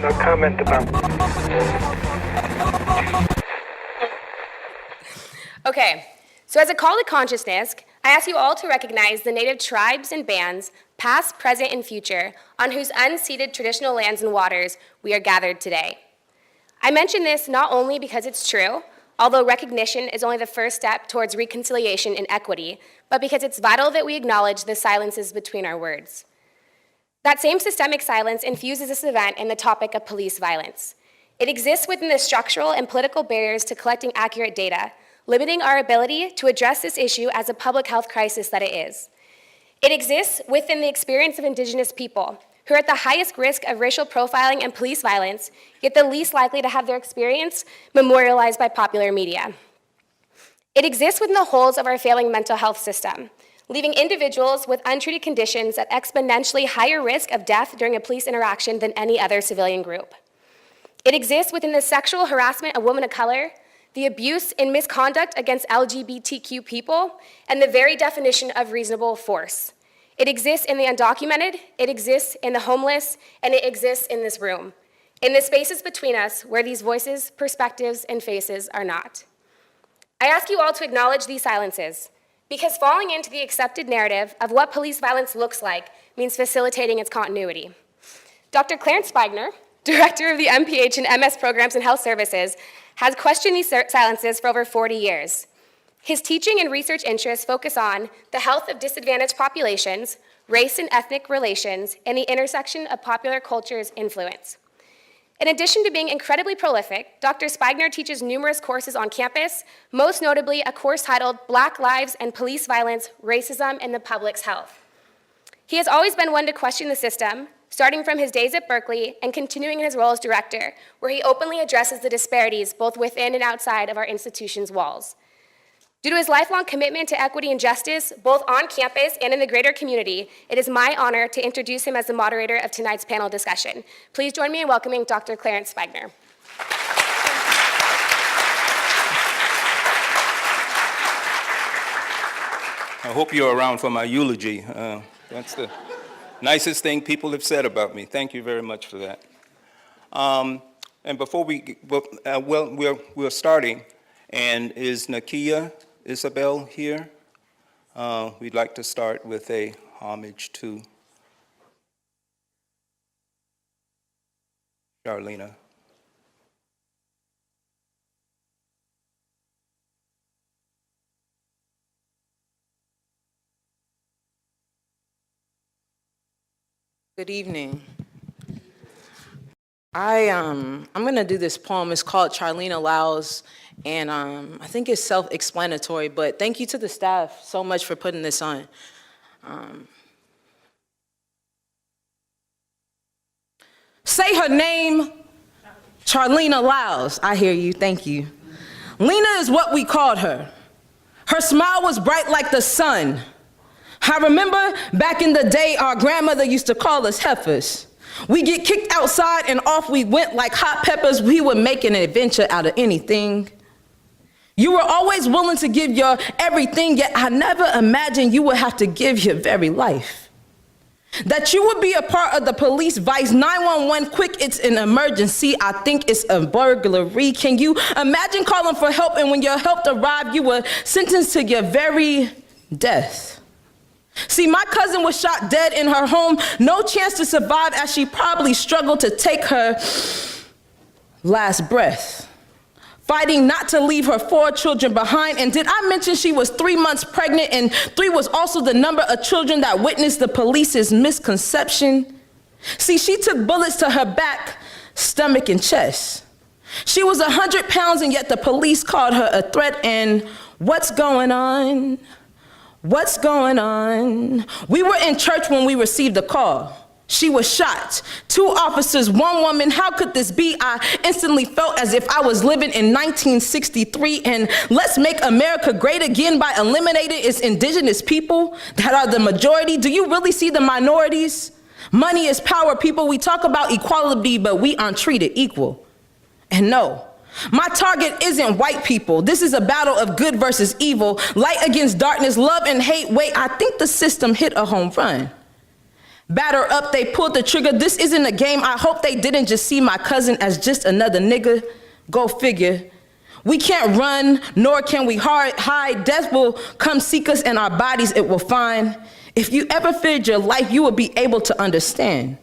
No comment about. Okay, so as a call to consciousness, I ask you all to recognize the native tribes and bands, past, present, and future, on whose unceded traditional lands and waters we are gathered today. I mention this not only because it's true, although recognition is only the first step towards reconciliation and equity, but because it's vital that we acknowledge the silences between our words. That same systemic silence infuses this event in the topic of police violence. It exists within the structural and political barriers to collecting accurate data, limiting our ability to address this issue as a public health crisis that it is. It exists within the experience of Indigenous people, who are at the highest risk of racial profiling and police violence, yet the least likely to have their experience memorialized by popular media. It exists within the holes of our failing mental health system, leaving individuals with untreated conditions at exponentially higher risk of death during a police interaction than any other civilian group. It exists within the sexual harassment of women of color, the abuse and misconduct against LGBTQ people, and the very definition of reasonable force. It exists in the undocumented, it exists in the homeless, and it exists in this room, in the spaces between us where these voices, perspectives, and faces are not. I ask you all to acknowledge these silences, because falling into the accepted narrative of what police violence looks like means facilitating its continuity. Dr. Clarence Spigner, director of the MPH and MS programs in health services, has questioned these silences for over 40 years. His teaching and research interests focus on the health of disadvantaged populations, race and ethnic relations, and the intersection of popular culture's influence. In addition to being incredibly prolific, Dr. Spigner teaches numerous courses on campus, most notably a course titled Black Lives and Police Violence, Racism, and the Public's Health. He has always been one to question the system, starting from his days at Berkeley and continuing in his role as director, where he openly addresses the disparities both within and outside of our institution's walls. Due to his lifelong commitment to equity and justice, both on campus and in the greater community, it is my honor to introduce him as the moderator of tonight's panel discussion. Please join me in welcoming Dr. Clarence Spigner. I hope you're around for my eulogy. That's the nicest thing people have said about me. Thank you very much for that. And before we're starting, and is Nakia Isabel here? We'd like to start with a homage to Charleena. Good evening. I'm going to do this poem. It's called Charleena Lyles, and I think it's self-explanatory, but thank you to the staff so much for putting this on. Say her name, Charleena Lyles. I hear you, thank you. Lena is what we called her. Her smile was bright like the sun. I remember back in the day, our grandmother used to call us heifers. We get kicked outside and off we went like hot peppers. We would make an adventure out of anything. You were always willing to give your everything, yet I never imagined you would have to give your very life. That you would be a part of the police vice 911 quick, it's an emergency. I think it's a burglary. Can you imagine calling for help and when your help arrived, you were sentenced to your very death? See, my cousin was shot dead in her home, no chance to survive as she probably struggled to take her last breath, fighting not to leave her 4 children behind. And did I mention she was 3 months pregnant, and 3 was also the number of children that witnessed the police's misconception? See, she took bullets to her back, stomach, and chest. She was 100 pounds, and yet the police called her a threat. And what's going on? What's going on? We were in church when we received the call. She was shot. 2 officers, 1 woman. How could this be? I instantly felt as if I was living in 1963. And let's make America great again by eliminating its indigenous people that are the majority. Do you really see the minorities? Money is power, people. We talk about equality, but we aren't treated equal. And no. My target isn't white people. This is a battle of good versus evil, light against darkness, love and hate. Wait, I think the system hit a home run. Batter up, they pulled the trigger. This isn't a game. I hope they didn't just see my cousin as just another nigga. Go figure. We can't run, nor can we hide. Death will come seek us, and our bodies it will find. If you ever feared your life, you will be able to understand.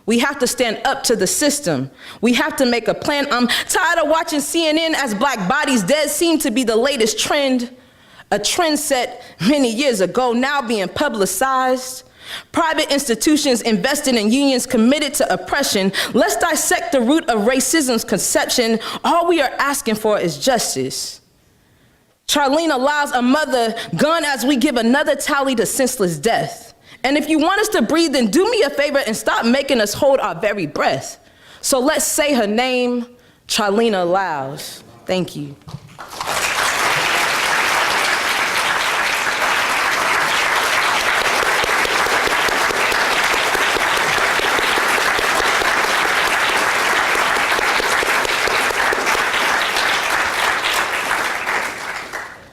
We have to stand up to the system. We have to make a plan. I'm tired of watching CNN as black bodies dead seem to be the latest trend. A trend set many years ago, now being publicized. Private institutions invested in unions committed to oppression. Let's dissect the root of racism's conception. All we are asking for is justice. Charleena Lyles, a mother, gone as we give another tally to senseless death. And if you want us to breathe, then do me a favor and stop making us hold our very breath. So let's say her name, Charleena Lyles. Thank you.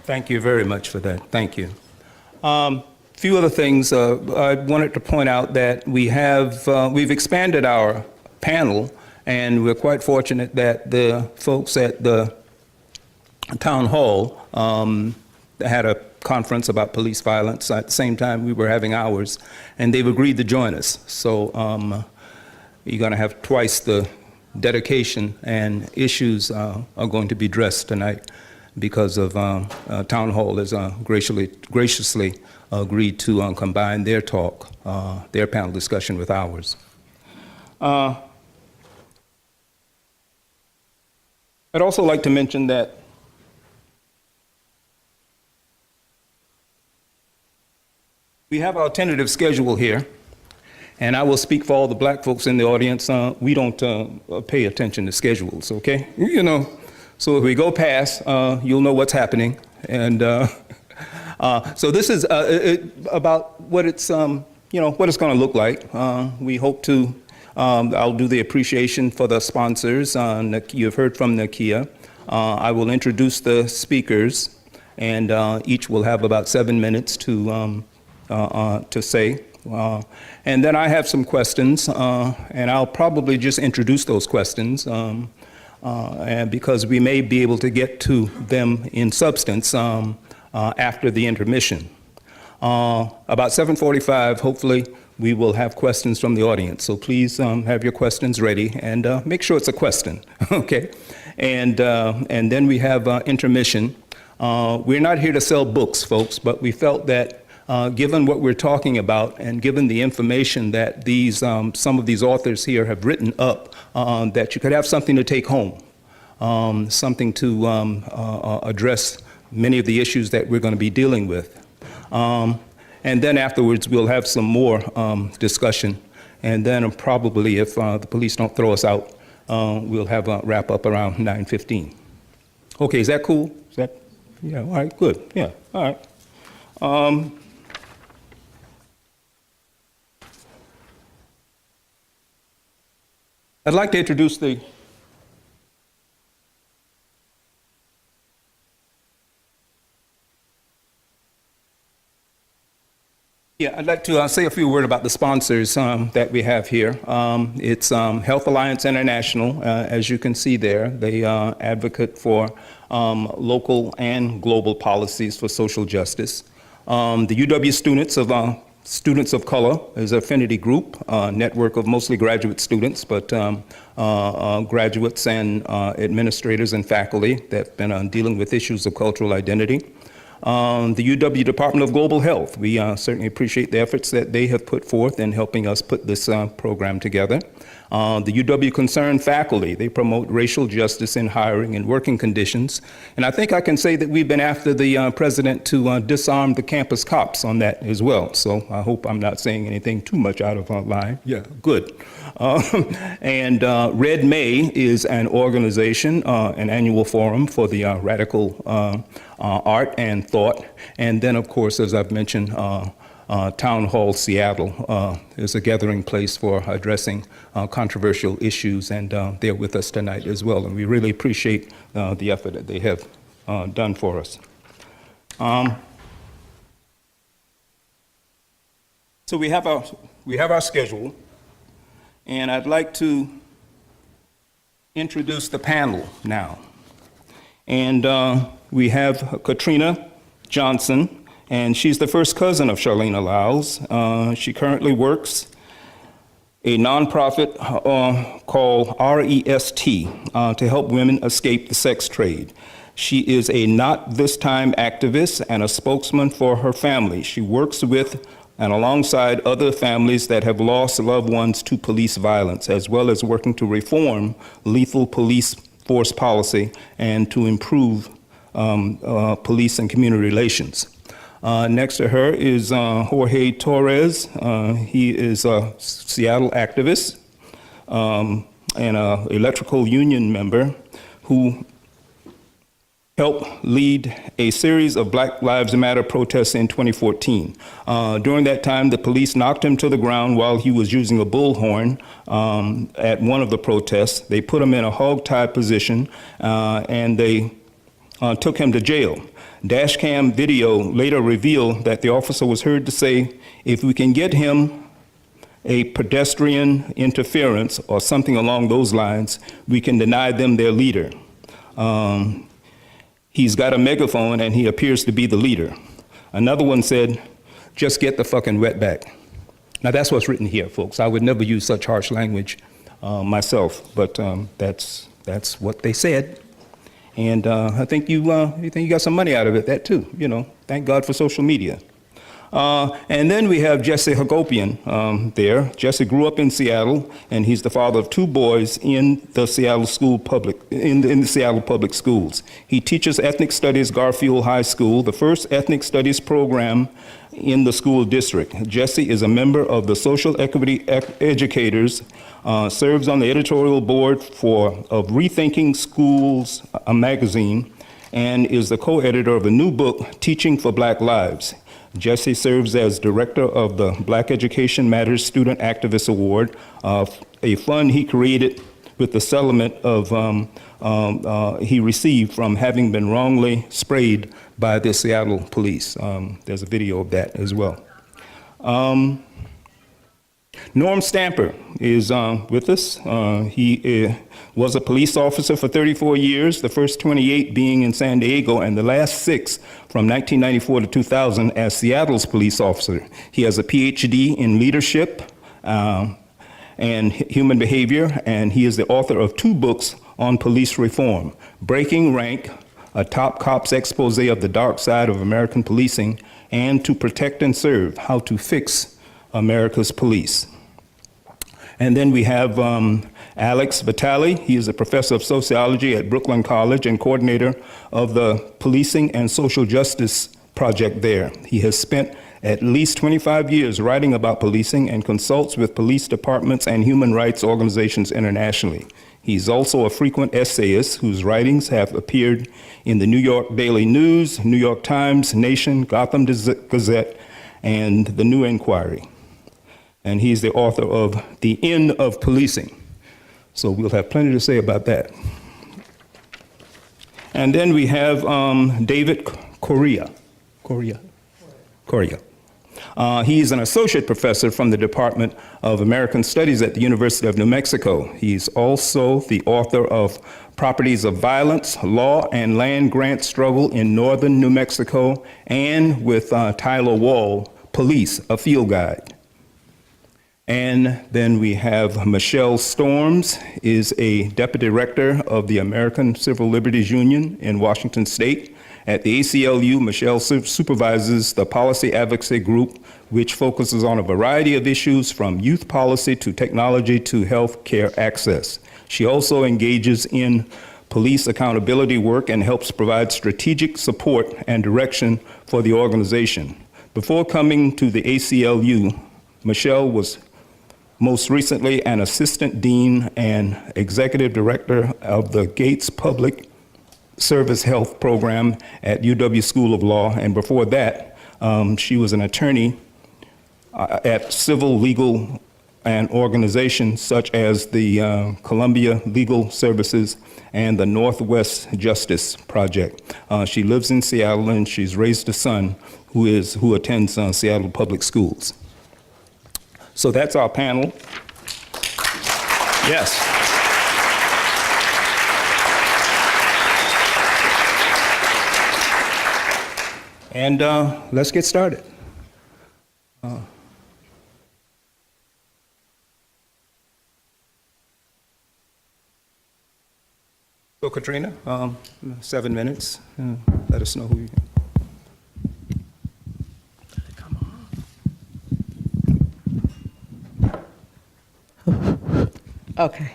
Thank you very much for that. Thank you. Few other things. I wanted to point out that we've expanded our panel, and we're quite fortunate that the folks at the town hall had a conference about police violence at the same time we were having ours, and they've agreed to join us. So you're going to have twice the dedication, and issues are going to be addressed tonight because of Town Hall has graciously agreed to combine their talk, their panel discussion with ours. I'd also like to mention that we have our tentative schedule here, and I will speak for all the black folks in the audience. We don't pay attention to schedules, okay? You know. So if we go past, you'll know what's happening. And so this is about what it's, what it's going to look like. We hope to, I'll do the appreciation for the sponsors. You've heard from Nakia. I will introduce the speakers, and each will have about 7 minutes to say. And then I have some questions, and I'll probably just introduce those questions. And because we may be able to get to them in substance after the intermission. About 7:45, hopefully, we will have questions from the audience. So please have your questions ready, and make sure it's a question, okay? And then we have intermission. We're not here to sell books, folks, but we felt that given what we're talking about, and given the information that these some of these authors here have written up, that you could have something to take home, something to address many of the issues that we're going to be dealing with. And then afterwards, we'll have some more discussion. And then probably, if the police don't throw us out, we'll have a wrap up around 9:15. Okay, is that cool? Is that, yeah, all right, good, yeah, all right. I'd like to introduce the I'd like to say a few words about the sponsors that we have here. It's Health Alliance International, as you can see there. They advocate for local and global policies for social justice. The UW Students of Color is an affinity group, a network of mostly graduate students, but graduates and administrators and faculty that have been dealing with issues of cultural identity. The UW Department of Global Health, we certainly appreciate the efforts that they have put forth in helping us put this program together. The UW Concerned faculty, they promote racial justice in hiring and working conditions. And I think I can say that we've been after the president to disarm the campus cops on that as well. So I hope I'm not saying anything too much out of line. Yeah, good. And Red May is an organization, an annual forum for the radical art and thought. And then, of course, as I've mentioned, Town Hall Seattle is a gathering place for addressing controversial issues, and they're with us tonight as well. And we really appreciate the effort that they have done for us. So we have our we have our schedule, and I'd like to introduce the panel now. And we have Katrina Johnson, and she's the first cousin of Charleena Lyles. She currently works a nonprofit called REST to help women escape the sex trade. She is a Not This Time activist and a spokesman for her family. She works with and alongside other families that have lost loved ones to police violence, as well as working to reform lethal police force policy and to improve police and community relations. Next to her is Jorge Torres. He is a Seattle activist and an electrical union member who helped lead a series of Black Lives Matter protests in 2014. During that time, the police knocked him to the ground while he was using a bullhorn at one of the protests. They put him in a hog-tie position and they took him to jail. Dashcam video later revealed that the officer was heard to say, "If we can get him a pedestrian interference or something along those lines, we can deny them their leader." He's got a megaphone and he appears to be the leader. Another one said, "Just get the fucking wetback." Now that's what's written here, folks. I would never use such harsh language myself, but that's what they said. And I think you got some money out of it, that too, you know. Thank God for social media. And then we have Jesse Hagopian there. Jesse grew up in Seattle, and he's the father of 2 boys in the Seattle the Seattle public schools. He teaches ethnic studies Garfield High School, the first ethnic studies program in the school district. Jesse is a member of the Social Equity Educators, serves on the editorial board of Rethinking Schools, a magazine, and is the co-editor of a new book, Teaching for Black Lives. Jesse serves as director of the Black Education Matters Student Activist Award, a fund he created with the settlement of he received from having been wrongly sprayed by the Seattle police. There's a video of that as well. Norm Stamper is with us. He was a police officer for 34 years, the first 28 being in San Diego, and the last 6 from 1994 to 2000 as Seattle's police officer. He has a PhD in leadership and human behavior, and he is the author of 2 books on police reform, Breaking Rank, a top cop's expose of the dark side of American policing, and To Protect and Serve, How to Fix America's Police. And then we have Alex Vitale. He is a professor of sociology at Brooklyn College and coordinator of the Policing and Social Justice Project there. He has spent at least 25 years writing about policing and consults with police departments and human rights organizations internationally. He's also a frequent essayist whose writings have appeared in the New York Daily News, New York Times, Nation, Gotham Gazette, and the New Inquiry. And he's the author of The End of Policing. So we'll have plenty to say about that. And then we have David Correia. He's an associate professor from the Department of American Studies at the University of New Mexico. He's also the author of Properties of Violence, Law and Land Grant Struggle in Northern New Mexico, and with Tyler Wall, Police, a Field Guide. And then we have Michelle Storms, is a deputy director of the American Civil Liberties Union in Washington State. At the ACLU, Michelle supervises the policy advocacy group, which focuses on a variety of issues from youth policy to technology to health care access. She also engages in police accountability work and helps provide strategic support and direction for the organization. Before coming to the ACLU, Michelle was most recently an assistant dean and executive director of the Gates Public Service Health Program at UW School of Law, and before that, she was an attorney at civil legal and organizations such as the Columbia Legal Services and the Northwest Justice Project. She lives in Seattle, and she's raised a son who attends Seattle Public Schools. So that's our panel. Yes. And let's get started. So Katrina, 7 minutes. Let us know who you are. Okay.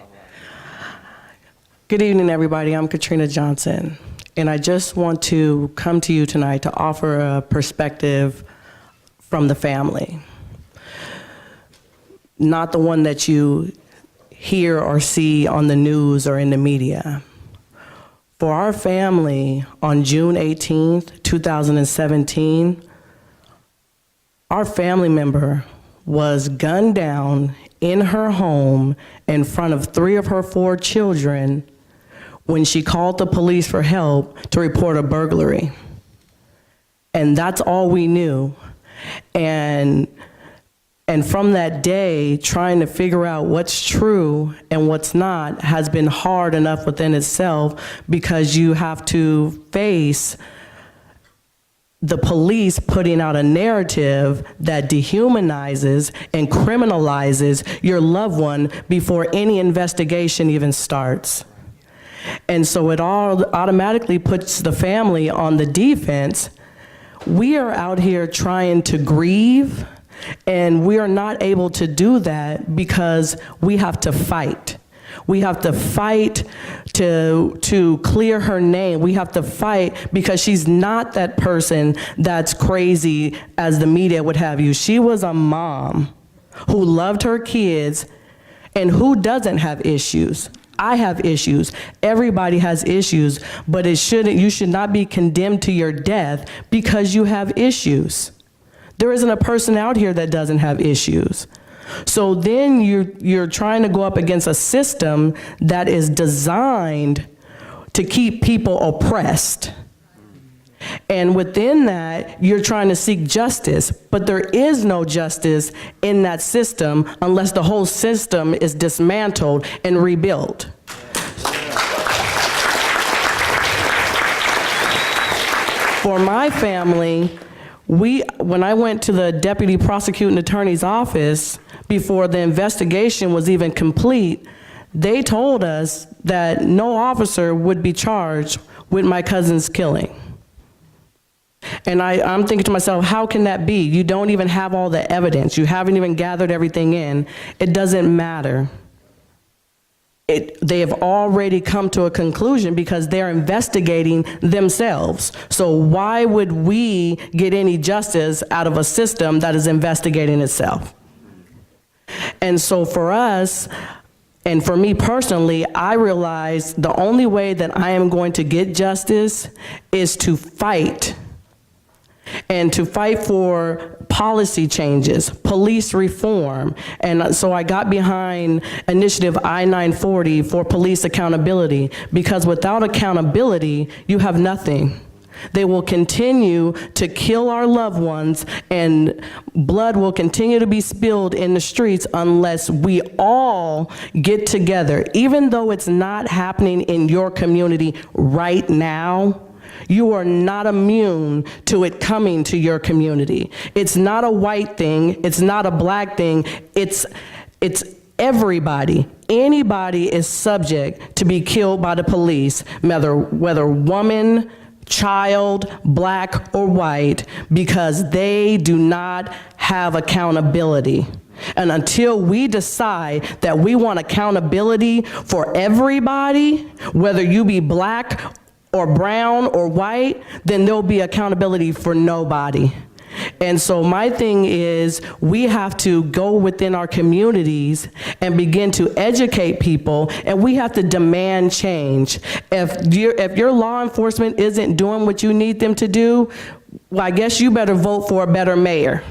Good evening, everybody. I'm Katrina Johnson, and I just want to come to you tonight to offer a perspective from the family. Not the one that you hear or see on the news or in the media. For our family, on June 18th, 2017, our family member was gunned down in her home in front of 3 of her 4 children when she called the police for help to report a burglary. And that's all we knew. And from that day, trying to figure out what's true and what's not has been hard enough within itself, because you have to face the police putting out a narrative that dehumanizes and criminalizes your loved one before any investigation even starts. And so it all automatically puts the family on the defense. We are out here trying to grieve, and we are not able to do that because we have to fight. We have to fight to clear her name. We have to fight because she's not that person that's crazy as the media would have you. She was a mom who loved her kids and who doesn't have issues. I have issues. Everybody has issues, but you should not be condemned to your death because you have issues. There isn't a person out here that doesn't have issues. So then you're trying to go up against a system that is designed to keep people oppressed. And within that, you're trying to seek justice, but there is no justice in that system unless the whole system is dismantled and rebuilt. For my family, when I went to the deputy prosecuting attorney's office before the investigation was even complete, they told us that no officer would be charged with my cousin's killing. And I'm thinking to myself, how can that be? You don't even have all the evidence. You haven't even gathered everything in. It doesn't matter. They have already come to a conclusion because they're investigating themselves. So why would we get any justice out of a system that is investigating itself? And so for us, and for me personally, I realized the only way that I am going to get justice is to fight. And to fight for policy changes, police reform. And so I got behind Initiative I-940 for police accountability, because without accountability, you have nothing. They will continue to kill our loved ones, and blood will continue to be spilled in the streets unless we all get together. Even though it's not happening in your community right now, you are not immune to it coming to your community. It's not a white thing, it's not a black thing, it's everybody. Anybody is subject to be killed by the police, whether woman, child, black, or white, because they do not have accountability. And until we decide that we want accountability for everybody, whether you be black or brown or white, then there'll be accountability for nobody. And so my thing is, we have to go within our communities and begin to educate people, and we have to demand change. If your law enforcement isn't doing what you need them to do, well, I guess you better vote for a better mayor.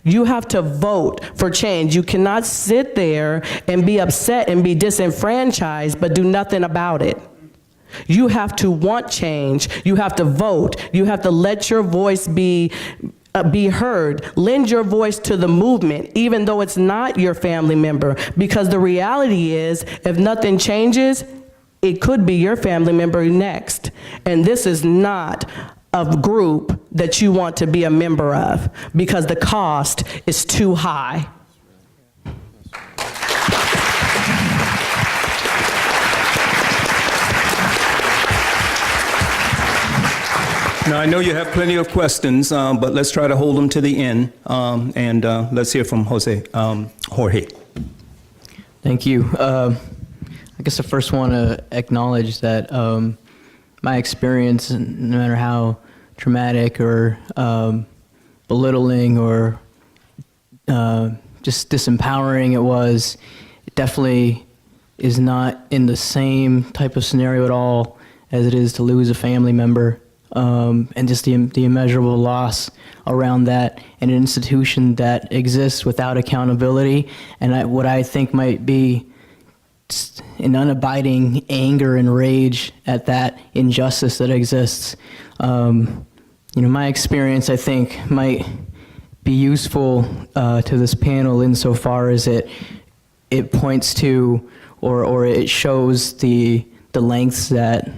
You have to vote for change. You cannot sit there and be upset and be disenfranchised but do nothing about it. You have to want change. You have to vote. You have to let your voice be be heard. Lend your voice to the movement, even though it's not your family member, because the reality is, if nothing changes, it could be your family member next. And this is not a group that you want to be a member of, because the cost is too high. Now, I know you have plenty of questions, but let's try to hold them to the end. And let's hear from Jorge. Thank you. I guess I first want to acknowledge that my experience, no matter how traumatic or belittling or just disempowering it was, it definitely is not in the same type of scenario at all as it is to lose a family member. And just the immeasurable loss around that, and an institution that exists without accountability, and what I think might be an unabiding anger and rage at that injustice that exists. My experience, I think, might be useful to this panel insofar as it points to or it shows the lengths that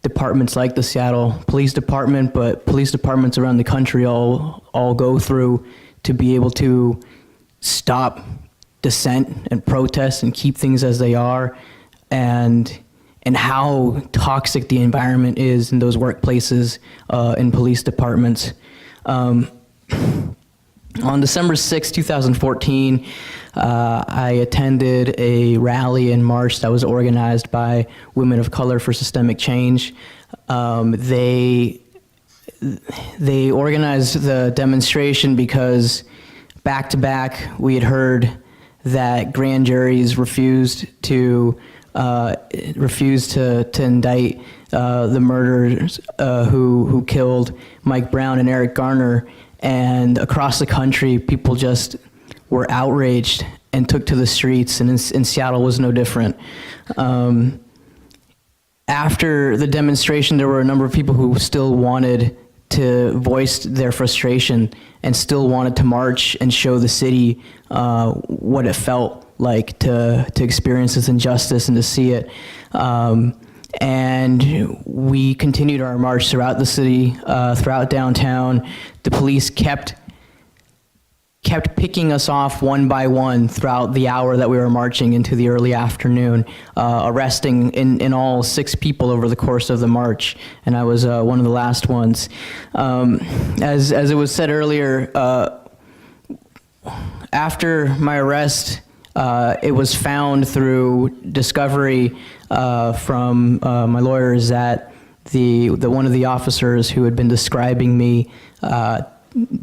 departments like the Seattle Police Department, but police departments around the country all go through to be able to stop dissent and protest and keep things as they are, and how toxic the environment is in those workplaces in police departments. On December 6, 2014, I attended a rally and march that was organized by Women of Color for Systemic Change. They organized the demonstration because back-to-back we had heard that grand juries refused to indict the murderers who killed Mike Brown and Eric Garner, and across the country people just were outraged and took to the streets, and in Seattle was no different. After the demonstration, there were a number of people who still wanted to voice their frustration and still wanted to march and show the city what it felt like to experience this injustice and to see it. And we continued our march throughout the city, throughout downtown. The police kept picking us off one by one throughout the hour that we were marching into the early afternoon, arresting in all 6 people over the course of the march, and I was one of the last ones. As it was said earlier, after my arrest, it was found through discovery from my lawyers that one of the officers who had been describing me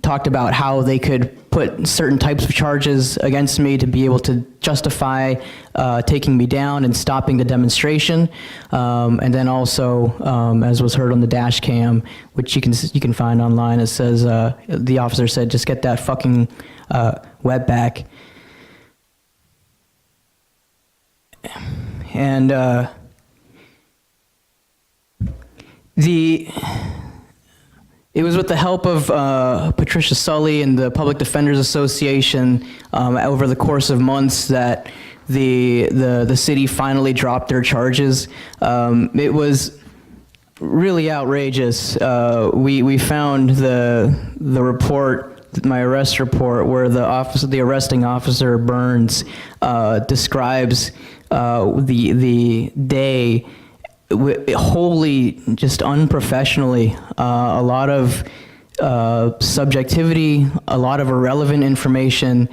talked about how they could put certain types of charges against me to be able to justify taking me down and stopping the demonstration. And then also, as was heard on the dash cam, which you can find online, it says, the officer said, "Just get that fucking web back." And it was with the help of Patricia Sully and the Public Defenders Association over the course of months that the city finally dropped their charges. It was really outrageous. We found the report, my arrest report, where the arresting officer Burns describes the day wholly just unprofessionally, a lot of subjectivity, a lot of irrelevant information,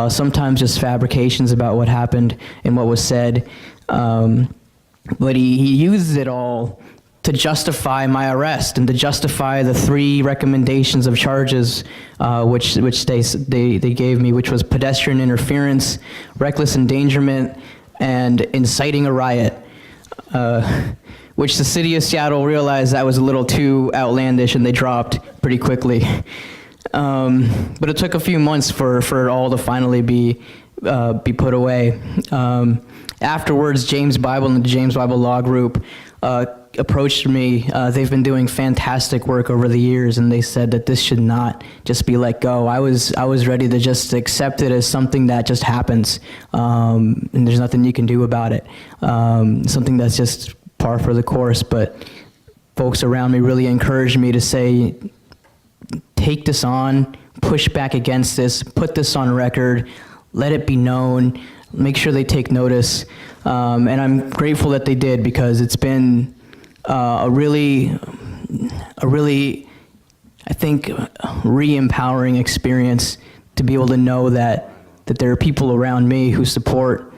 sometimes just fabrications about what happened and what was said. But he uses it all to justify my arrest and to justify the 3 recommendations of charges which they gave me, which was pedestrian interference, reckless endangerment, and inciting a riot. Which the city of Seattle realized that was a little too outlandish, and they dropped pretty quickly. But it took a few months for it all to finally be put away. Afterwards, James Bible and the James Bible Law Group approached me. They've been doing fantastic work over the years, and they said that this should not just be let go. I was ready to just accept it as something that just happens, and there's nothing you can do about it. Something that's just par for the course. But folks around me really encouraged me to say, take this on, push back against this, put this on record, let it be known, make sure they take notice. And I'm grateful that they did, because it's been a really, I think, re-empowering experience to be able to know that there are people around me who support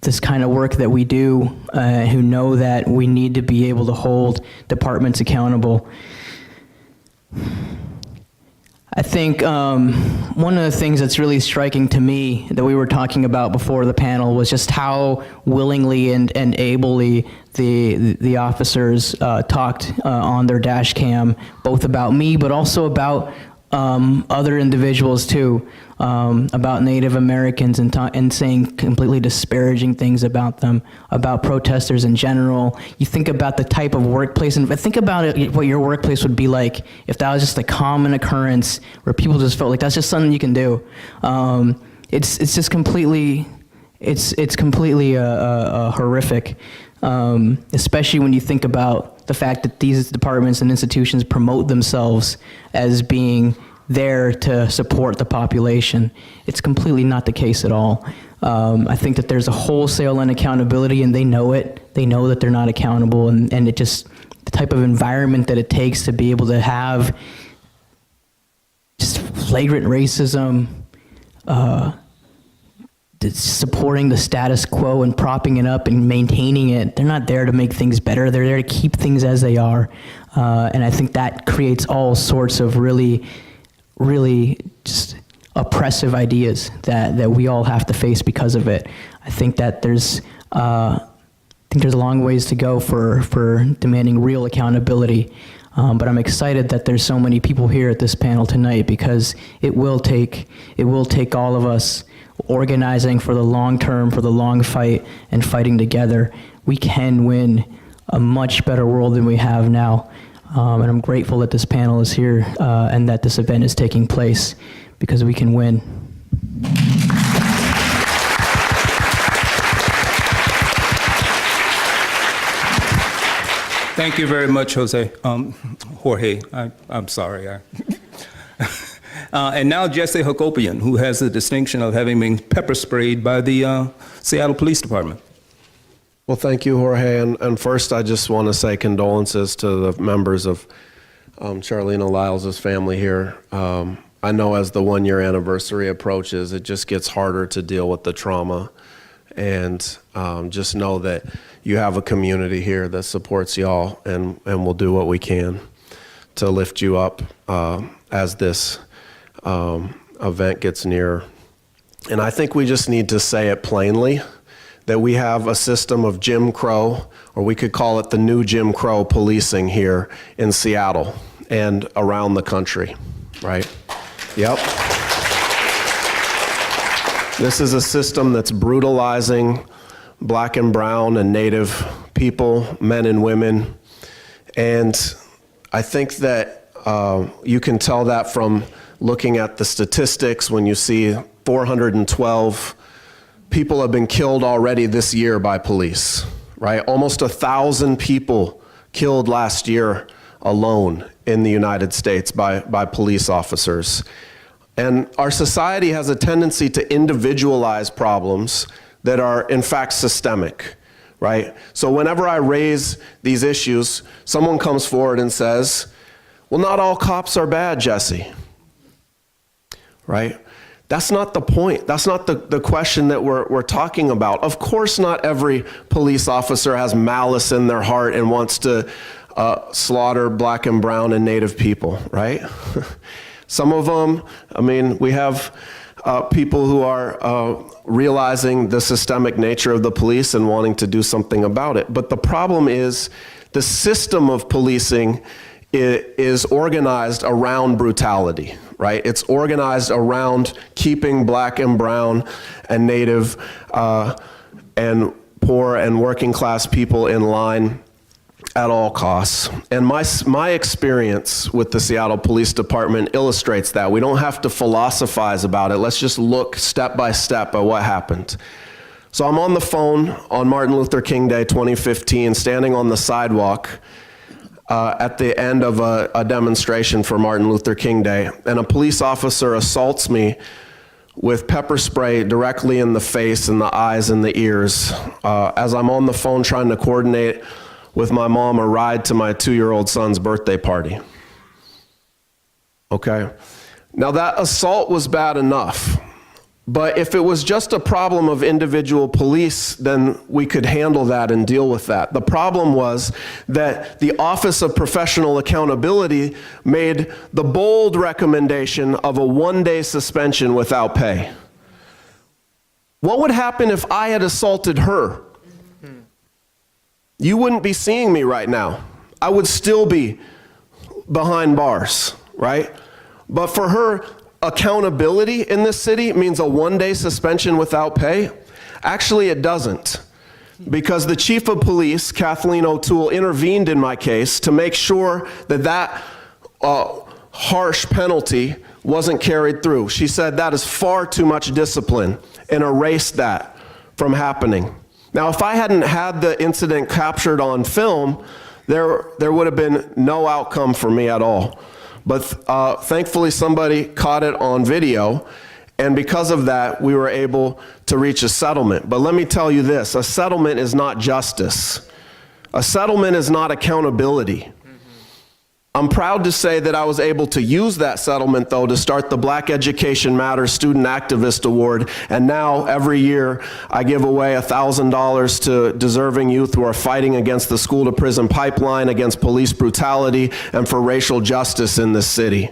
this kind of work that we do, who know that we need to be able to hold departments accountable. I think one of the things that's really striking to me that we were talking about before the panel was just how willingly and ably the officers talked on their dash cam, both about me, but also about other individuals too, about Native Americans, and saying completely disparaging things about them, about protesters in general. You think about the type of workplace, and think about it, what your workplace would be like if that was just a common occurrence where people just felt like that's just something you can do. It's just completely, it's completely horrific, especially when you think about the fact that these departments and institutions promote themselves as being there to support the population. It's completely not the case at all. I think that there's a wholesale unaccountability, and they know it. They know that they're not accountable, and it just, the type of environment that it takes to be able to have just flagrant racism, supporting the status quo and propping it up and maintaining it. They're not there to make things better. They're there to keep things as they are. And I think that creates all sorts of really just oppressive ideas that we all have to face because of it. I think that there's a long ways to go for demanding real accountability. But I'm excited that there's so many people here at this panel tonight, because it will take all of us organizing for the long term, for the long fight, and fighting together. We can win a much better world than we have now. And I'm grateful that this panel is here and that this event is taking place, because we can win. Thank you very much, Jorge. I'm sorry. And now Jesse Hagopian, who has the distinction of having been pepper sprayed by the Seattle Police Department. Well, thank you, Jorge. And first, I just want to say condolences to the members of Charleena Lyles' family here. I know as the one-year anniversary approaches, it just gets harder to deal with the trauma. And just know that you have a community here that supports y'all, and we'll do what we can to lift you up as this event gets nearer. And I think we just need to say it plainly, that we have a system of Jim Crow, or we could call it the new Jim Crow policing here in Seattle and around the country, right? Yep. This is a system that's brutalizing Black and brown and Native people, men and women. And I think that you can tell that from looking at the statistics when you see 412 people have been killed already this year by police, right? Almost 1,000 people killed last year alone in the United States by police officers. And our society has a tendency to individualize problems that are in fact systemic, right? So whenever I raise these issues, someone comes forward and says, well, not all cops are bad, Jesse, right? That's not the point. That's not the question that we're talking about. Of course, not every police officer has malice in their heart and wants to slaughter Black and brown and Native people, right? Some of them, I mean, we have people who are realizing the systemic nature of the police and wanting to do something about it. But the problem is the system of policing is organized around brutality, right? It's organized around keeping Black and brown and Native and poor and working class people in line. at all costs. And my experience with the Seattle Police Department illustrates that. We don't have to philosophize about it. Let's just look step by step at what happened. So I'm on the phone on Martin Luther King Day 2015, standing on the sidewalk at the end of a demonstration for Martin Luther King Day, and a police officer assaults me with pepper spray directly in the face and the eyes and the ears as I'm on the phone trying to coordinate with my mom a ride to my 2-year-old son's birthday party. Okay? Now that assault was bad enough, but if it was just a problem of individual police, then we could handle that and deal with that. The problem was that the Office of Professional Accountability made the bold recommendation of a 1-day suspension without pay. What would happen if I had assaulted her? You wouldn't be seeing me right now. I would still be behind bars, right? But for her, accountability in this city means a 1-day suspension without pay? Actually, it doesn't. Because the chief of police, Kathleen O'Toole, intervened in my case to make sure that that harsh penalty wasn't carried through. She said that is far too much discipline and erased that from happening. Now, if I hadn't had the incident captured on film, there would have been no outcome for me at all. But thankfully, somebody caught it on video, and because of that, we were able to reach a settlement. But let me tell you this, a settlement is not justice. A settlement is not accountability. I'm proud to say that I was able to use that settlement, though, to start the Black Education Matters Student Activist Award, and now every year I give away $1,000 to deserving youth who are fighting against the school-to-prison pipeline, against police brutality, and for racial justice in this city.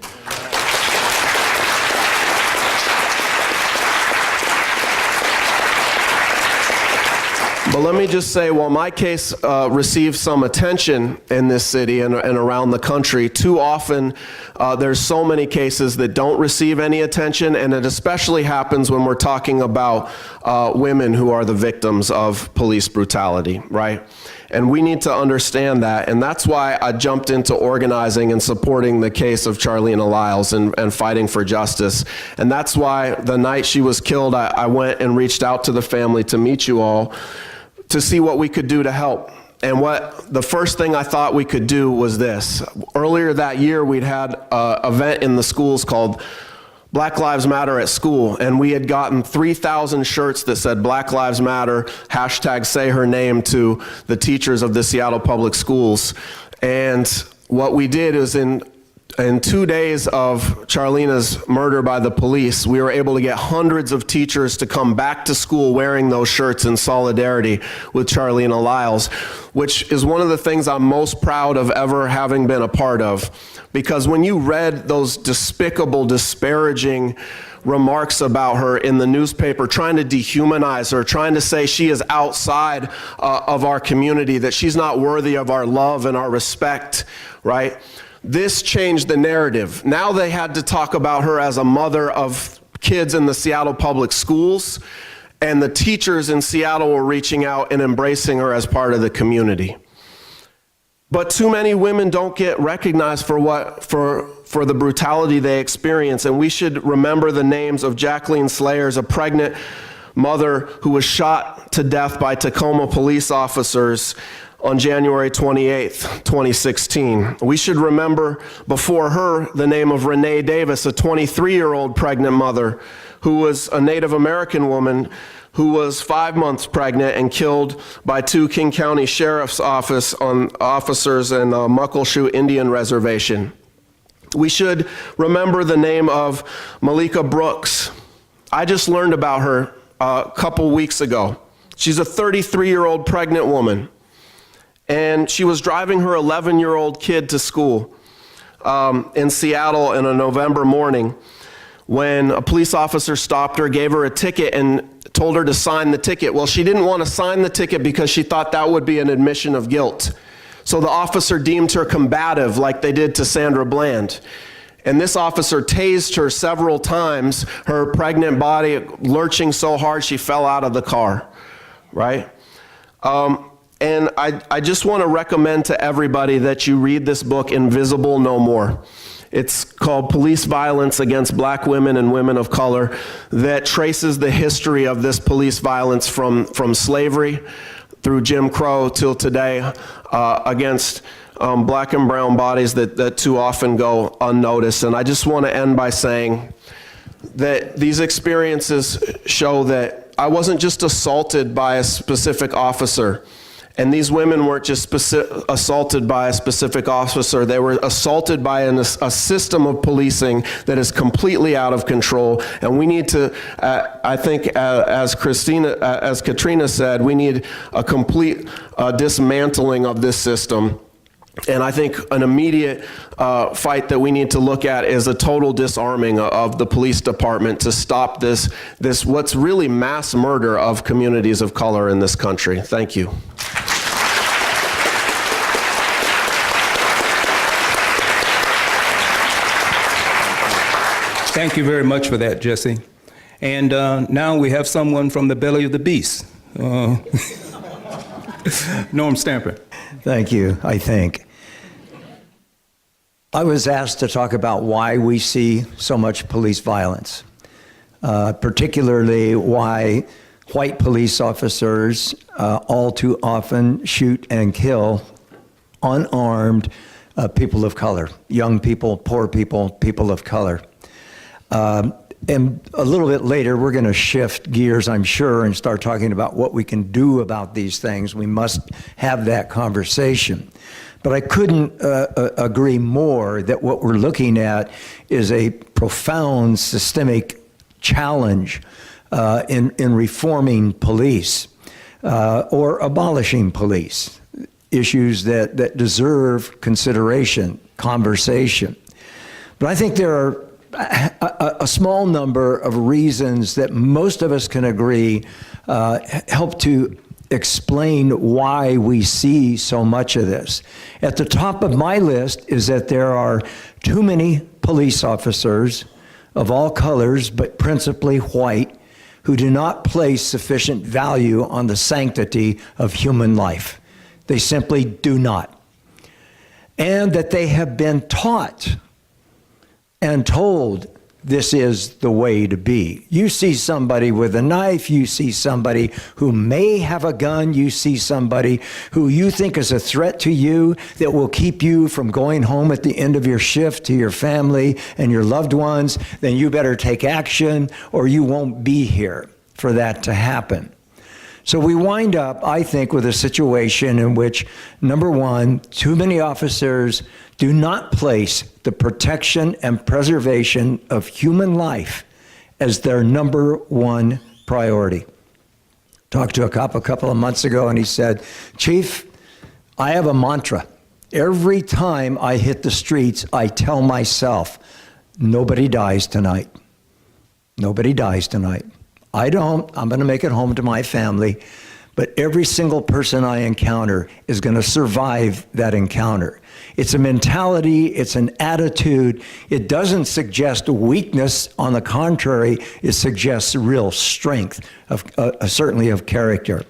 But let me just say, while my case receives some attention in this city and around the country, too often there's so many cases that don't receive any attention, and it especially happens when we're talking about women who are the victims of police brutality, right? And we need to understand that, and that's why I jumped into organizing and supporting the case of Charleena Lyles and fighting for justice. And that's why the night she was killed, I went and reached out to the family to meet you all, to see what we could do to help. And what the first thing I thought we could do was this. Earlier that year, we'd had an event in the schools called Black Lives Matter at School, and we had gotten 3,000 shirts that said Black Lives Matter, hashtag say her name, to the teachers of the Seattle Public Schools. And what we did is in 2 days of Charleena's murder by the police, we were able to get hundreds of teachers to come back to school wearing those shirts in solidarity with Charleena Lyles, which is one of the things I'm most proud of ever having been a part of. Because when you read those despicable, disparaging remarks about her in the newspaper, trying to dehumanize her, trying to say she is outside of our community, that she's not worthy of our love and our respect, right? This changed the narrative. Now they had to talk about her as a mother of kids in the Seattle Public Schools, and the teachers in Seattle were reaching out and embracing her as part of the community. But too many women don't get recognized for the brutality they experience, and we should remember the names of Jacqueline Slayers, a pregnant mother who was shot to death by Tacoma police officers on January 28th, 2016. We should remember before her the name of Renee Davis, a 23-year-old pregnant mother who was a Native American woman who was 5 months pregnant and killed by 2 King County Sheriff's Office officers in a Muckleshoot Indian Reservation. We should remember the name of Malika Brooks. I just learned about her a couple weeks ago. She's a 33-year-old pregnant woman, and she was driving her 11-year-old kid to school in Seattle in a November morning when a police officer stopped her, gave her a ticket, and told her to sign the ticket. Well, she didn't want to sign the ticket because she thought that would be an admission of guilt. So the officer deemed her combative, like they did to Sandra Bland. And this officer tased her several times, her pregnant body lurching so hard she fell out of the car, right? And I just want to recommend to everybody that you read this book, Invisible No More. It's called Police Violence Against Black Women and Women of Color, that traces the history of this police violence from slavery through Jim Crow till today against black and brown bodies that too often go unnoticed. And I just want to end by saying that these experiences show that I wasn't just assaulted by a specific officer. And these women weren't just assaulted by a specific officer. They were assaulted by a system of policing that is completely out of control. And we need to, I think, as Katrina said, we need a complete dismantling of this system. And I think an immediate fight that we need to look at is a total disarming of the police department to stop this what's really mass murder of communities of color in this country. Thank you. Thank you very much for that, Jesse. And now we have someone from the belly of the beast. Norm Stamper. Thank you, I think. I was asked to talk about why we see so much police violence, particularly why white police officers all too often shoot and kill unarmed people of color, young people, poor people, people of color. And a little bit later, we're going to shift gears, I'm sure, and start talking about what we can do about these things. We must have that conversation. But I couldn't agree more that what we're looking at is a profound systemic challenge in reforming police or abolishing police, issues that deserve consideration, conversation. But I think there are a small number of reasons that most of us can agree help to explain why we see so much of this. At the top of my list is that there are too many police officers of all colors, but principally white, who do not place sufficient value on the sanctity of human life. They simply do not. And that they have been taught and told this is the way to be. You see somebody with a knife, you see somebody who may have a gun, you see somebody who you think is a threat to you that will keep you from going home at the end of your shift to your family and your loved ones, then you better take action or you won't be here for that to happen. So we wind up, I think, with a situation in which, number one, too many officers do not place the protection and preservation of human life as their number one priority. Talked to a cop a couple of months ago and he said, "Chief, I have a mantra. Every time I hit the streets, I tell myself, nobody dies tonight. Nobody dies tonight. I don't. I'm going to make it home to my family. But every single person I encounter is going to survive that encounter." It's a mentality. It's an attitude. It doesn't suggest weakness. On the contrary, it suggests real strength, certainly of character.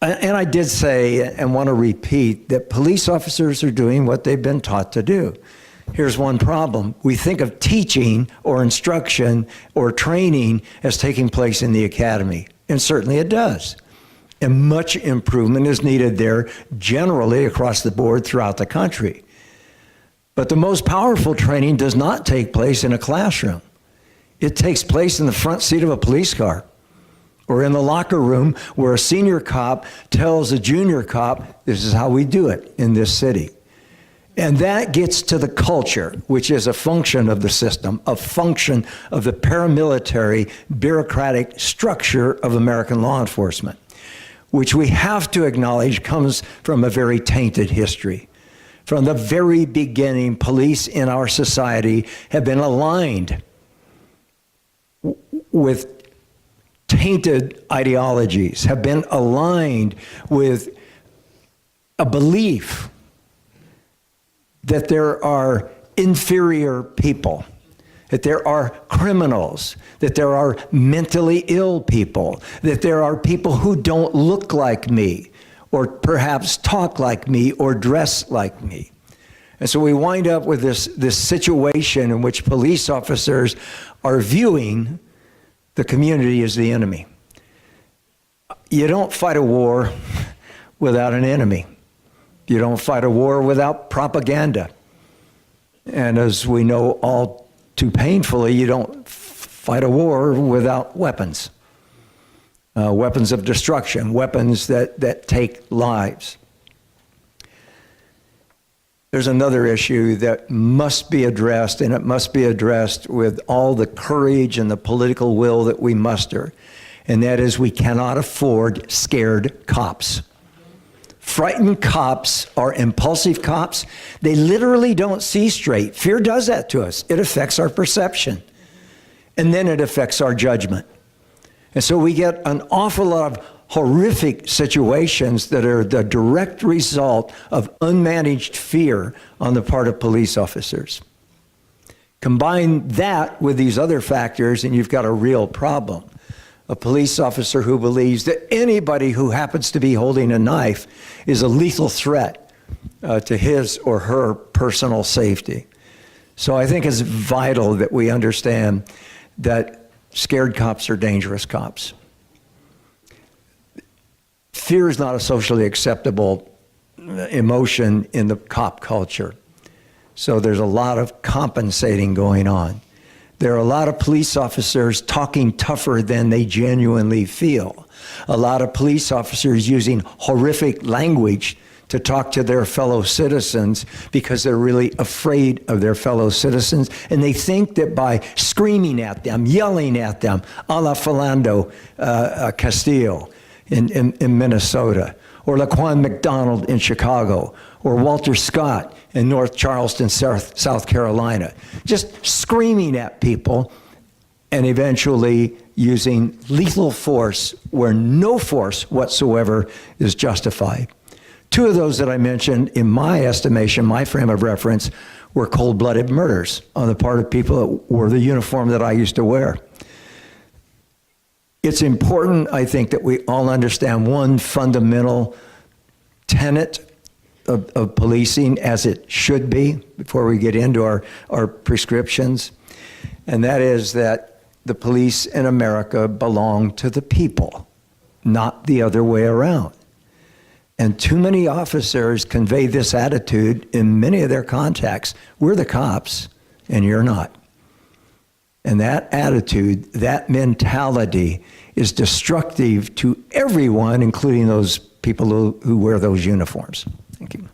And I did say, and want to repeat, that police officers are doing what they've been taught to do. Here's one problem. We think of teaching or instruction or training as taking place in the academy, and certainly it does. And much improvement is needed there generally across the board throughout the country. But the most powerful training does not take place in a classroom. It takes place in the front seat of a police car or in the locker room where a senior cop tells a junior cop, this is how we do it in this city. And that gets to the culture, which is a function of the system, a function of the paramilitary, bureaucratic structure of American law enforcement, which we have to acknowledge comes from a very tainted history. From the very beginning, police in our society have been aligned with tainted ideologies, have been aligned with a belief that there are inferior people, that there are criminals, that there are mentally ill people, that there are people who don't look like me, or perhaps talk like me or dress like me. And so we wind up with this situation in which police officers are viewing the community as the enemy. You don't fight a war without an enemy. You don't fight a war without propaganda. And as we know all too painfully, you don't fight a war without weapons. Weapons of destruction, weapons that take lives. There's another issue that must be addressed, and it must be addressed with all the courage and the political will that we muster, and that is we cannot afford scared cops. Frightened cops are impulsive cops. They literally don't see straight. Fear does that to us. It affects our perception, and then it affects our judgment. And so we get an awful lot of horrific situations that are the direct result of unmanaged fear on the part of police officers. Combine that with these other factors and you've got a real problem. A police officer who believes that anybody who happens to be holding a knife is a lethal threat to his or her personal safety. So I think it's vital that we understand that scared cops are dangerous cops. Fear is not a socially acceptable emotion in the cop culture. So there's a lot of compensating going on. There are a lot of police officers talking tougher than they genuinely feel. A lot of police officers using horrific language to talk to their fellow citizens because they're really afraid of their fellow citizens. And they think that by screaming at them, yelling at them, a la Philando Castle in Minnesota, or Laquan McDonald in Chicago, or Walter Scott in North Charleston, South Carolina, just screaming at people and eventually using lethal force where no force whatsoever is justified. Two of those that I mentioned, in my estimation, my frame of reference, were cold-blooded murders on the part of people that wore the uniform that I used to wear. It's important, I think, that we all understand one fundamental tenet of policing, as it should be, before we get into our prescriptions, and that is that the police in America belong to the people, not the other way around. And too many officers convey this attitude in many of their contacts. We're the cops, and you're not. And that attitude, that mentality is destructive to everyone, including those people who wear those uniforms. Thank you.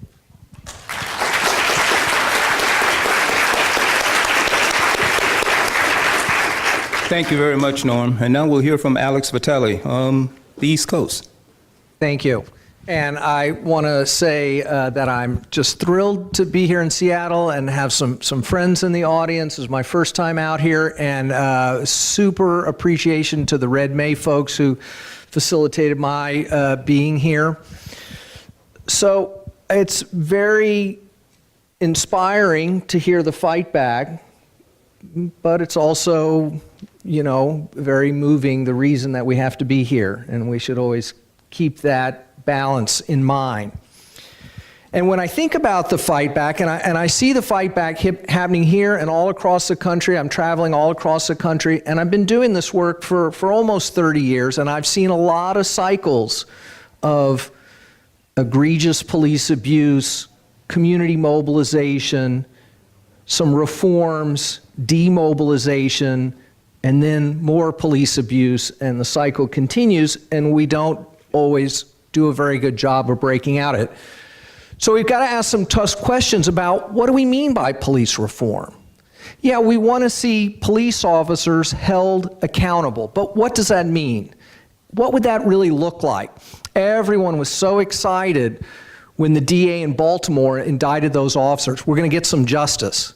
Thank you very much, Norm. And now we'll hear from Alex Vitale, the East Coast. Thank you. And I want to say that I'm just thrilled to be here in Seattle and have some friends in the audience. This is my first time out here, and super appreciation to the Red May folks who facilitated my being here. So it's very inspiring to hear the fight back, but it's also, you know, very moving, the reason that we have to be here, and we should always keep that balance in mind. And when I think about the fight back, and I see the fight back happening here and all across the country, I'm traveling all across the country, and I've been doing this work for almost 30 years, and I've seen a lot of cycles of egregious police abuse, community mobilization, some reforms, demobilization, and then more police abuse, and the cycle continues, and we don't always do a very good job of breaking out it. So we've got to ask some tough questions about what do we mean by police reform? Yeah, we want to see police officers held accountable, but what does that mean? What would that really look like? Everyone was so excited when the DA in Baltimore indicted those officers. We're going to get some justice.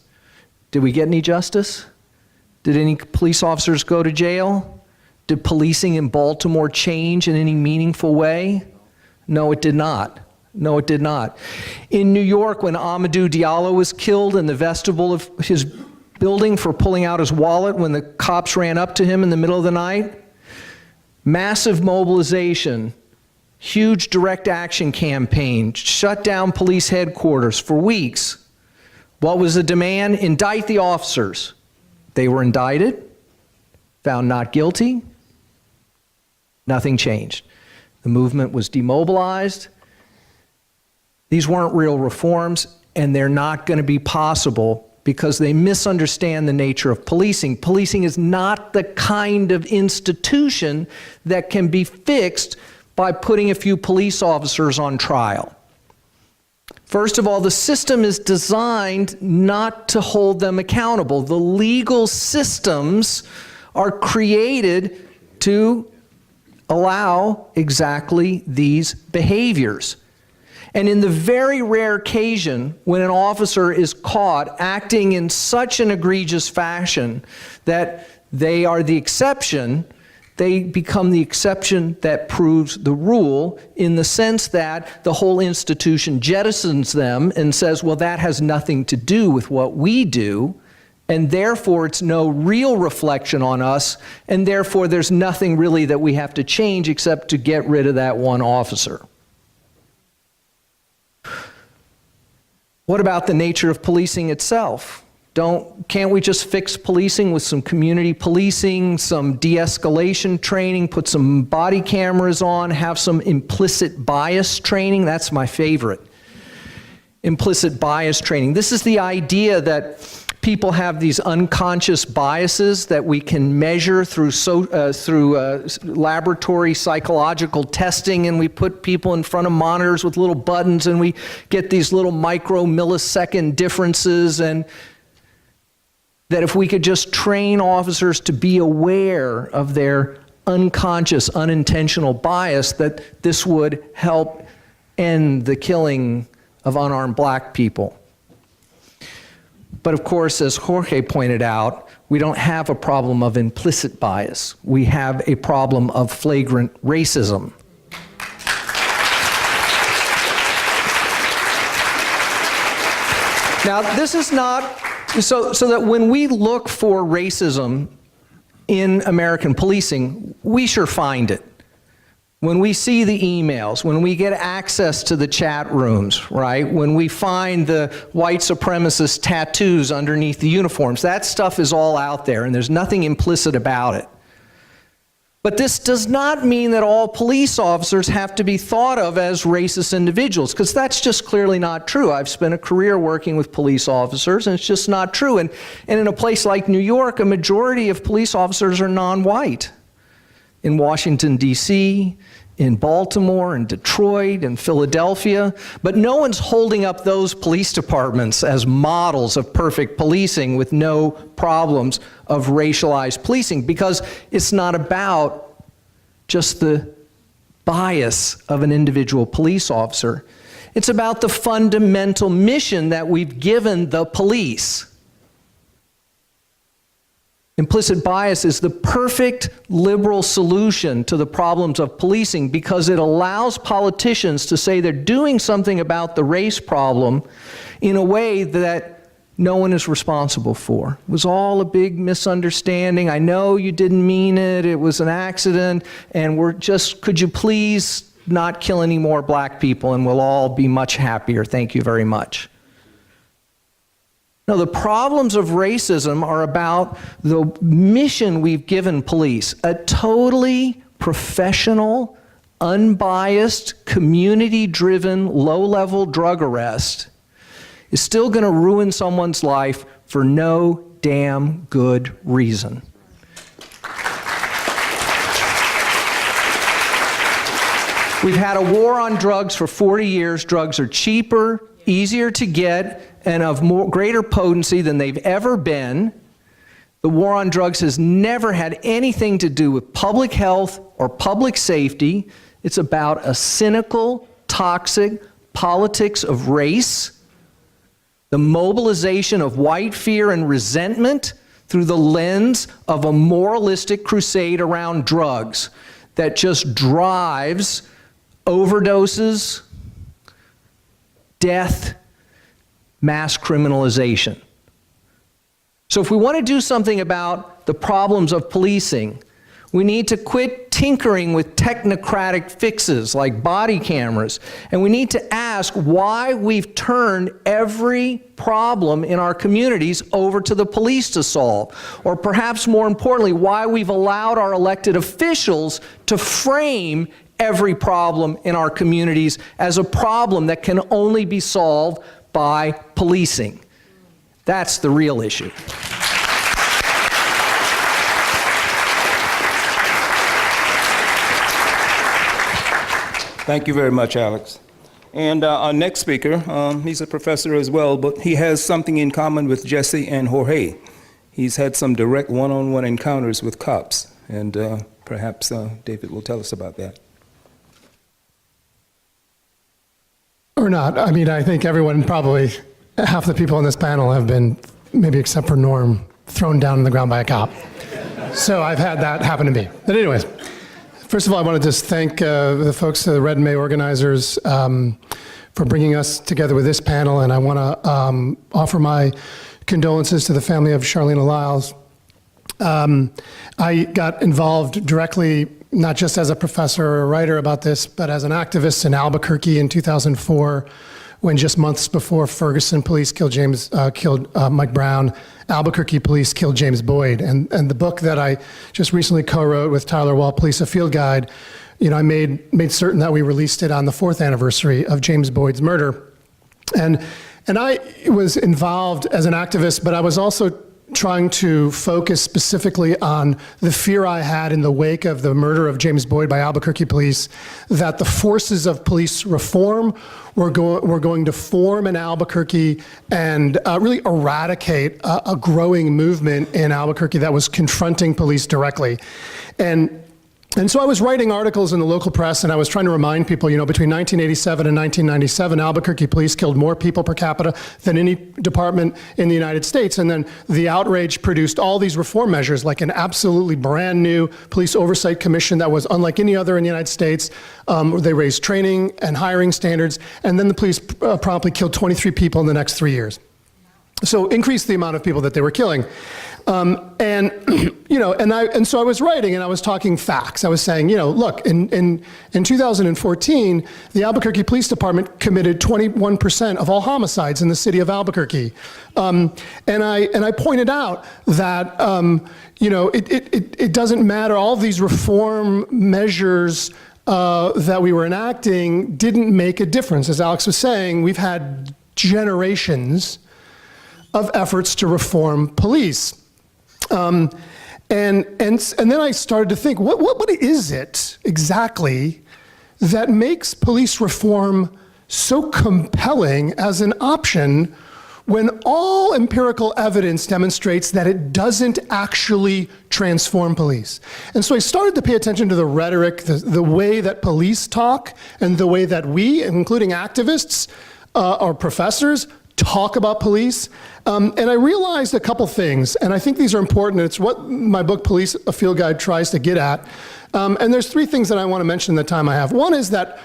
Did we get any justice? Did any police officers go to jail? Did policing in Baltimore change in any meaningful way? No, it did not. No, it did not. In New York, when Amadou Diallo was killed in the vestibule of his building for pulling out his wallet when the cops ran up to him in the middle of the night, massive mobilization huge direct action campaign, shut down police headquarters for weeks. What was the demand? Indict the officers. They were indicted, found not guilty. Nothing changed. The movement was demobilized. These weren't real reforms, and they're not going to be possible because they misunderstand the nature of policing. Policing is not the kind of institution that can be fixed by putting a few police officers on trial. First of all, the system is designed not to hold them accountable. The legal systems are created to allow exactly these behaviors. And in the very rare occasion when an officer is caught acting in such an egregious fashion that they are the exception, they become the exception that proves the rule, in the sense that the whole institution jettisons them and says, well, that has nothing to do with what we do, and therefore it's no real reflection on us, and therefore there's nothing really that we have to change except to get rid of that one officer. What about the nature of policing itself? Can't we just fix policing with some community policing, some de-escalation training, put some body cameras on, have some implicit bias training? That's my favorite. Implicit bias training. This is the idea that people have these unconscious biases that we can measure through laboratory psychological testing, and we put people in front of monitors with little buttons and we get these little millisecond differences, and that if we could just train officers to be aware of their unconscious, unintentional bias, that this would help end the killing of unarmed black people. But of course, as Jorge pointed out, we don't have a problem of implicit bias. We have a problem of flagrant racism. Now, this is not, so that when we look for racism in American policing, we sure find it. When we see the emails, when we get access to the chat rooms, right? When we find the white supremacist tattoos underneath the uniforms, that stuff is all out there and there's nothing implicit about it. But this does not mean that all police officers have to be thought of as racist individuals, because that's just clearly not true. I've spent a career working with police officers, and it's just not true. And in a place like New York, a majority of police officers are non-white. In Washington, D.C., in Baltimore, in Detroit, in Philadelphia, but no one's holding up those police departments as models of perfect policing with no problems of racialized policing, because it's not about just the bias of an individual police officer. It's about the fundamental mission that we've given the police. Implicit bias is the perfect liberal solution to the problems of policing, because it allows politicians to say they're doing something about the race problem in a way that no one is responsible for. It was all a big misunderstanding. I know you didn't mean it. It was an accident. And could you please not kill any more black people and we'll all be much happier. Thank you very much. No, the problems of racism are about the mission we've given police. A totally professional, unbiased, community-driven, low-level drug arrest is still going to ruin someone's life for no damn good reason. We've had a war on drugs for 40 years. Drugs are cheaper, easier to get, and of greater potency than they've ever been. The war on drugs has never had anything to do with public health or public safety. It's about a cynical, toxic politics of race, the mobilization of white fear and resentment through the lens of a moralistic crusade around drugs that just drives overdoses, death, mass criminalization. So if we want to do something about the problems of policing, we need to quit tinkering with technocratic fixes like body cameras. And we need to ask why we've turned every problem in our communities over to the police to solve. Or perhaps more importantly, why we've allowed our elected officials to frame every problem in our communities as a problem that can only be solved by policing. That's the real issue. Thank you very much, Alex. And our next speaker, he's a professor as well, but he has something in common with Jesse and Jorge. He's had some direct one-on-one encounters with cops, and perhaps David will tell us about that. Or not. I mean, I think everyone, probably half the people on this panel have been, maybe except for Norm, thrown down on the ground by a cop. So I've had that happen to me. But anyways, first of all, I want to just thank the folks, the Red May organizers, for bringing us together with this panel, and I want to offer my condolences to the family of Charleena Lyles. I got involved directly, not just as a professor or a writer about this, but as an activist in Albuquerque in 2004, when just months before Ferguson police killed Mike Brown, Albuquerque police killed James Boyd. And the book that I just recently co-wrote with Tyler Wall, Police: A Field Guide, I made certain that we released it on the 4th anniversary of James Boyd's murder. And I was involved as an activist, but I was also trying to focus specifically on the fear I had in the wake of the murder of James Boyd by Albuquerque police, that the forces of police reform were going to form in Albuquerque and really eradicate a growing movement in Albuquerque that was confronting police directly. And so I was writing articles in the local press, and I was trying to remind people, between 1987 and 1997, Albuquerque police killed more people per capita than any department in the United States. And then the outrage produced all these reform measures, like an absolutely brand new police oversight commission that was unlike any other in the United States. They raised training and hiring standards, and then the police promptly killed 23 people in the next 3 years. So increased the amount of people that they were killing. So I was writing and I was talking facts. I was saying, look, in 2014, the Albuquerque Police Department committed 21% of all homicides in the city of Albuquerque. And I pointed out that, it doesn't matter, all of these reform measures that we were enacting didn't make a difference. As Alex was saying, we've had generations of efforts to reform police. And then I started to think, what is it exactly that makes police reform so compelling as an option when all empirical evidence demonstrates that it doesn't actually transform police? And so I started to pay attention to the rhetoric, the way that police talk, and the way that we, including activists or professors, talk about police. And I realized a couple things, and I think these are important. It's what my book, Police: A Field Guide, tries to get at. And there's 3 things that I want to mention in the time I have. One is that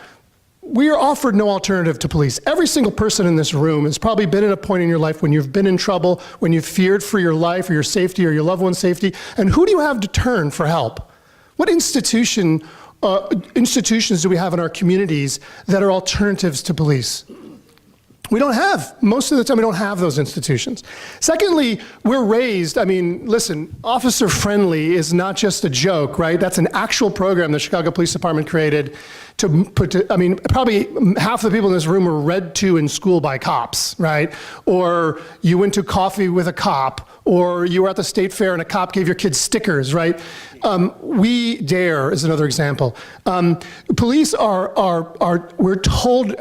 we are offered no alternative to police. Every single person in this room has probably been at a point in your life when you've been in trouble, when you've feared for your life or your safety or your loved one's safety. And who do you have to turn for help? What institutions do we have in our communities that are alternatives to police? We don't have, most of the time we don't have those institutions. Secondly, we're raised, listen, officer friendly is not just a joke, right? That's an actual program the Chicago Police Department created probably half the people in this room were read to in school by cops, right? Or you went to coffee with a cop, or you were at the state fair and a cop gave your kids stickers, right? We Dare is another example. Police we're told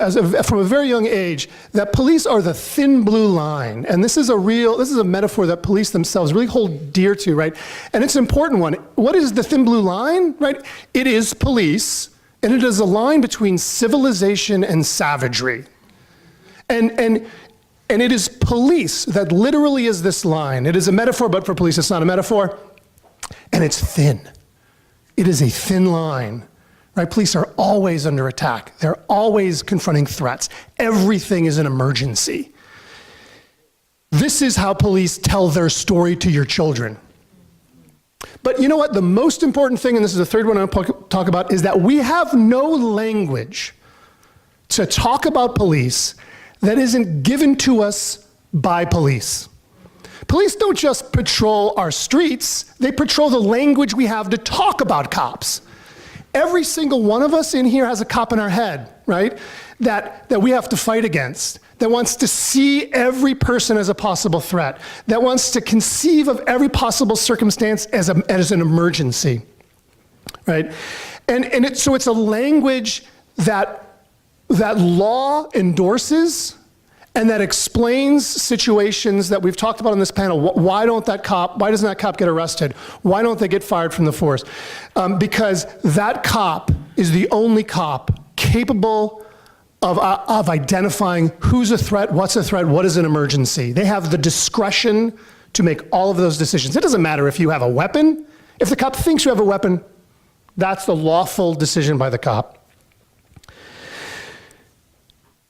from a very young age that police are the thin blue line. And this is a metaphor that police themselves really hold dear to, right? And it's an important one. What is the thin blue line, right? It is police, and it is a line between civilization and savagery. And it is police that literally is this line. It is a metaphor, but for police it's not a metaphor. And it's thin. It is a thin line, right? Police are always under attack. They're always confronting threats. Everything is an emergency. This is how police tell their story to your children. But you know what? The most important thing, and this is the third one I'll talk about, is that we have no language to talk about police that isn't given to us by police. Police don't just patrol our streets, they patrol the language we have to talk about cops. Every single one of us in here has a cop in our head, right? That we have to fight against, that wants to see every person as a possible threat, that wants to conceive of every possible circumstance as an emergency, right? So it's a language that law endorses and that explains situations that we've talked about on this panel. Why doesn't that cop get arrested? Why don't they get fired from the force? Because that cop is the only cop capable of identifying who's a threat, what's a threat, what is an emergency. They have the discretion to make all of those decisions. It doesn't matter if you have a weapon. If the cop thinks you have a weapon, that's the lawful decision by the cop.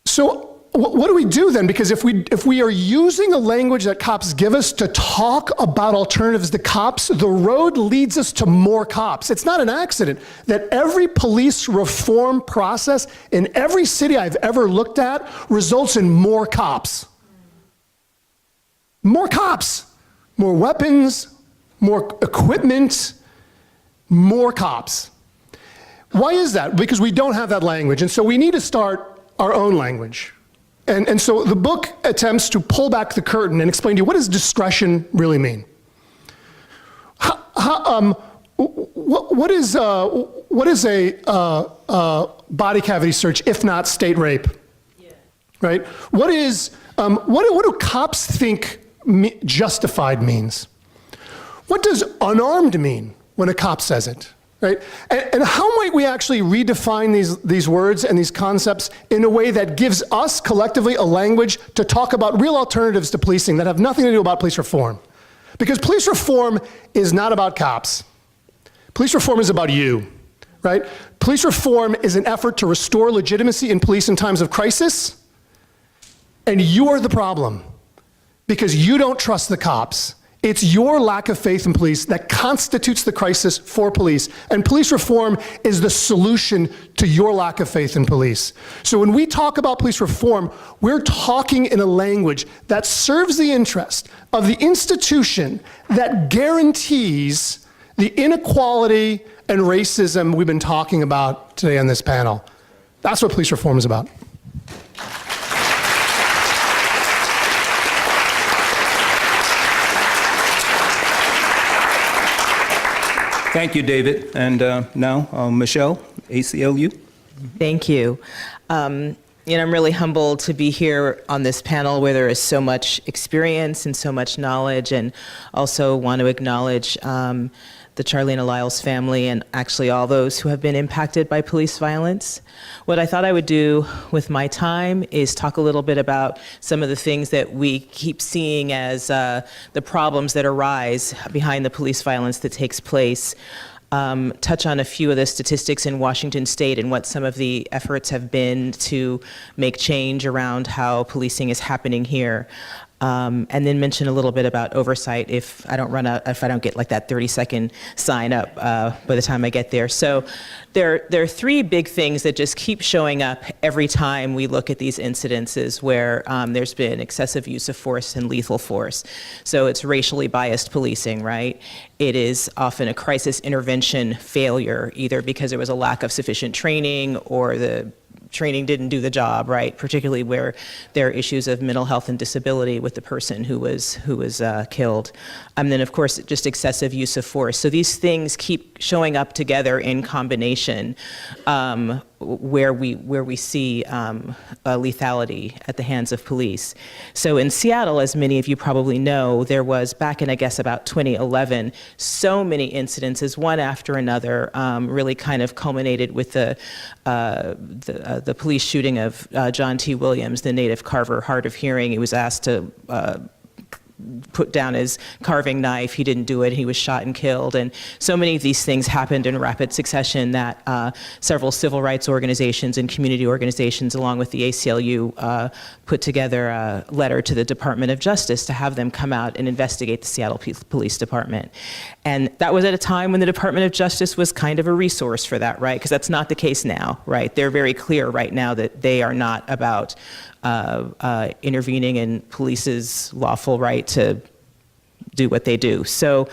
So what do we do then? Because if we are using a language that cops give us to talk about alternatives to cops, the road leads us to more cops. It's not an accident that every police reform process in every city I've ever looked at results in more cops. More cops, more weapons, more equipment, more cops. Why is that? Because we don't have that language, and so we need to start our own language. And so the book attempts to pull back the curtain and explain to you, what does discretion really mean? What is a body cavity search if not state rape? Yeah. Right? What do cops think justified means? What does unarmed mean when a cop says it? Right? And how might we actually redefine these words and these concepts in a way that gives us collectively a language to talk about real alternatives to policing that have nothing to do about police reform? Because police reform is not about cops. Police reform is about you, right? Police reform is an effort to restore legitimacy in police in times of crisis, and you are the problem because you don't trust the cops. It's your lack of faith in police that constitutes the crisis for police. And police reform is the solution to your lack of faith in police. So when we talk about police reform, we're talking in a language that serves the interest of the institution that guarantees the inequality and racism we've been talking about today on this panel. That's what police reform is about. Thank you, David. And now, Michelle, ACLU. Thank you. I'm really humbled to be here on this panel where there is so much experience and so much knowledge, and also want to acknowledge the Charleena Lyles family and actually all those who have been impacted by police violence. What I thought I would do with my time is talk a little bit about some of the things that we keep seeing as the problems that arise behind the police violence that takes place. Touch on a few of the statistics in Washington State and what some of the efforts have been to make change around how policing is happening here. And then mention a little bit about oversight if I don't get like that 30-second sign up by the time I get there. So there are three big things that just keep showing up every time we look at these incidences where there's been excessive use of force and lethal force. So it's racially biased policing, right? It is often a crisis intervention failure, either because there was a lack of sufficient training or the training didn't do the job, right? Particularly where there are issues of mental health and disability with the person who was killed. And then, of course, just excessive use of force. So these things keep showing up together in combination, where we see lethality at the hands of police. So in Seattle, as many of you probably know, there was back in, I guess, about 2011, so many incidences, one after another, really kind of culminated with the police shooting of John T. Williams, the native carver, hard of hearing. He was asked to put down his carving knife. He didn't do it. He was shot and killed. And so many of these things happened in rapid succession that several civil rights organizations and community organizations, along with the ACLU, put together a letter to the Department of Justice to have them come out and investigate the Seattle Police Department. And that was at a time when the Department of Justice was kind of a resource for that, right? Because that's not the case now, right? They're very clear right now that they are not about intervening in police's lawful right to do what they do. So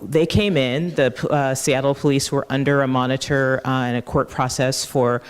they came in, the Seattle police were under a monitor and a court process for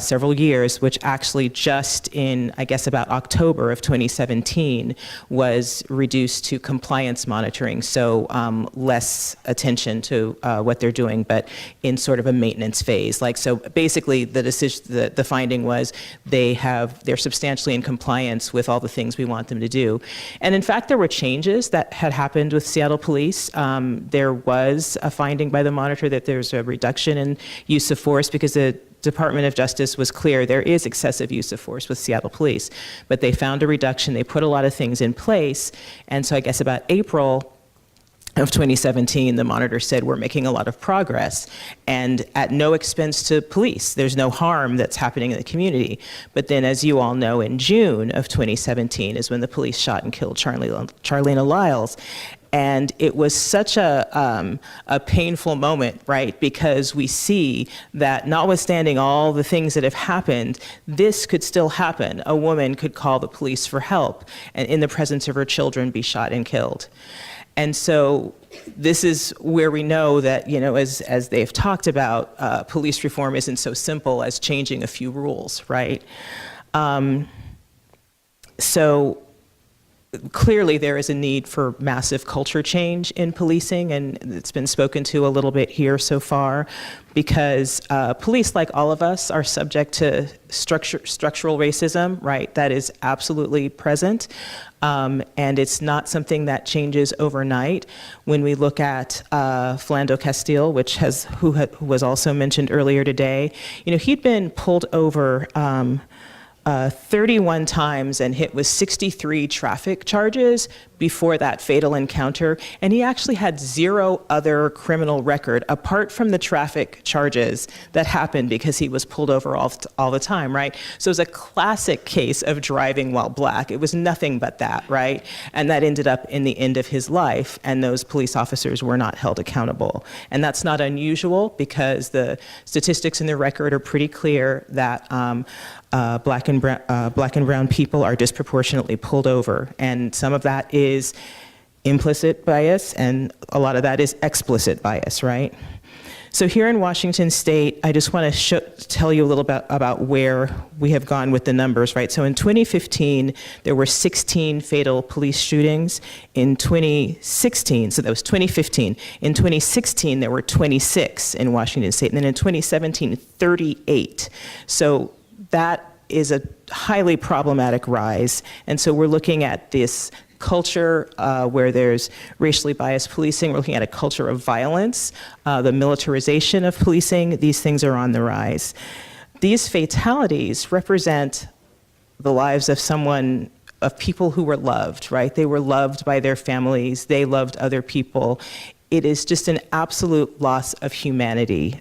several years, which actually just in, I guess, about October of 2017 was reduced to compliance monitoring. So less attention to what they're doing, but in sort of a maintenance phase. Like, so basically the decision, the finding was they're substantially in compliance with all the things we want them to do. And in fact, there were changes that had happened with Seattle police. There was a finding by the monitor that there's a reduction in use of force because the Department of Justice was clear there is excessive use of force with Seattle police, but they found a reduction. They put a lot of things in place. And so I guess about April of 2017, the monitor said, we're making a lot of progress and at no expense to police. There's no harm that's happening in the community. But then, as you all know, in June of 2017 is when the police shot and killed Charleena Lyles. And it was such a painful moment, right? Because we see that notwithstanding all the things that have happened, this could still happen. A woman could call the police for help and in the presence of her children be shot and killed. And so this is where we know that, you know, as they've talked about, police reform isn't so simple as changing a few rules, right? So clearly there is a need for massive culture change in policing, and it's been spoken to a little bit here so far, because police, like all of us, are subject to structural racism, right? That is absolutely present, and it's not something that changes overnight. When we look at Philando Castle, who was also mentioned earlier today, you know, he'd been pulled over 31 times and hit with 63 traffic charges before that fatal encounter, and he actually had 0 other criminal record apart from the traffic charges that happened because he was pulled over all the time, right? So it was a classic case of driving while black. It was nothing but that, right? And that ended up in the end of his life, and those police officers were not held accountable. And that's not unusual because the statistics in the record are pretty clear that black and brown people are disproportionately pulled over, and some of that is implicit bias, and a lot of that is explicit bias, right? So here in Washington State, I just want to tell you a little bit about where we have gone with the numbers, right? So in 2015, there were 16 fatal police shootings. In 2016, so that was 2015. In 2016, there were 26 in Washington State, and then in 2017, 38. So that is a highly problematic rise. And so we're looking at this culture where there's racially biased policing. We're looking at a culture of violence, the militarization of policing. These things are on the rise. These fatalities represent the lives of people who were loved, right? They were loved by their families. They loved other people. It is just an absolute loss of humanity.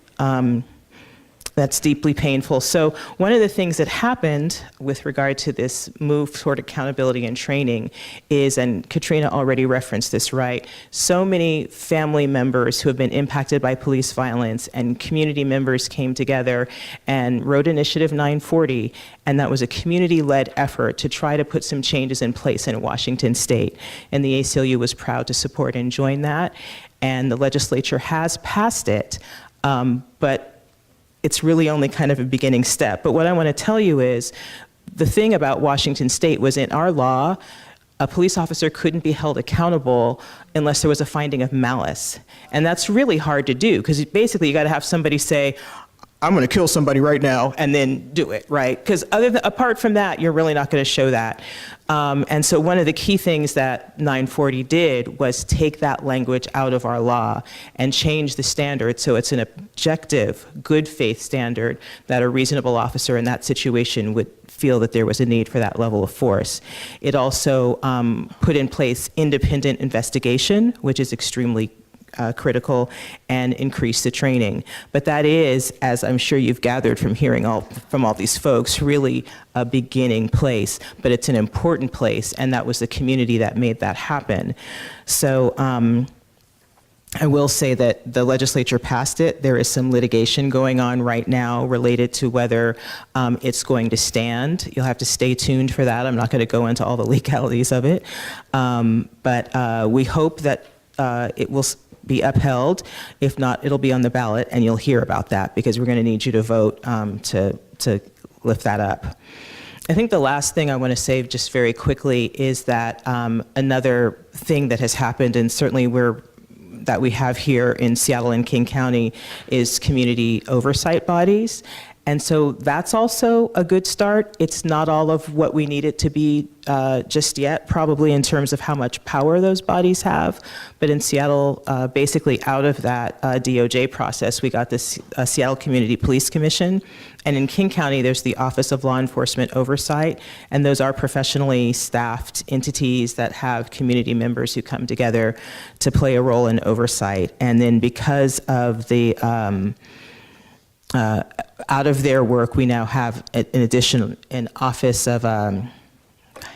That's deeply painful. So one of the things that happened with regard to this move toward accountability and training is, and Katrina already referenced this, right? So many family members who have been impacted by police violence and community members came together and wrote Initiative 940, and that was a community-led effort to try to put some changes in place in Washington State. And the ACLU was proud to support and join that, and the legislature has passed it, but it's really only kind of a beginning step. But what I want to tell you is, the thing about Washington State was, in our law, a police officer couldn't be held accountable unless there was a finding of malice. And that's really hard to do, because basically you got to have somebody say, I'm going to kill somebody right now and then do it, right? Because apart from that, you're really not going to show that. And so one of the key things that 940 did was take that language out of our law and change the standard so it's an objective, good faith standard that a reasonable officer in that situation would feel that there was a need for that level of force. It also put in place independent investigation, which is extremely critical, and increase the training. But that is, as I'm sure you've gathered from hearing from all these folks, really a beginning place, but it's an important place, and that was the community that made that happen. So I will say that the legislature passed it. There is some litigation going on right now related to whether it's going to stand. You'll have to stay tuned for that. I'm not going to go into all the legalities of it. But we hope that it will be upheld. If not, it'll be on the ballot, and you'll hear about that because we're going to need you to vote to lift that up. I think the last thing I want to say just very quickly is that another thing that has happened, and certainly that we have here in Seattle and King County, is community oversight bodies. And so that's also a good start. It's not all of what we need it to be just yet, probably in terms of how much power those bodies have. But in Seattle, basically out of that DOJ process, we got this Seattle Community Police Commission. And in King County, there's the Office of Law Enforcement Oversight. And those are professionally staffed entities that have community members who come together to play a role in oversight. And then because of the out of their work, we now have, in addition, an office of, I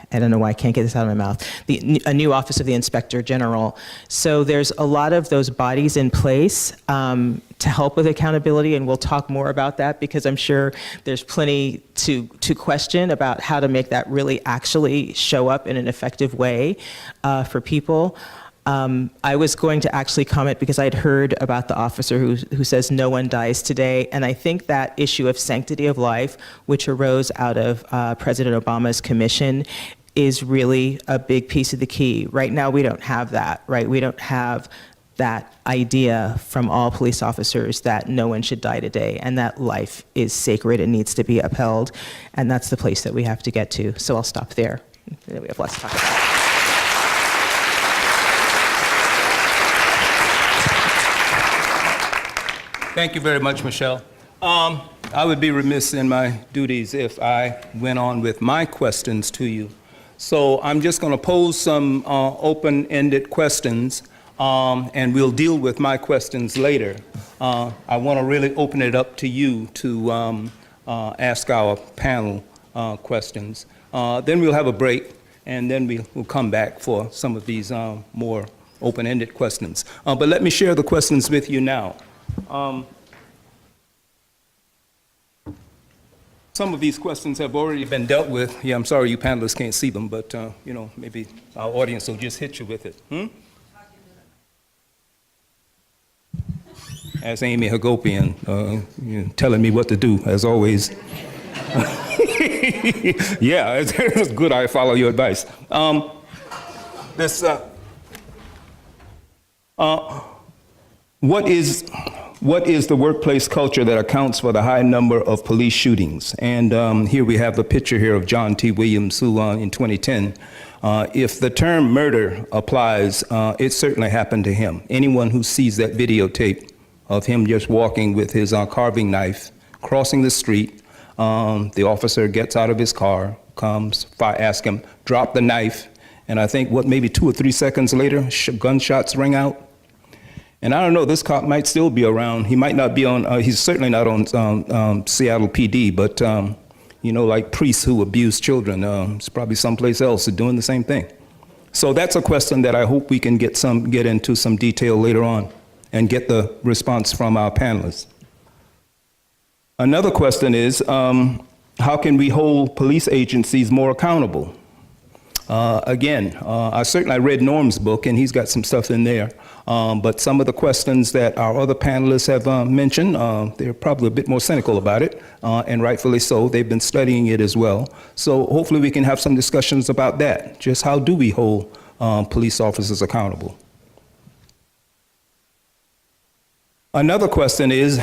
don't know why I can't get this out of my mouth, a new office of the Inspector General. So there's a lot of those bodies in place to help with accountability, and we'll talk more about that because I'm sure there's plenty to question about how to make that really actually show up in an effective way for people. I was going to actually comment because I'd heard about the officer who says no one dies today, and I think that issue of sanctity of life, which arose out of President Obama's commission, is really a big piece of the key. Right now, we don't have that, right? We don't have that idea from all police officers that no one should die today and that life is sacred and needs to be upheld, and that's the place that we have to get to. So I'll stop there. We have lots to talk about. Thank you very much, Michelle. I would be remiss in my duties if I went on with my questions to you. So I'm just going to pose some open-ended questions, and we'll deal with my questions later. I want to really open it up to you to ask our panel questions. Then we'll have a break, and then we'll come back for some of these more open-ended questions. But let me share the questions with you now. Some of these questions have already been dealt with. Yeah, I'm sorry you panelists can't see them, but you know, maybe our audience will just hit you with it. As Amy Hagopian, telling me what to do, as always. Yeah, it's good I follow your advice. What is the workplace culture that accounts for the high number of police shootings? And here we have a picture here of John T. Williams, who in 2010, if the term murder applies, it certainly happened to him. Anyone who sees that videotape of him just walking with his carving knife, crossing the street, the officer gets out of his car, comes, asks him, drop the knife, and I think, maybe 2 or 3 seconds later, gunshots ring out. And I don't know, this cop might still be around. He might not be on, he's certainly not on Seattle PD, but you know, like priests who abuse children, it's probably someplace else doing the same thing. So that's a question that I hope we can get into some detail later on and get the response from our panelists. Another question is, how can we hold police agencies more accountable? Again, I read Norm's book, and he's got some stuff in there. But some of the questions that our other panelists have mentioned, they're probably a bit more cynical about it, and rightfully so. They've been studying it as well. So hopefully we can have some discussions about that. Just how do we hold police officers accountable? Another question is,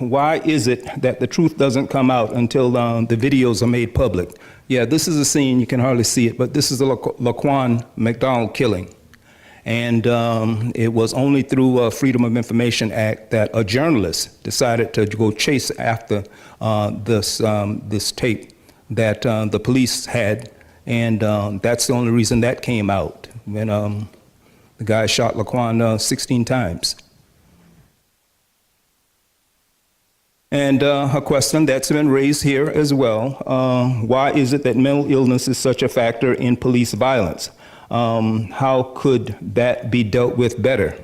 why is it that the truth doesn't come out until the videos are made public? Yeah, this is a scene, you can hardly see it, but this is the Laquan McDonald killing. And it was only through a Freedom of Information Act that a journalist decided to go chase after this tape that the police had, and that's the only reason that came out, when the guy shot Laquan 16 times. And a question that's been raised here as well, why is it that mental illness is such a factor in police violence? How could that be dealt with better?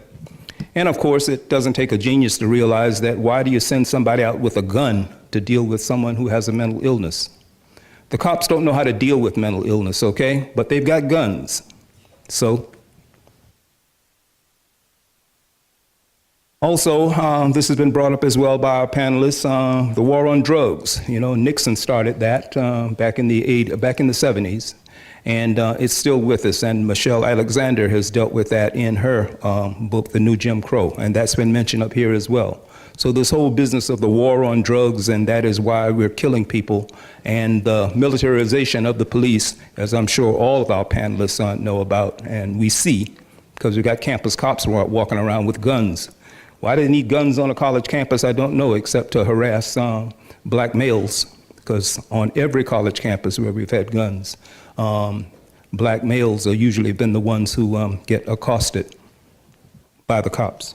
And of course, it doesn't take a genius to realize that why do you send somebody out with a gun to deal with someone who has a mental illness? The cops don't know how to deal with mental illness, okay? But they've got guns, so. Also, this has been brought up as well by our panelists, the war on drugs. You know, Nixon started that back in the 70s, and it's still with us. And Michelle Alexander has dealt with that in her book, The New Jim Crow, and that's been mentioned up here as well. So this whole business of the war on drugs, and that is why we're killing people, and the militarization of the police, as I'm sure all of our panelists know about, and we see, because we've got campus cops walking around with guns. Why do they need guns on a college campus? I don't know, except to harass black males, because on every college campus where we've had guns, black males are usually been the ones who get accosted by the cops.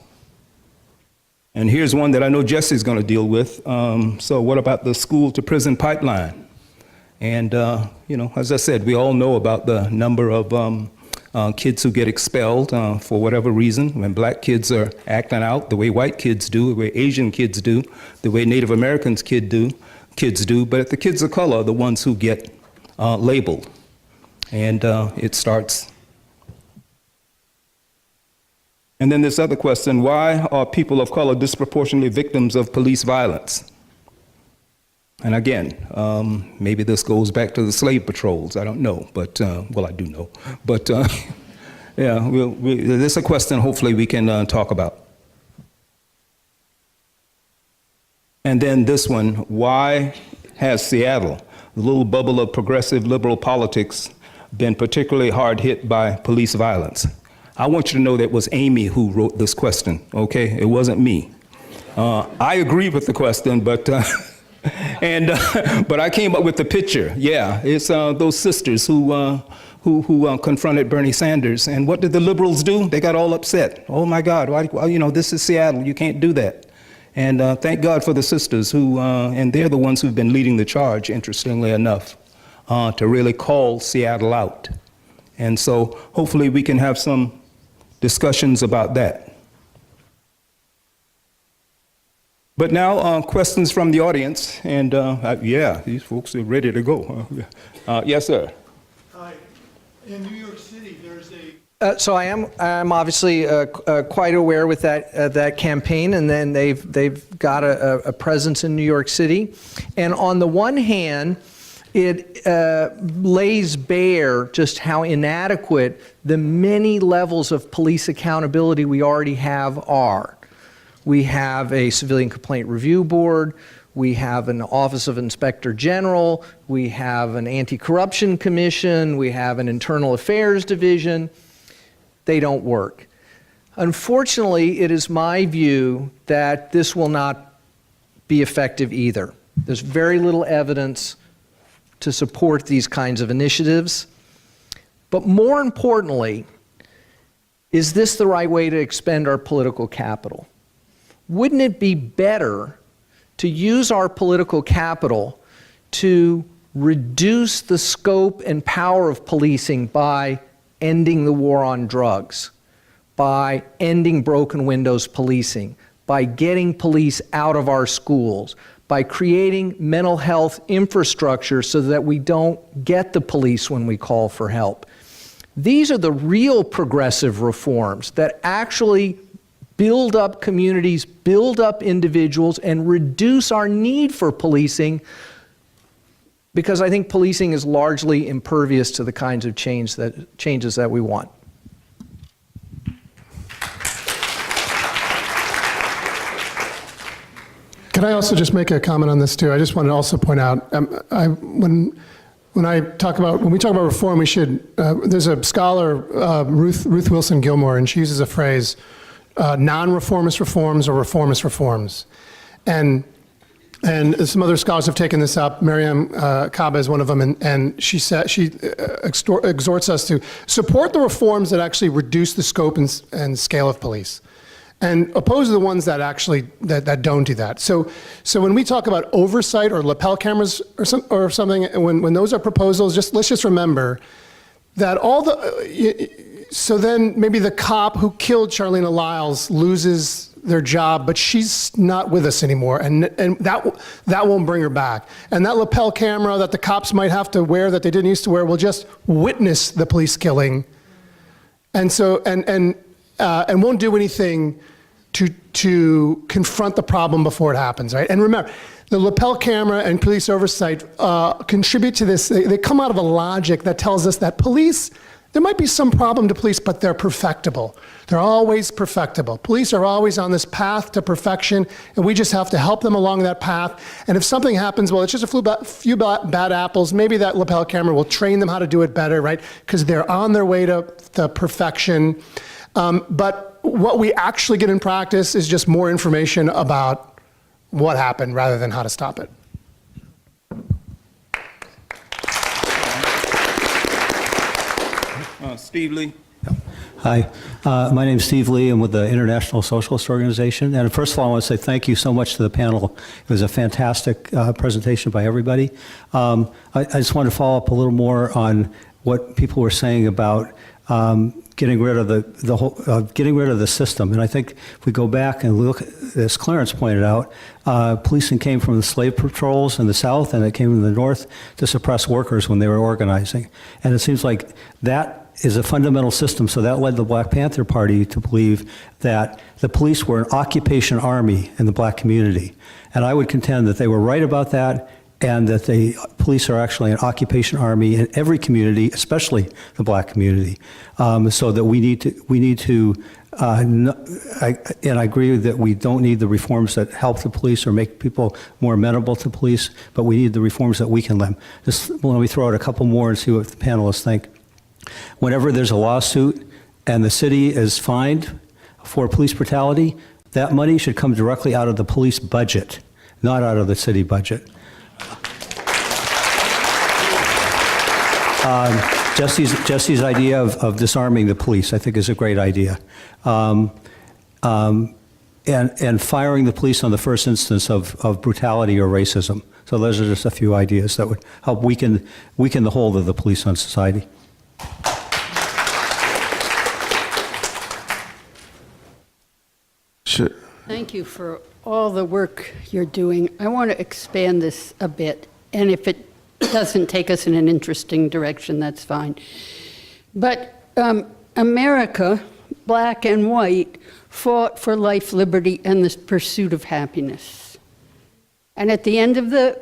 And here's one that I know Jesse's going to deal with. So what about the school to prison pipeline? And, you know, as I said, we all know about the number of kids who get expelled for whatever reason, when black kids are acting out the way white kids do, the way Asian kids do, the way Native Americans kids do, but the kids of color are the ones who get labeled. And it starts. And then this other question, why are people of color disproportionately victims of police violence? And again, maybe this goes back to the slave patrols. I don't know, but, well, I do know. But, yeah, this is a question hopefully we can talk about. And then this one, why has Seattle, the little bubble of progressive liberal politics, been particularly hard hit by police violence? I want you to know that it was Amy who wrote this question, okay? It wasn't me. I agree with the question, but but I came up with the picture. Yeah, it's those sisters who confronted Bernie Sanders, and what did the liberals do? They got all upset. Oh my God, why, you know, this is Seattle, you can't do that. And thank God for the sisters who, and they're the ones who've been leading the charge, interestingly enough, to really call Seattle out. And so hopefully we can have some discussions about that. But now, questions from the audience, and yeah, these folks are ready to go. Yes, sir. Hi. In New York City, there's a... So I'm obviously quite aware with that campaign, and then they've got a presence in New York City. And on the one hand, it lays bare just how inadequate the many levels of police accountability we already have are. We have a Civilian Complaint Review Board, we have an Office of Inspector General, we have an Anti-Corruption Commission, we have an Internal Affairs Division. They don't work. Unfortunately, it is my view that this will not be effective either. There's very little evidence to support these kinds of initiatives. But more importantly, is this the right way to expend our political capital? Wouldn't it be better to use our political capital to reduce the scope and power of policing by ending the war on drugs, by ending broken windows policing, by getting police out of our schools, by creating mental health infrastructure so that we don't get the police when we call for help? These are the real progressive reforms that actually build up communities, build up individuals, and reduce our need for policing, because I think policing is largely impervious to the kinds of changes that we want. Can I also just make a comment on this too? I just want to also point out, when we talk about reform, we should. There's a scholar, Ruth Wilson Gilmore, and she uses a phrase, non-reformist reforms or reformist reforms, and some other scholars have taken this up. Mariam Kaba is one of them, and she exhorts us to support the reforms that actually reduce the scope and scale of police, and oppose the ones that actually that don't do that. So when we talk about oversight or lapel cameras or something, when those are proposals, let's just remember that so then maybe the cop who killed Charleena Lyles loses their job, but she's not with us anymore, and that won't bring her back. And that lapel camera that the cops might have to wear that they didn't used to wear will just witness the police killing, and won't do anything to confront the problem before it happens, right? And remember, the lapel camera and police oversight contribute to this. They come out of a logic that tells us that police, there might be some problem to police, but they're perfectible. They're always perfectible. Police are always on this path to perfection, and we just have to help them along that path. And if something happens, well, it's just a few bad apples. Maybe that lapel camera will train them how to do it better, right? Because they're on their way to perfection. But what we actually get in practice is just more information about what happened rather than how to stop it. Steve Lee. Hi, my name is Steve Lee. I'm with the International Socialist Organization. And first of all, I want to say thank you so much to the panel. It was a fantastic presentation by everybody. I just want to follow up a little more on what people were saying about getting rid of the system. And I think if we go back and look, as Clarence pointed out, policing came from the slave patrols in the South, and it came from the North to suppress workers when they were organizing. And it seems like that is a fundamental system, so that led the Black Panther Party to believe that the police were an occupation army in the black community. And I would contend that they were right about that, and that the police are actually an occupation army in every community, especially the black community. So that we need to, and I agree that we don't need the reforms that help the police or make people more amenable to police, but we need the reforms that weaken them. Just let me throw out a couple more and see what the panelists think. Whenever there's a lawsuit and the city is fined for police brutality, that money should come directly out of the police budget, not out of the city budget. Jesse's idea of disarming the police, I think, is a great idea. And firing the police on the first instance of brutality or racism. So those are just a few ideas that would help weaken the hold of the police on society. Sure. Thank you for all the work you're doing. I want to expand this a bit, and if it doesn't take us in an interesting direction, that's fine. But America, black and white, fought for life, liberty, and the pursuit of happiness. And at the end of the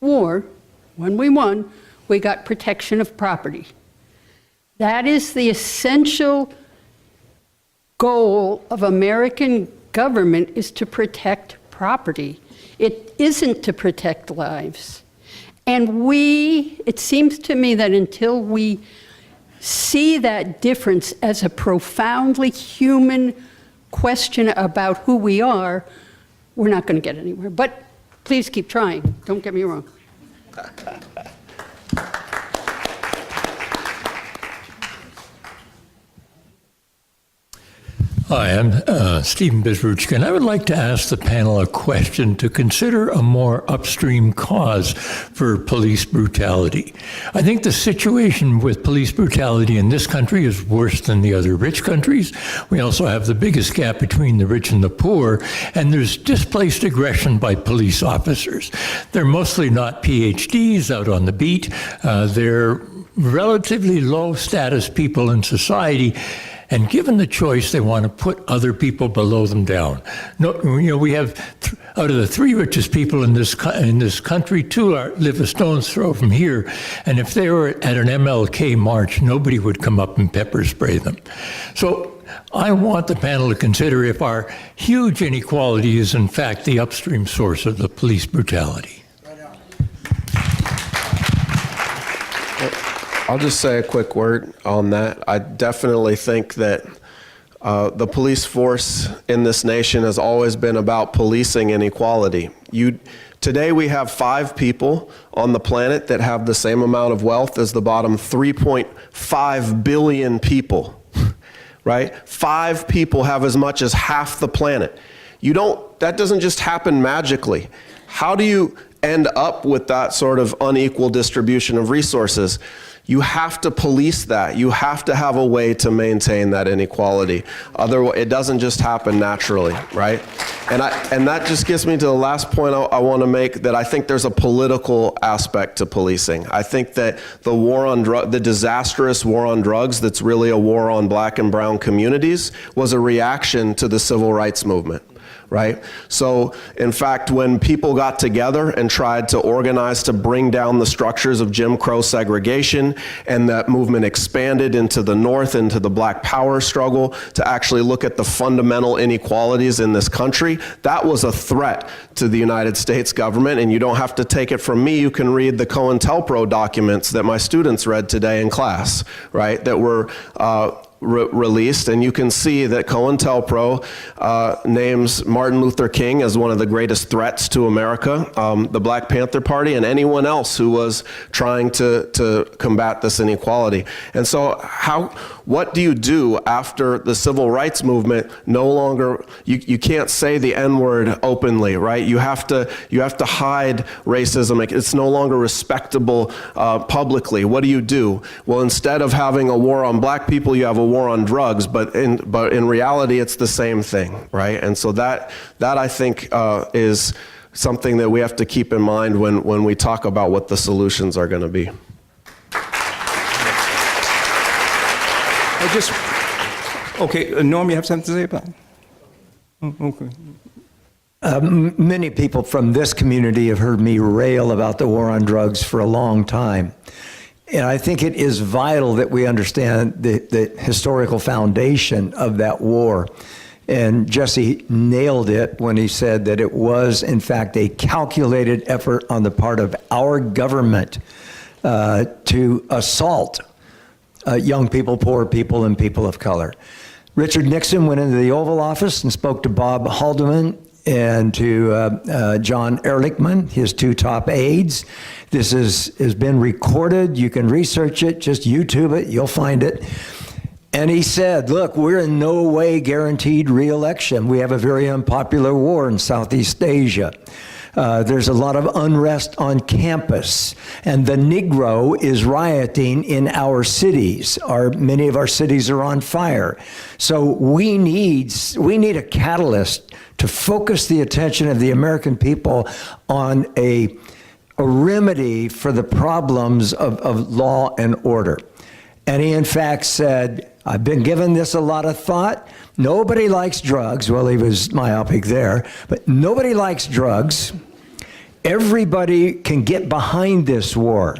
war, when we won, we got protection of property. That is the essential goal of American government, is to protect property. It isn't to protect lives. And it seems to me that until we see that difference as a profoundly human question about who we are, we're not going to get anywhere. But please keep trying. Don't get me wrong. Hi, I'm Stephen Bizruchka, and I would like to ask the panel a question to consider a more upstream cause for police brutality. I think the situation with police brutality in this country is worse than the other rich countries. We also have the biggest gap between the rich and the poor, and there's displaced aggression by police officers. They're mostly not PhDs out on the beat. They're relatively low status people in society. And given the choice, they want to put other people below them down. We have, out of the three richest people in this country, two live a stone's throw from here. And if they were at an MLK march, nobody would come up and pepper spray them. So I want the panel to consider if our huge inequality is in fact the upstream source of the police brutality. I'll just say a quick word on that. I definitely think that the police force in this nation has always been about policing inequality. Today we have 5 people on the planet that have the same amount of wealth as the bottom 3.5 billion people, right? 5 people have as much as half the planet. That doesn't just happen magically. How do you end up with that sort of unequal distribution of resources? You have to police that. You have to have a way to maintain that inequality. Otherwise, it doesn't just happen naturally, right? And that just gets me to the last point I want to make, that I think there's a political aspect to policing. I think that the disastrous war on drugs that's really a war on black and brown communities was a reaction to the civil rights movement. Right? So, in fact, when people got together and tried to organize to bring down the structures of Jim Crow segregation, and that movement expanded into the North, into the Black Power struggle, to actually look at the fundamental inequalities in this country, that was a threat to the United States government. And you don't have to take it from me. You can read the COINTELPRO documents that my students read today in class, right? That were released, and you can see that COINTELPRO names Martin Luther King as one of the greatest threats to America, the Black Panther Party, and anyone else who was trying to combat this inequality. And so what do you do after the civil rights movement no longer, you can't say the N-word openly, right? You have to hide racism. It's no longer respectable publicly. What do? Well, instead of having a war on black people, you have a war on drugs, but in reality, it's the same thing, right? And so that I think is something that we have to keep in mind when we talk about what the solutions are going to be. Okay, Norm, you have something to say about it? Oh, okay. Many people from this community have heard me rail about the war on drugs for a long time. And I think it is vital that we understand the historical foundation of that war. And Jesse nailed it when he said that it was, in fact, a calculated effort on the part of our government to assault young people, poor people, and people of color. Richard Nixon went into the Oval Office and spoke to Bob Haldeman and to John Ehrlichman, his 2 top aides. This has been recorded. You can research it, just YouTube it, you'll find it. And he said, look, we're in no way guaranteed re-election. We have a very unpopular war in Southeast Asia. There's a lot of unrest on campus, and the Negro is rioting in our cities. Many of our cities are on fire. So we need a catalyst to focus the attention of the American people on a remedy for the problems of law and order. And he in fact said, I've been giving this a lot of thought. Nobody likes drugs. Well, he was myopic there, but nobody likes drugs. Everybody can get behind this war.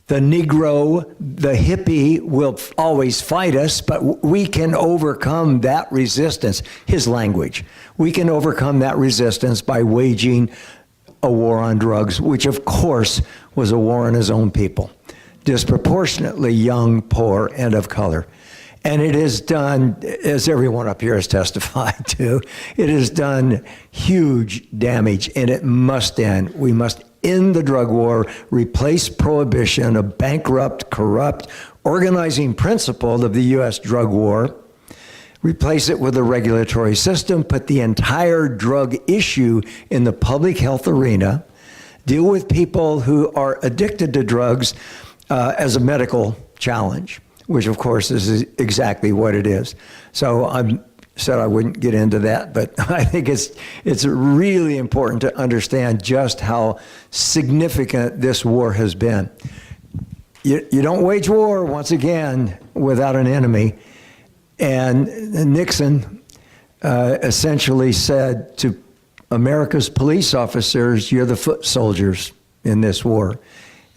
The Negro, the hippie will always fight us, but we can overcome that resistance. His language. We can overcome that resistance by waging a war on drugs, which of course was a war on his own people. Disproportionately young, poor, and of color. And it has done, as everyone up here has testified to, it has done huge damage, and it must end. We must end the drug war, replace prohibition, a bankrupt, corrupt, organizing principle of the U.S. drug war, replace it with a regulatory system, put the entire drug issue in the public health arena, deal with people who are addicted to drugs as a medical challenge, which of course is exactly what it is. So I said I wouldn't get into that, but I think it's really important to understand just how significant this war has been. You don't wage war, once again, without an enemy. And Nixon essentially said to America's police officers, you're the foot soldiers in this war.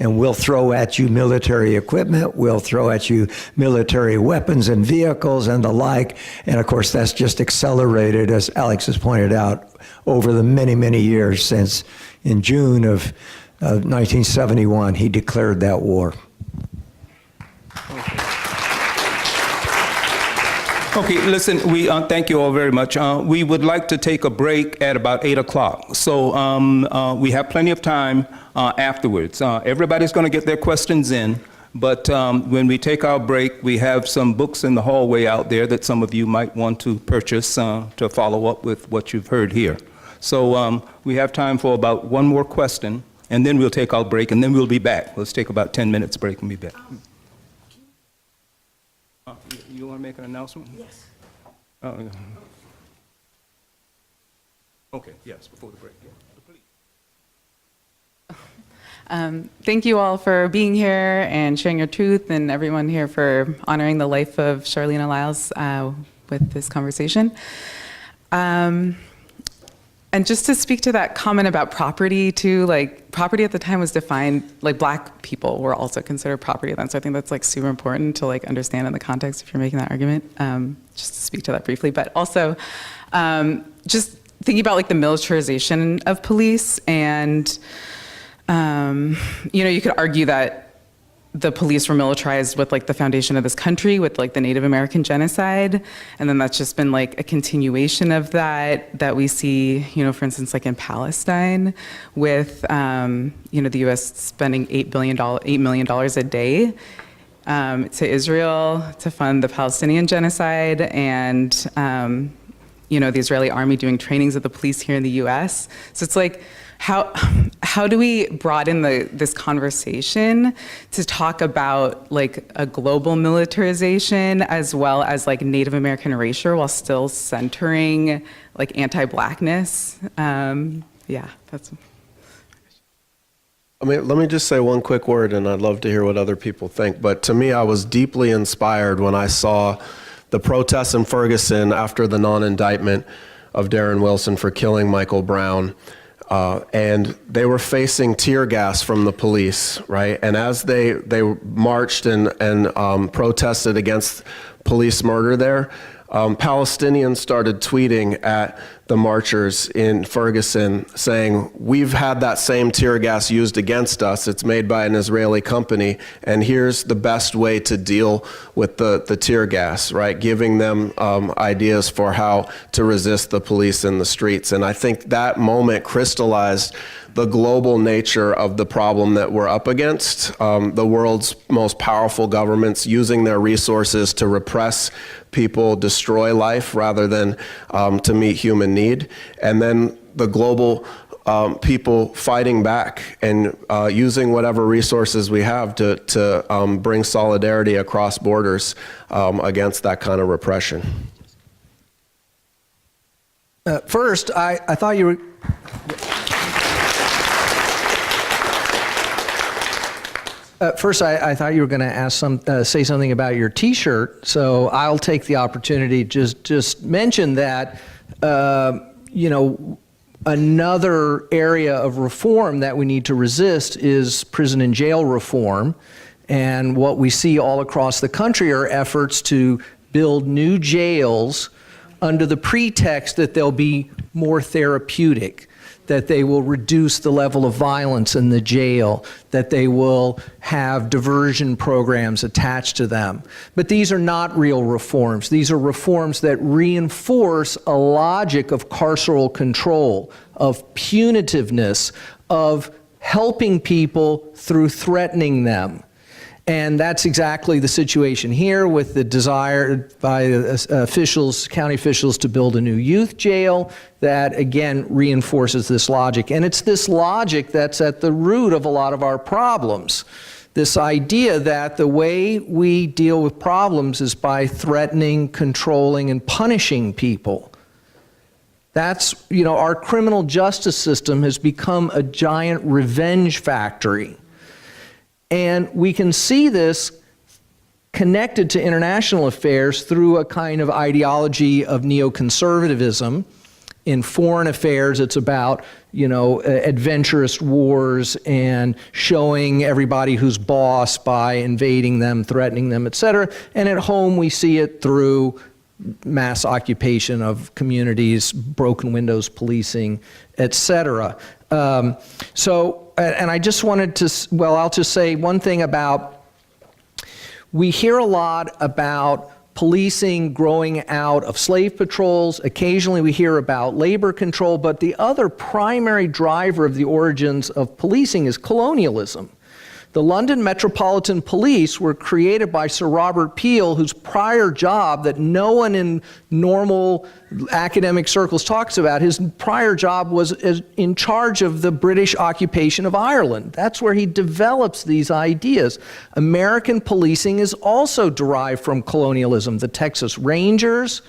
and we'll throw at you military equipment, we'll throw at you military weapons and vehicles and the like. And of course, that's just accelerated, as Alex has pointed out, over the many, many years since in June of 1971, he declared that war. Okay, listen, we thank you all very much. We would like to take a break at about 8 o'clock. So we have plenty of time afterwards. Everybody's going to get their questions in, but when we take our break, we have some books in the hallway out there that some of you might want to purchase to follow up with what you've heard here. So we have time for about one more question, and then we'll take our break, and then we'll be back. Let's take about 10 minutes break and be back. You want to make an announcement? Yes. Okay, yes, before the break. Yeah. Thank you all for being here and sharing your truth, and everyone here for honoring the life of Charleena Lyles with this conversation. And just to speak to that comment about property too, like property at the time was defined, like Black people were also considered property then. So I think that's like super important to like understand in the context if you're making that argument, just to speak to that briefly. But also just thinking about like the militarization of police and, you know, you could argue that the police were militarized with like the foundation of this country with like the Native American genocide. And then that's just been like a continuation of that we see, you know, for instance, like in Palestine with, you know, the US spending $8 million a day to Israel to fund the Palestinian genocide and, you know, the Israeli army doing trainings of the police here in the US. So it's like, how do we broaden this conversation to talk about like a global militarization as well as like Native American erasure while still centering like anti-Blackness? Yeah, that's. I mean, let me just say one quick word, and I'd love to hear what other people think. But to me, I was deeply inspired when I saw the protests in Ferguson after the non-indictment of Darren Wilson for killing Michael Brown. And they were facing tear gas from the police, right? And as they marched and protested against police murder there, Palestinians started tweeting at the marchers in Ferguson saying, we've had that same tear gas used against us. It's made by an Israeli company, and here's the best way to deal with the tear gas, right? Giving them ideas for how to resist the police in the streets. And I think that moment crystallized the global nature of the problem that we're up against. The world's most powerful governments using their resources to repress people, destroy life rather than to meet human need. And then the global people fighting back and using whatever resources we have to bring solidarity across borders against that kind of repression. First, I thought you were... First, I thought you were going to ask say something about your T-shirt, so I'll take the opportunity to just mention that, you know, another area of reform that we need to resist is prison and jail reform, and what we see all across the country are efforts to build new jails under the pretext that they'll be more therapeutic, that they will reduce the level of violence in the jail, that they will have diversion programs attached to them. But these are not real reforms. These are reforms that reinforce a logic of carceral control, of punitiveness, of helping people through threatening them. And that's exactly the situation here with the desire by officials, county officials, to build a new youth jail that, again, reinforces this logic. And it's this logic that's at the root of a lot of our problems. This idea that the way we deal with problems is by threatening, controlling, and punishing people. That's, you know, our criminal justice system has become a giant revenge factory. And we can see this connected to international affairs through a kind of ideology of neoconservatism. In foreign affairs, it's about adventurous wars and showing everybody who's boss by invading them, threatening them, etc. And at home, we see it through mass occupation of communities, broken windows policing, etc. And I just wanted to, I'll just say one thing about, we hear a lot about policing growing out of slave patrols. Occasionally we hear about labor control, but the other primary driver of the origins of policing is colonialism. The London Metropolitan Police were created by Sir Robert Peel, whose prior job that no one in normal academic circles talks about, his prior job was in charge of the British occupation of Ireland. That's where he develops these ideas. American policing is also derived from colonialism. The Texas Rangers,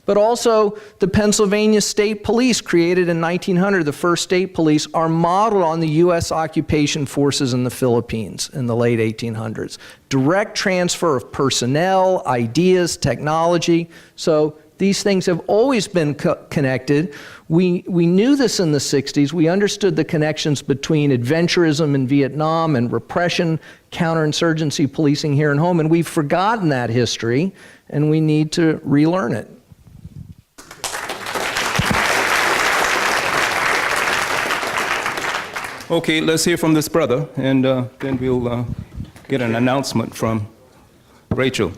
but also the Pennsylvania State Police, created in 1900, the first state police, are modeled on the U.S. occupation forces in the Philippines in the late 1800s. Direct transfer of personnel, ideas, technology. So these things have always been connected. We knew this in the 60s. We understood the connections between adventurism in Vietnam and repression, counterinsurgency policing here and home, and we've forgotten that history, and we need to relearn it. Okay, let's hear from this brother, and then we'll get an announcement from Rachel.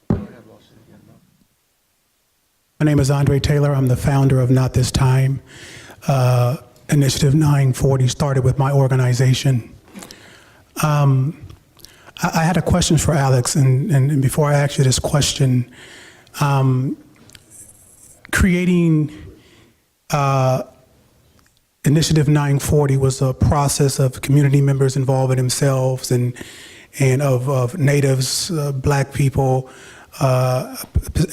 My name is Andre Taylor. I'm the founder of Not This Time. Initiative 940 started with my organization. I had a question for Alex, and before I ask you this question, creating Initiative 940 was a process of community members involving themselves and of natives, black people,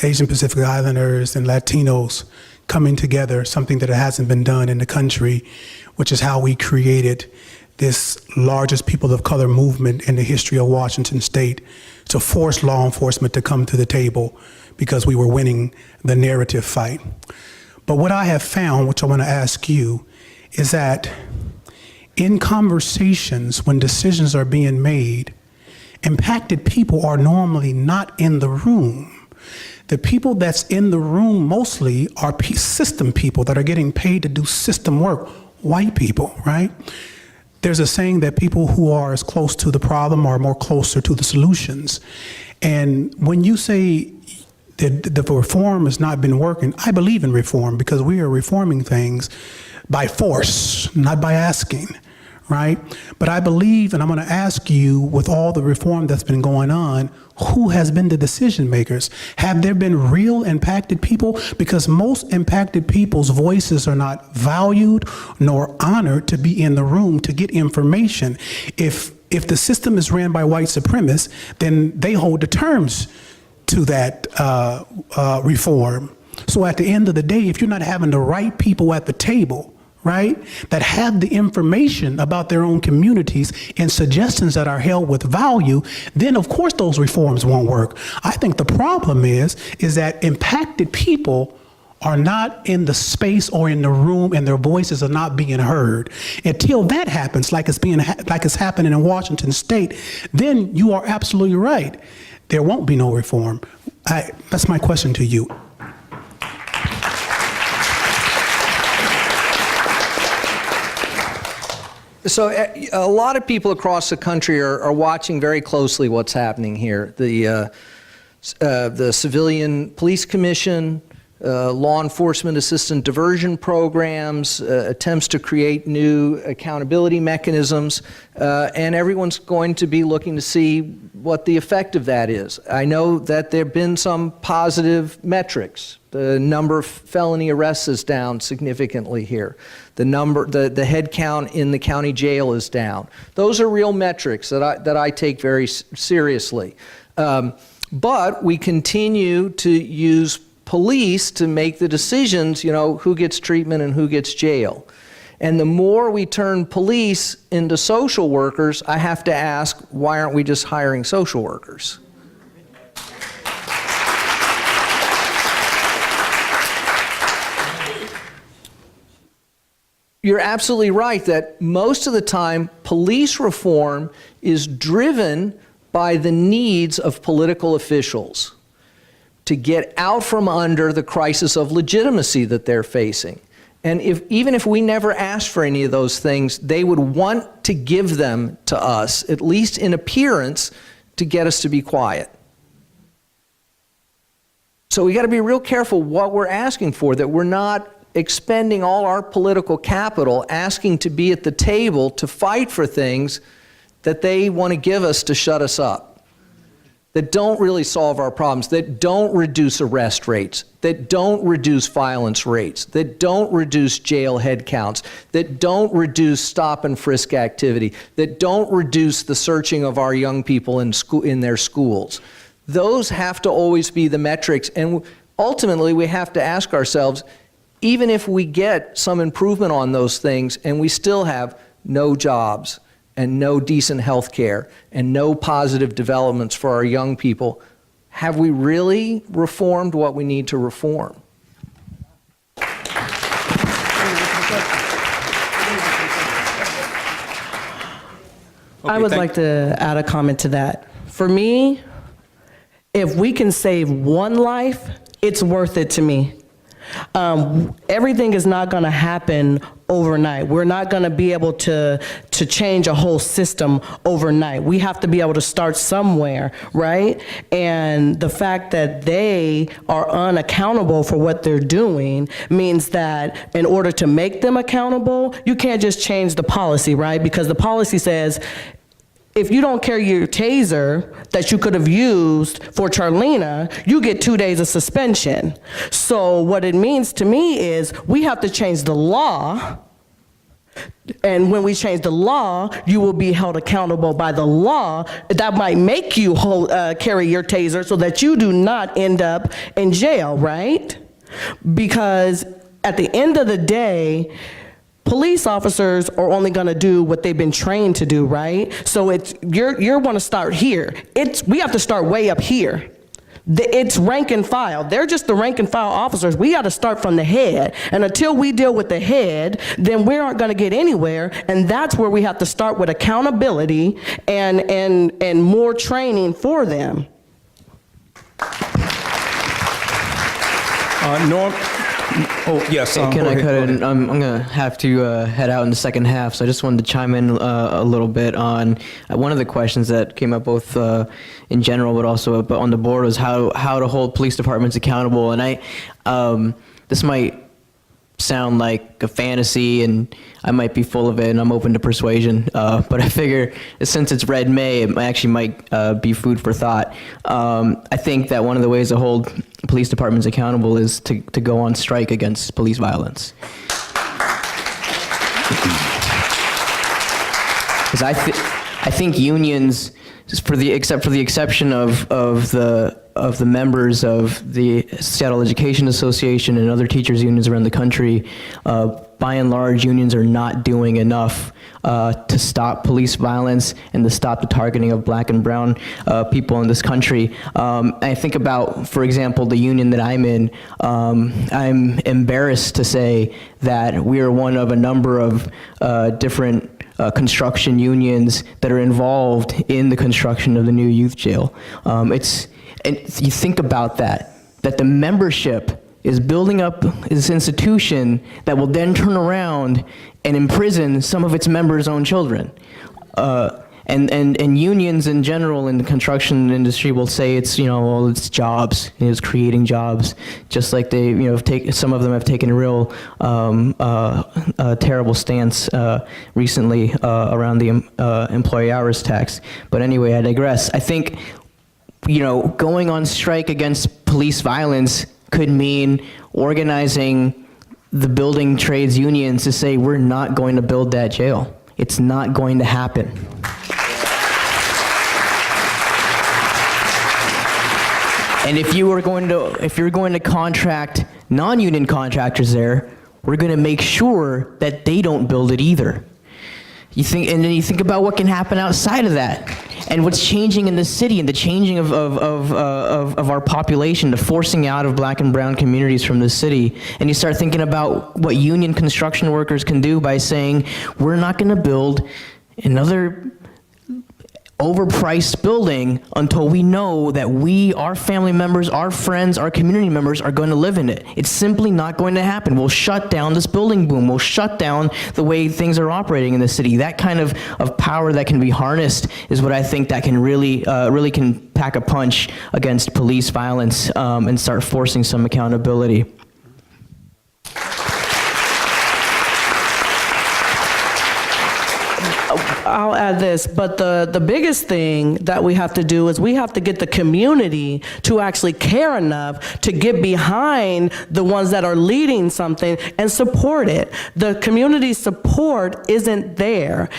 Asian Pacific Islanders, and Latinos coming together, something that hasn't been done in the country, which is how we created this largest people of color movement in the history of Washington State to force law enforcement to come to the table because we were winning the narrative fight. But what I have found, which I want to ask you, is that in conversations when decisions are being made, impacted people are normally not in the room. The people that's in the room mostly are system people that are getting paid to do system work, white people, right? There's a saying that people who are as close to the problem are more closer to the solutions. And when you say that the reform has not been working, I believe in reform because we are reforming things by force, not by asking, right? But I believe, and I'm going to ask you, with all the reform that's been going on, who has been the decision makers? Have there been real impacted people? Because most impacted people's voices are not valued nor honored to be in the room to get information. If the system is ran by white supremacists, then they hold the terms to that reform. So at the end of the day, if you're not having the right people at the table, right, that have the information about their own communities and suggestions that are held with value, then of course those reforms won't work. I think the problem is that impacted people are not in the space or in the room and their voices are not being heard. Until that happens, like it's happening in Washington State, then you are absolutely right. There won't be no reform. That's my question to you. So a lot of people across the country are watching very closely what's happening here. The Civilian Police Commission, law enforcement assistant diversion programs, attempts to create new accountability mechanisms, and everyone's going to be looking to see what the effect of that is. I know that there have been some positive metrics. The number of felony arrests is down significantly here. The head count in the county jail is down. Those are real metrics that I take very seriously. But we continue to use police to make the decisions, who gets treatment and who gets jail. And the more we turn police into social workers, I have to ask, why aren't we just hiring social workers? you're absolutely right that most of the time police reform is driven by the needs of political officials to get out from under the crisis of legitimacy that they're facing. And even if we never asked for any of those things, they would want to give them to us, at least in appearance, to get us to be quiet. So we got to be real careful what we're asking for, that we're not expending all our political capital asking to be at the table to fight for things that they want to give us to shut us up, that don't really solve our problems, that don't reduce arrest rates, that don't reduce violence rates, that don't reduce jail head counts, that don't reduce stop and frisk activity, that don't reduce the searching of our young people in their schools. Those have to always be the metrics, and ultimately we have to ask ourselves, even if we get some improvement on those things and we still have no jobs and no decent health care and no positive developments for our young people, have we really reformed what we need to reform? I would like to add a comment to that. For me, if we can save one life, it's worth it to me. Everything is not going to happen overnight. We're not going to be able to change a whole system overnight. We have to be able to start somewhere, right? And the fact that they are unaccountable for what they're doing means that in order to make them accountable, you can't just change the policy, right? Because the policy says, if you don't carry your taser that you could have used for Charleena, you get 2 days of suspension. So what it means to me is we have to change the law. And when we change the law, you will be held accountable by the law. That might make you carry your taser so that you do not end up in jail, right? Because at the end of the day, police officers are only going to do what they've been trained to do, right? So you want to start here. We have to start way up here. It's rank and file. They're just the rank and file officers. We got to start from the head. And until we deal with the head, then we aren't going to get anywhere. And that's where we have to start with accountability and more training for them. Norm? Oh, yes. Can I cut in? I'm going to have to head out in the second half, so I just wanted to chime in a little bit on one of the questions that came up both in general but also on the board was how to hold police departments accountable. And this might sound like a fantasy, and I might be full of it, and I'm open to persuasion, but I figure since it's Red May, it actually might be food for thought. I think that one of the ways to hold police departments accountable is to go on strike against police violence. Because I think unions, except for the exception of the members of the Seattle Education Association and other teachers unions around the country, by and large, unions are not doing enough to stop police violence and to stop the targeting of black and brown people in this country. I think about, for example, the union that I'm in. I'm embarrassed to say that we are one of a number of different construction unions that are involved in the construction of the new youth jail. And you think about that the membership is building up this institution that will then turn around and imprison some of its members' own children. And unions in general in the construction industry will say it's, it's jobs, it's creating jobs, just like they, some of them have taken a real terrible stance recently around the employee hours tax. But anyway, I digress. I think, going on strike against police violence could mean organizing the building trades unions to say, we're not going to build that jail. It's not going to happen. And if you're going to contract non-union contractors there, we're going to make sure that they don't build it either. And then you think about what can happen outside of that. and what's changing in the city and the changing of our population, the forcing out of black and brown communities from the city. And you start thinking about what union construction workers can do by saying, we're not going to build another overpriced building until we know that we, our family members, our friends, our community members are going to live in it. It's simply not going to happen. We'll shut down this building boom. We'll shut down the way things are operating in the city. That kind of power that can be harnessed is what I think that can really can pack a punch against police violence and start forcing some accountability. I'll add this, but the biggest thing that we have to do is we have to get the community to actually care enough to get behind the ones that are leading something and support it. The community support isn't there.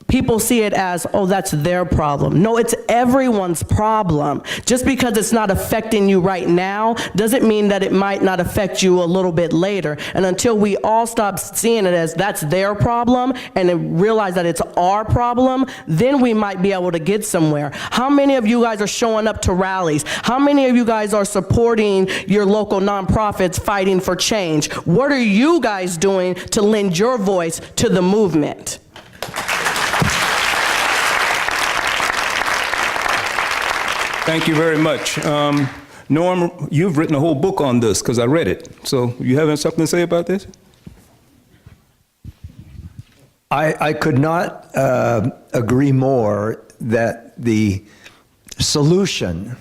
People see it as, oh, that's their problem. No, it's everyone's problem. Just because it's not affecting you right now doesn't mean that it might not affect you a little bit later. And until we all stop seeing it as that's their problem and then realize that it's our problem, then we might be able to get somewhere. How many of you guys are showing up to rallies? How many of you guys are supporting your local nonprofits fighting for change? What are you guys doing to lend your voice to the movement? Thank you very much. Norm, you've written a whole book on this because I read it. So you having something to say about this? I could not agree more that the solution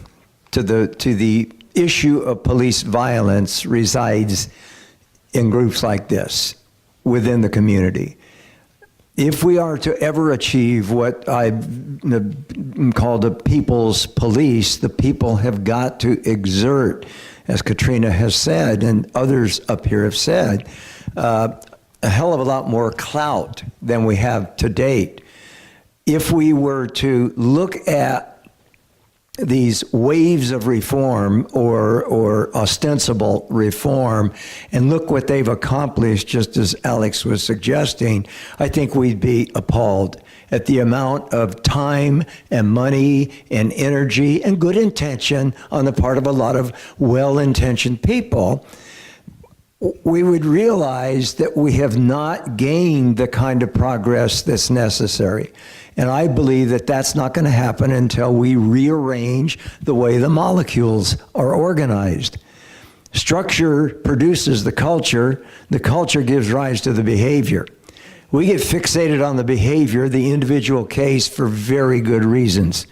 to the issue of police violence resides in groups like this within the community. If we are to ever achieve what I call the people's police, the people have got to exert, as Katrina has said and others up here have said, a hell of a lot more clout than we have to date. If we were to look at these waves of reform or ostensible reform and look what they've accomplished, just as Alex was suggesting, I think we'd be appalled at the amount of time and money and energy and good intention on the part of a lot of well-intentioned people. We would realize that we have not gained the kind of progress that's necessary. And I believe that that's not going to happen until we rearrange the way the molecules are organized. Structure produces the culture gives rise to the behavior. We get fixated on the behavior, the individual case, for very good reasons.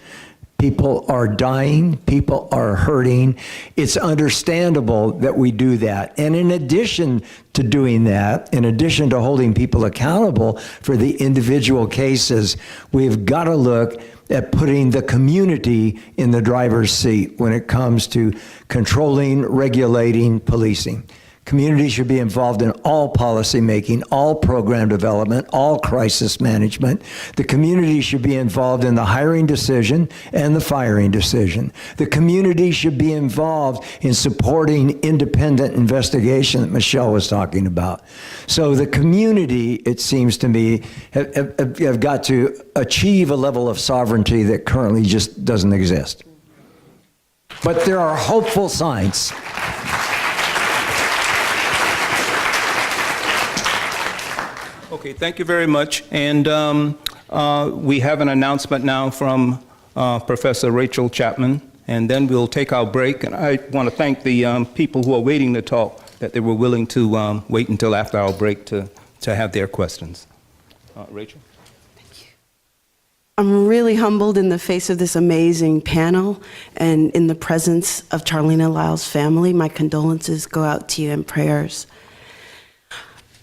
People are dying, people are hurting. It's understandable that we do that. And in addition to doing that, in addition to holding people accountable for the individual cases, we've got to look at putting the community in the driver's seat when it comes to controlling, regulating, policing. Communities should be involved in all policy making, all program development, all crisis management. The community should be involved in the hiring decision and the firing decision. The community should be involved in supporting independent investigation that Michelle was talking about. So the community, it seems to me, have got to achieve a level of sovereignty that currently just doesn't exist. But there are hopeful signs. Okay, thank you very much. And we have an announcement now from Professor Rachel Chapman, and then we'll take our break. And I want to thank the people who are waiting to talk, that they were willing to wait until after our break to have their questions. Rachel? I'm really humbled in the face of this amazing panel and in the presence of Charleena Lyles' family. My condolences go out to you and prayers.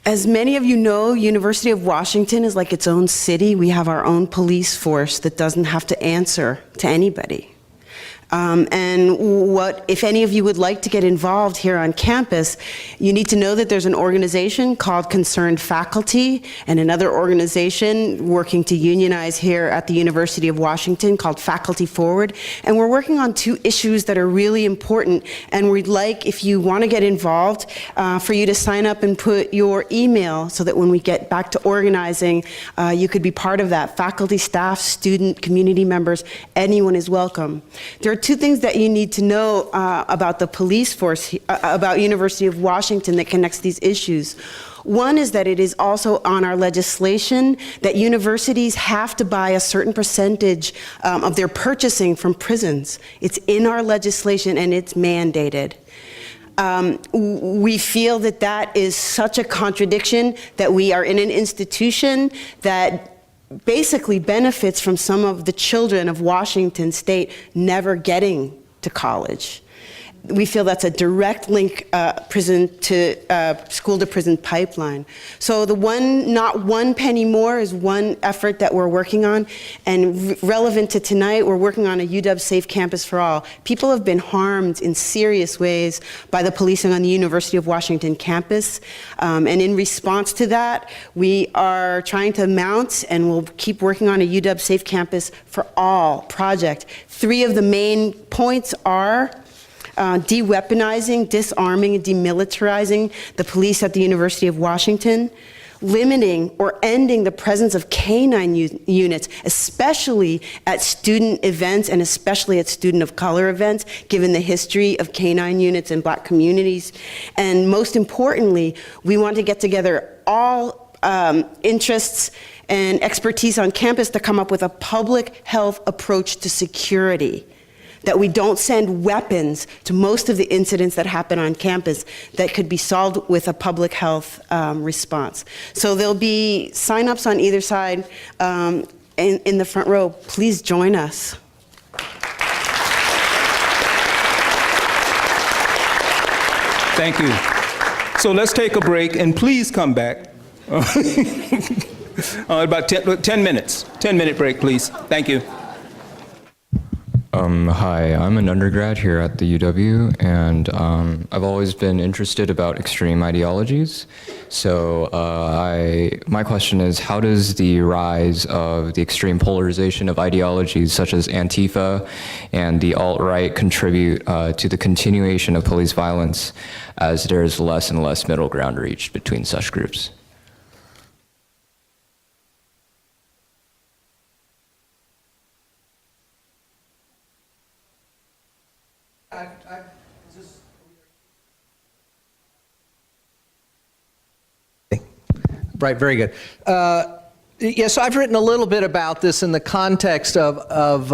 As many of you know, University of Washington is like its own city. We have our own police force that doesn't have to answer to anybody. And what, if any of you would like to get involved here on campus, you need to know that there's an organization called Concerned Faculty and another organization working to unionize here at the University of Washington called Faculty Forward. And we're working on two issues that are really important. And we'd like, if you want to get involved, for you to sign up and put your email so that when we get back to organizing, you could be part of that. Faculty, staff, student, community members, anyone is welcome. There are two things that you need to know about the police force, about University of Washington that connects these issues. One is that it is also on our legislation that universities have to buy a certain percentage of their purchasing from prisons. It's in our legislation and it's mandated. We feel that that is such a contradiction that we are in an institution that basically benefits from some of the children of Washington State never getting to college. We feel that's a direct link school to prison pipeline. So the one, not one penny more is one effort that we're working on. And relevant to tonight, we're working on a UW Safe Campus for All. People have been harmed in serious ways by the policing on the University of Washington campus. And in response to that, we are trying to mount and we'll keep working on a UW Safe Campus for All project. Three of the main points are de-weaponizing, disarming, and demilitarizing the police at the University of Washington, limiting or ending the presence of canine units, especially at student events and especially at student of color events, given the history of canine units in Black communities. And most importantly, we want to get together all interests and expertise on campus to come up with a public health approach to security. That we don't send weapons to most of the incidents that happen on campus that could be solved with a public health response. So there'll be sign-ups on either side in the front row. Please join us. Thank you. So let's take a break and please come back. About 10 minutes. 10-minute break, please. Thank you. Hi, I'm an undergrad here at the UW, and I've always been interested about extreme ideologies. So my question is, how does the rise of the extreme polarization of ideologies such as Antifa and the alt-right contribute to the continuation of police violence as there is less and less middle ground reached between such groups? Right, very good. Yes, I've written a little bit about this in the context of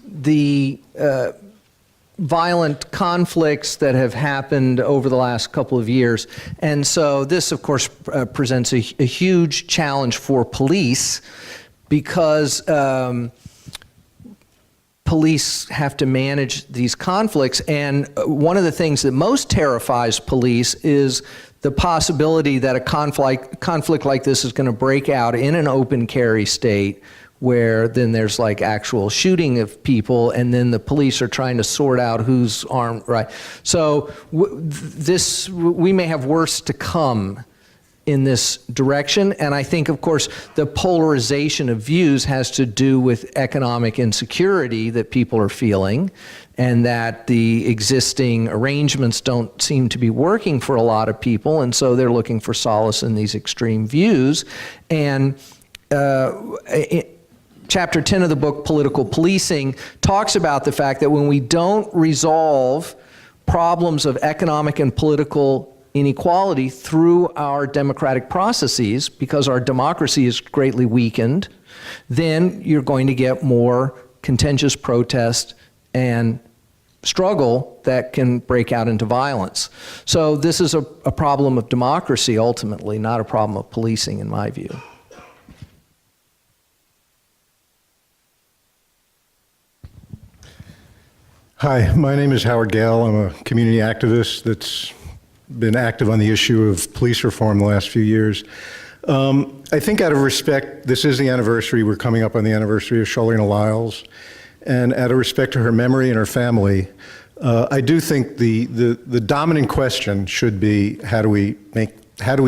the violent conflicts that have happened over the last couple of years. And so this, of course, presents a huge challenge for police because police have to manage these conflicts. And one of the things that most terrifies police is the possibility that a conflict like this is going to break out in an open carry state where then there's like actual shooting of people and then the police are trying to sort out who's armed, right? So we may have worse to come in this direction. And I think, of course, the polarization of views has to do with economic insecurity that people are feeling, and that the existing arrangements don't seem to be working for a lot of people, and so they're looking for solace in these extreme views. And Chapter 10 of the book, Political Policing, talks about the fact that when we don't resolve problems of economic and political inequality through our democratic processes, because our democracy is greatly weakened, then you're going to get more contentious protest and struggle that can break out into violence. So this is a problem of democracy ultimately, not a problem of policing in my view. Hi, my name is Howard Gale. I'm a community activist that's been active on the issue of police reform the last few years. I think out of respect, this is the anniversary, we're coming up on the anniversary of Charleena Lyles, and out of respect to her memory and her family, I do think the dominant question should be, how do we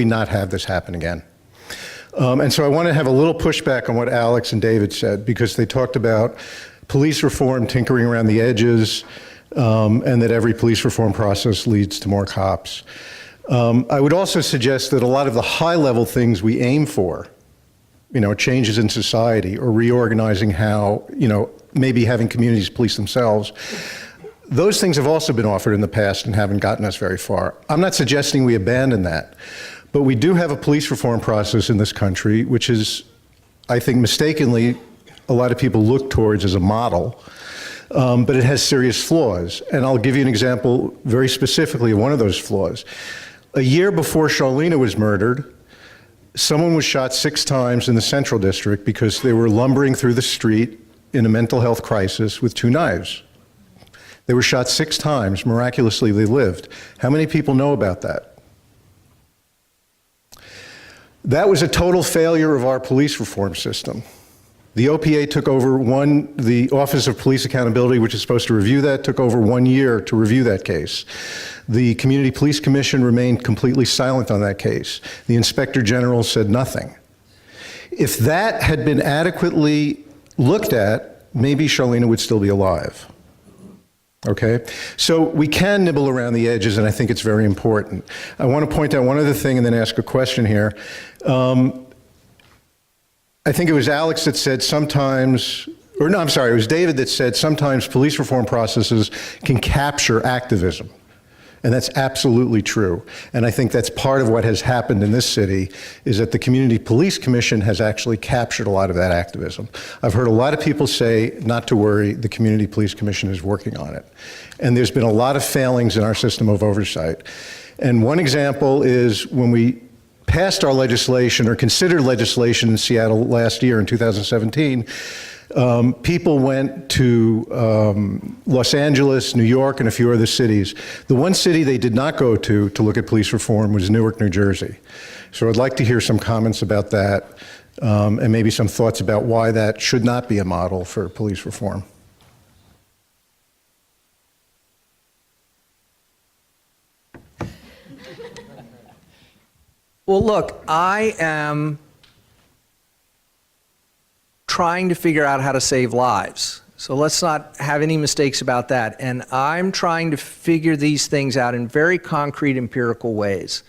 not have this happen again? And so I want to have a little pushback on what Alex and David said, because they talked about police reform tinkering around the edges, and that every police reform process leads to more cops. I would also suggest that a lot of the high-level things we aim for, changes in society or reorganizing how, maybe having communities police themselves, those things have also been offered in the past and haven't gotten us very far. I'm not suggesting we abandon that, but we do have a police reform process in this country, which is, I think mistakenly, a lot of people look towards as a model, but it has serious flaws. And I'll give you an example very specifically of one of those flaws. A year before Charleena was murdered, someone was shot 6 times in the Central District because they were lumbering through the street in a mental health crisis with 2 knives. They were shot 6 times. Miraculously, they lived. How many people know about that? That was a total failure of our police reform system. The OPA took over the Office of Police Accountability, which is supposed to review that, took over 1 year to review that case. The Community Police Commission remained completely silent on that case. The Inspector General said nothing. If that had been adequately looked at, maybe Charleena would still be alive. Okay? So we can nibble around the edges, and I think it's very important. I want to point out one other thing and then ask a question here. I think it was Alex that said sometimes, or no, I'm sorry, it was David that said sometimes police reform processes can capture activism. And that's absolutely true. And I think that's part of what has happened in this city, is that the Community Police Commission has actually captured a lot of that activism. I've heard a lot of people say, not to worry, the Community Police Commission is working on it. And there's been a lot of failings in our system of oversight. And one example is when we passed our legislation, or considered legislation in Seattle last year in 2017, people went to Los Angeles, New York, and a few other cities. The one city they did not go to look at police reform was Newark, New Jersey. So I'd like to hear some comments about that, and maybe some thoughts about why that should not be a model for police reform. Well, look, I am trying to figure out how to save lives. So let's not have any mistakes about that. And I'm trying to figure these things out in very concrete, empirical ways.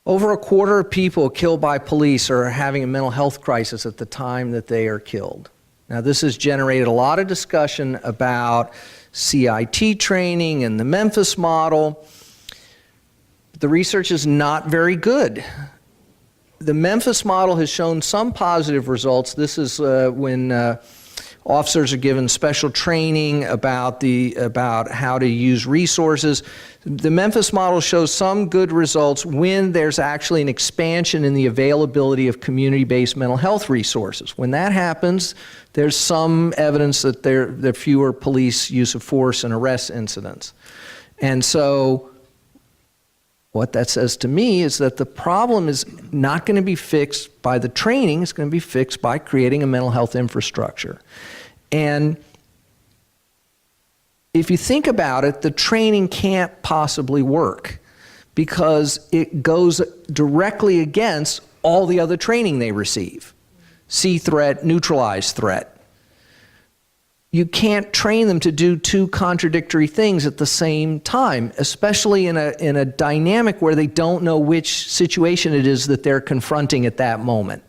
Over 1/4 of people killed by police are having a mental health crisis at the time that they are killed. Now, this has generated a lot of discussion about CIT training and the Memphis model. The research is not very good. The Memphis model has shown some positive results. This is when officers are given special training about how to use resources. The Memphis model shows some good results when there's actually an expansion in the availability of community-based mental health resources. When that happens, there's some evidence that there are fewer police use of force and arrest incidents. And so what that says to me is that the problem is not going to be fixed by the training, it's going to be fixed by creating a mental health infrastructure. And if you think about it, the training can't possibly work because it goes directly against all the other training they receive. See threat, neutralize threat. You can't train them to do 2 contradictory things at the same time, especially in a dynamic where they don't know which situation it is that they're confronting at that moment.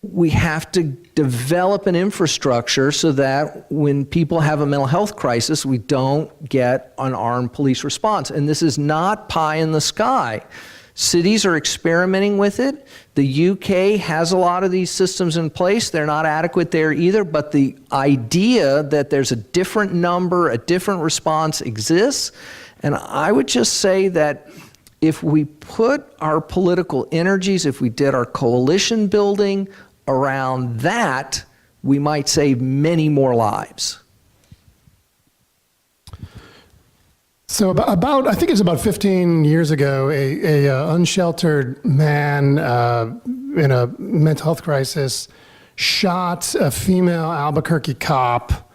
We have to develop an infrastructure so that when people have a mental health crisis, we don't get an armed police response. And this is not pie in the sky. Cities are experimenting with it. The UK has a lot of these systems in place. They're not adequate there either, but the idea that there's a different number, a different response exists. And I would just say that if we put our political energies, if we did our coalition building around that, we might save many more lives. So I think it's about 15 years ago, a unsheltered man in a mental health crisis shot a female Albuquerque cop,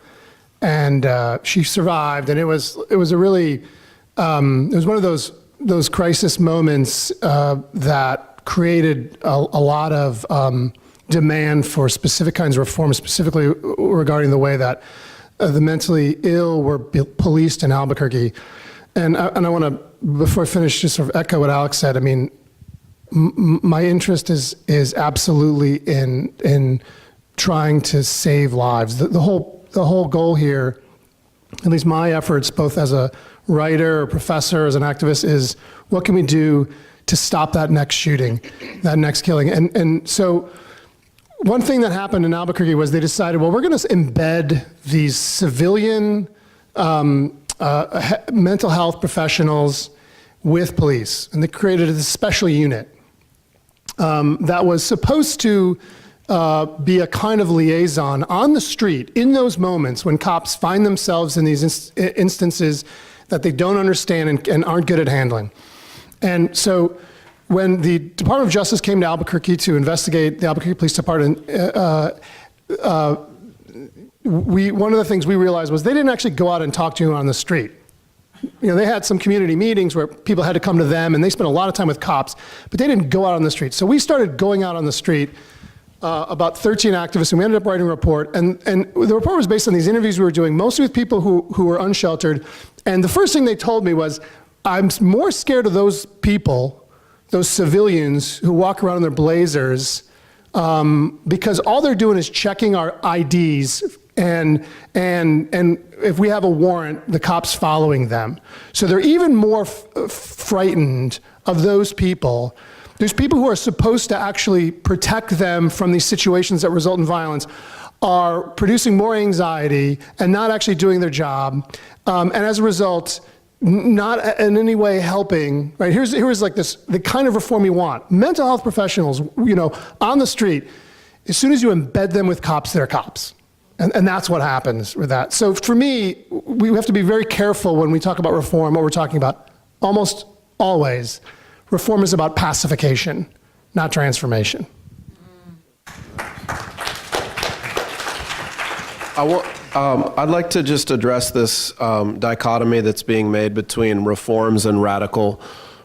and she survived. And it was a really, it was one of those crisis moments that created a lot of demand for specific kinds of reform, specifically regarding the way that the mentally ill were policed in Albuquerque. And I want to, before I finish, just sort of echo what Alex said. I mean, my interest is absolutely in trying to save lives. The whole goal here, at least my efforts, both as a writer, a professor, as an activist, is what can we do to stop that next shooting, that next killing? And so one thing that happened in Albuquerque was they decided, well, we're going to embed these civilian mental health professionals with police. And they created a special unit that was supposed to be a kind of liaison on the street in those moments when cops find themselves in these instances that they don't understand and aren't good at handling. And so when the Department of Justice came to Albuquerque to investigate the Albuquerque Police Department, one of the things we realized was they didn't actually go out and talk to you on the street. You know, they had some community meetings where people had to come to them, and they spent a lot of time with cops, but they didn't go out on the street. So we started going out on the street, about 13 activists, and we ended up writing a report. And the report was based on these interviews we were doing, mostly with people who were unsheltered. And the first thing they told me was, I'm more scared of those people, those civilians who walk around in their blazers, because all they're doing is checking our IDs, and if we have a warrant, the cops following them. So they're even more frightened of those people. There's people who are supposed to actually protect them from these situations that result in violence are producing more anxiety and not actually doing their job, and as a result, not in any way helping, right? Here's like this, the kind of reform you want. Mental health professionals, you know, on the street, as soon as you embed them with cops, they're cops. And that's what happens with that. So for me, we have to be very careful when we talk about reform, what we're talking about. Almost always, reform is about pacification, not transformation. I'd like to just address this dichotomy that's being made between reforms and radical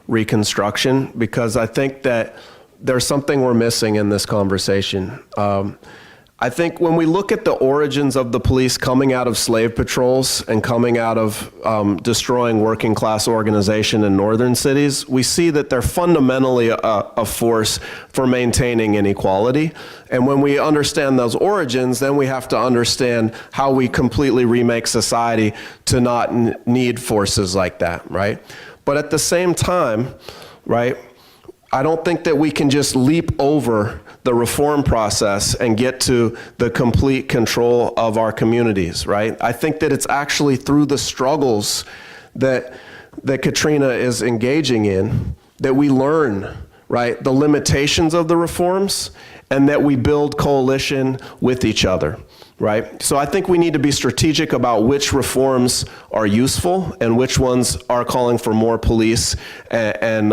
reconstruction, because I think that there's something we're missing in this conversation. I think when we look at the origins of the police coming out of slave patrols and coming out of destroying working class organization in northern cities, we see that they're fundamentally a force for maintaining inequality. And when we understand those origins, then we have to understand how we completely remake society to not need forces like that, right? But at the same time, right, I don't think that we can just leap over the reform process and get to the complete control of our communities, right? I think that it's actually through the struggles that Katrina is engaging in that we learn, right, the limitations of the reforms, and that we build coalition with each other, right? So I think we need to be strategic about which reforms are useful and which ones are calling for more police and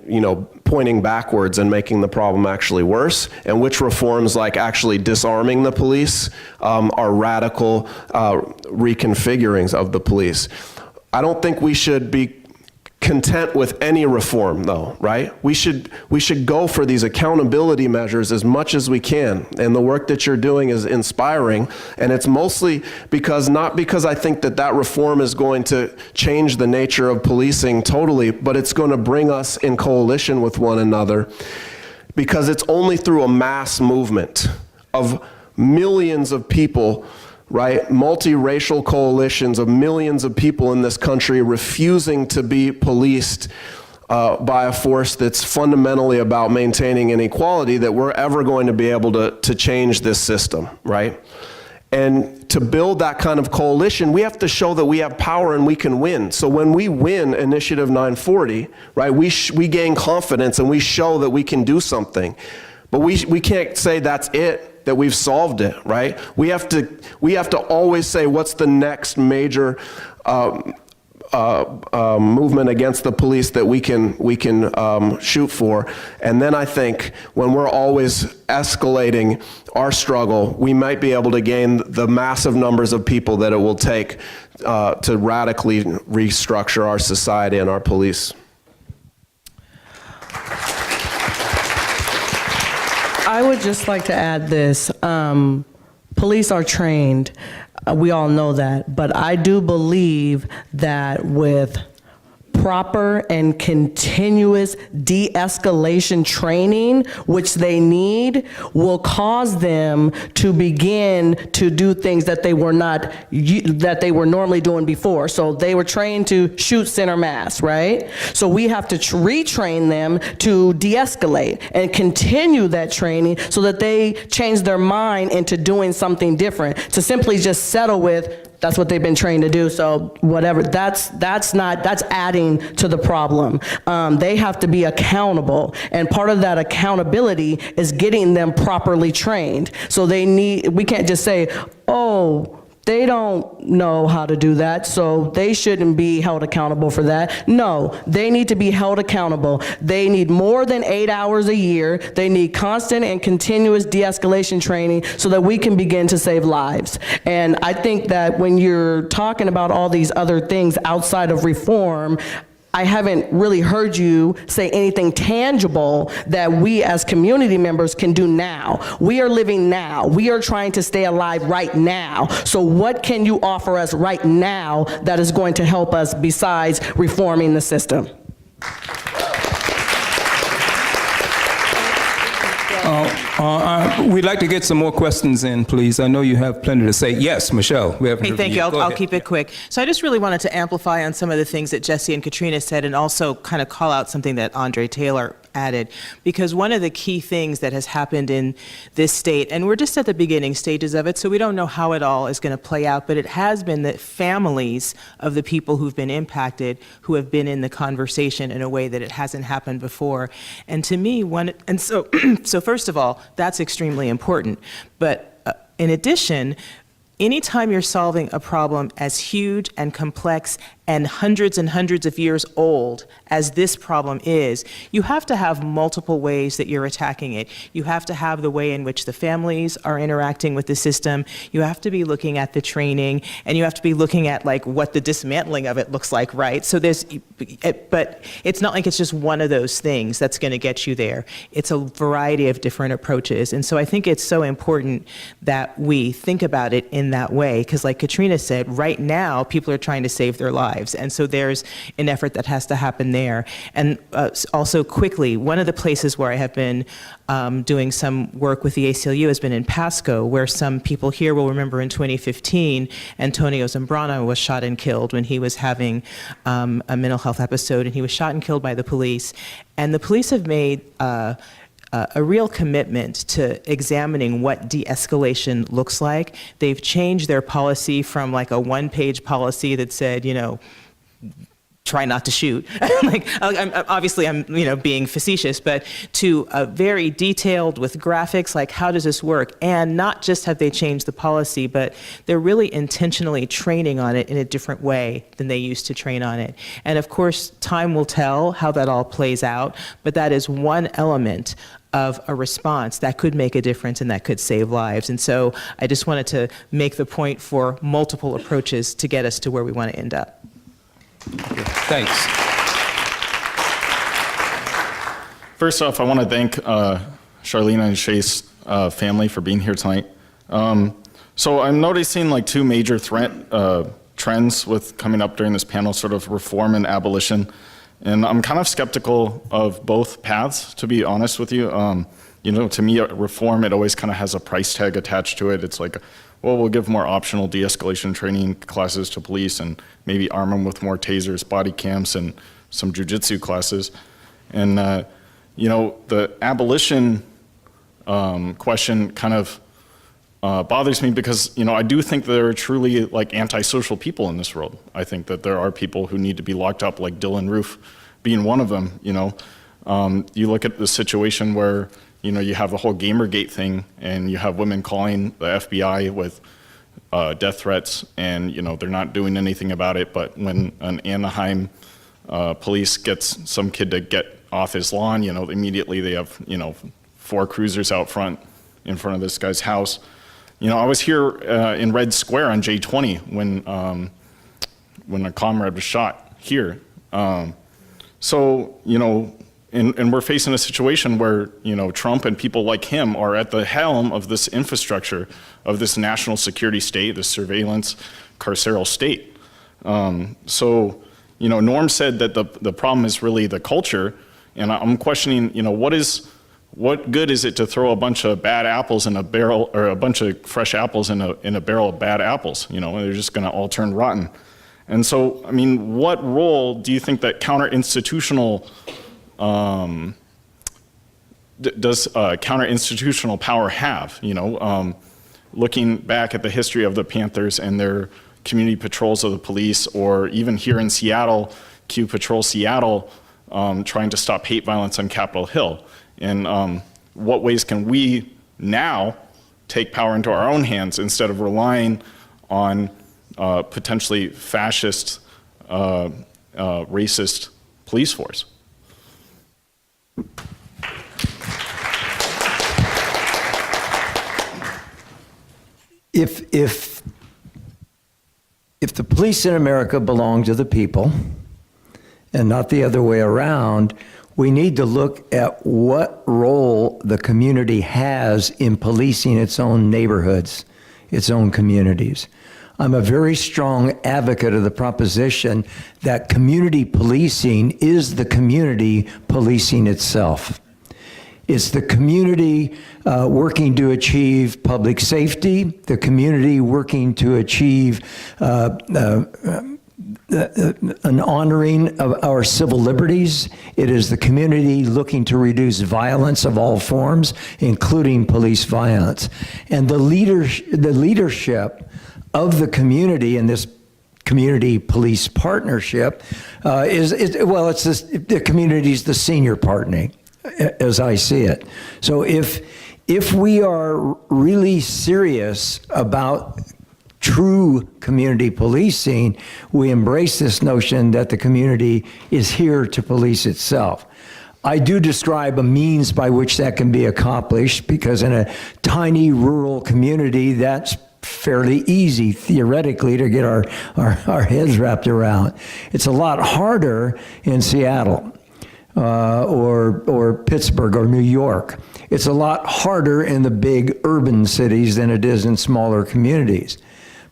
you know, pointing backwards and making the problem actually worse, and which reforms, like actually disarming the police, are radical reconfigurings of the police. I don't think we should be content with any reform, though, right? We should go for these accountability measures as much as we can, and the work that you're doing is inspiring, and it's mostly not because I think that reform is going to change the nature of policing totally, but it's going to bring us in coalition with one another, because it's only through a mass movement of millions of people, right? Multiracial coalitions of millions of people in this country refusing to be policed by a force that's fundamentally about maintaining inequality, that we're ever going to be able to change this system, right? And to build that kind of coalition, we have to show that we have power and we can win. So when we win Initiative 940, right, we gain confidence and we show that we can do something. But we can't say that's it, that we've solved it, right? We have to always say, what's the next major movement against the police that we can shoot for. And then I think when we're always escalating our struggle, we might be able to gain the massive numbers of people that it will take to radically restructure our society and our police. I would just like to add this. Police are trained. We all know that. But I do believe that with proper and continuous de-escalation training, which they need, will cause them to begin to do things that they were normally doing before. So they were trained to shoot center mass, right? So we have to retrain them to de-escalate and continue that training so that they change their mind into doing something different. To simply just settle with, that's what they've been trained to do, so whatever, that's adding to the problem. They have to be accountable, and part of that accountability is getting them properly trained. So we can't just say, oh, they don't know how to do that, so they shouldn't be held accountable for that. No, they need to be held accountable. They need more than 8 hours a year. They need constant and continuous de-escalation training so that we can begin to save lives. And I think that when you're talking about all these other things outside of reform, I haven't really heard you say anything tangible that we as community members can do now. We are living now. We are trying to stay alive right now. So what can you offer us right now that is going to help us besides reforming the system? We'd like to get some more questions in, please. I know you have plenty to say. Yes, Michelle. We haven't Hey, heard thank from you. Go I'll ahead. keep it quick. So I just really wanted to amplify on some of the things that Jesse and Katrina said, and also kind of call out something that Andre Taylor added, because one of the key things that has happened in this state, and we're just at the beginning stages of it, so we don't know how it all is going to play out, but it has been that families of the people who've been impacted, who have been in the conversation in a way that it hasn't happened before. And to me, so first of all, that's extremely important. But in addition, anytime you're solving a problem as huge and complex and hundreds of years old as this problem is, you have to have multiple ways that you're attacking it. You have to have the way in which the families are interacting with the system. You have to be looking at the training, and you have to be looking at like what the dismantling of it looks like, right? So but it's not like it's just one of those things that's going to get you there. It's a variety of different approaches. And so I think it's so important that we think about it in that way, because like Katrina said, right now people are trying to save their lives. And so there's an effort that has to happen there. And also quickly, one of the places where I have been doing some work with the ACLU has been in Pasco, where some people here will remember in 2015, Antonio Zambrano was shot and killed when he was having a mental health episode, and he was shot and killed by the police. And the police have made a real commitment to examining what de-escalation looks like. They've changed their policy from like a one-page policy that said, try not to shoot. I'm being facetious, but to a very detailed with graphics, like how does this work? And not just have they changed the policy, but they're really intentionally training on it in a different way than they used to train on it. And of course, time will tell how that all plays out, but that is one element of a response that could make a difference and that could save lives. And so I just wanted to make the point for multiple approaches to get us to where we want to end up. Thanks. First off, I want to thank Charleena and Shay's family for being here tonight. So I'm noticing like two major trends with coming up during this panel, sort of reform and abolition. And I'm kind of skeptical of both paths, to be honest with you. To me, reform, it always kind of has a price tag attached to it. It's like, well, we'll give more optional de-escalation training classes to police and maybe arm them with more tasers, body cams, and some jujitsu classes. And, the abolition question kind of bothers me because, I do think there are truly like antisocial people in this world. I think that there are people who need to be locked up, like Dylan Roof being one of them, You look at the situation where, you have the whole Gamergate thing and you have women calling the FBI with death threats, and they're not doing anything about it. But when an Anaheim police gets some kid to get off his lawn, immediately they have 4 cruisers out front in front of this guy's house. I was here in Red Square on J20 when a comrade was shot here. And we're facing a situation where, Trump and people like him are at the helm of this infrastructure of this national security state, this surveillance carceral state. Norm said that the problem is really the culture, and I'm questioning, what good is it to throw a bunch of bad apples in a barrel, or a bunch of fresh apples in a barrel of bad apples? They're just going to all turn rotten. And so, what role do you think that counter-institutional does counter-institutional power have? Looking back at the history of the Panthers and their community patrols of the police, or even here in Seattle, Q Patrol Seattle, trying to stop hate violence on Capitol Hill. And what ways can we now take power into our own hands instead of relying on potentially fascist, racist police force? If the police in America belong to the people and not the other way around, we need to look at what role the community has in policing its own neighborhoods, its own communities. I'm a very strong advocate of the proposition that community policing is the community policing itself. It's the community working to achieve public safety, the community working to achieve an honoring of our civil liberties. It is the community looking to reduce violence of all forms, including police violence. And the leadership of the community in this community police partnership the community's the senior partner, as I see it. So if we are really serious about true community policing, we embrace this notion that the community is here to police itself. I do describe a means by which that can be accomplished, because in a tiny rural community, that's fairly easy theoretically to get our heads wrapped around. It's a lot harder in Seattle or Pittsburgh or New York. It's a lot harder in the big urban cities than it is in smaller communities.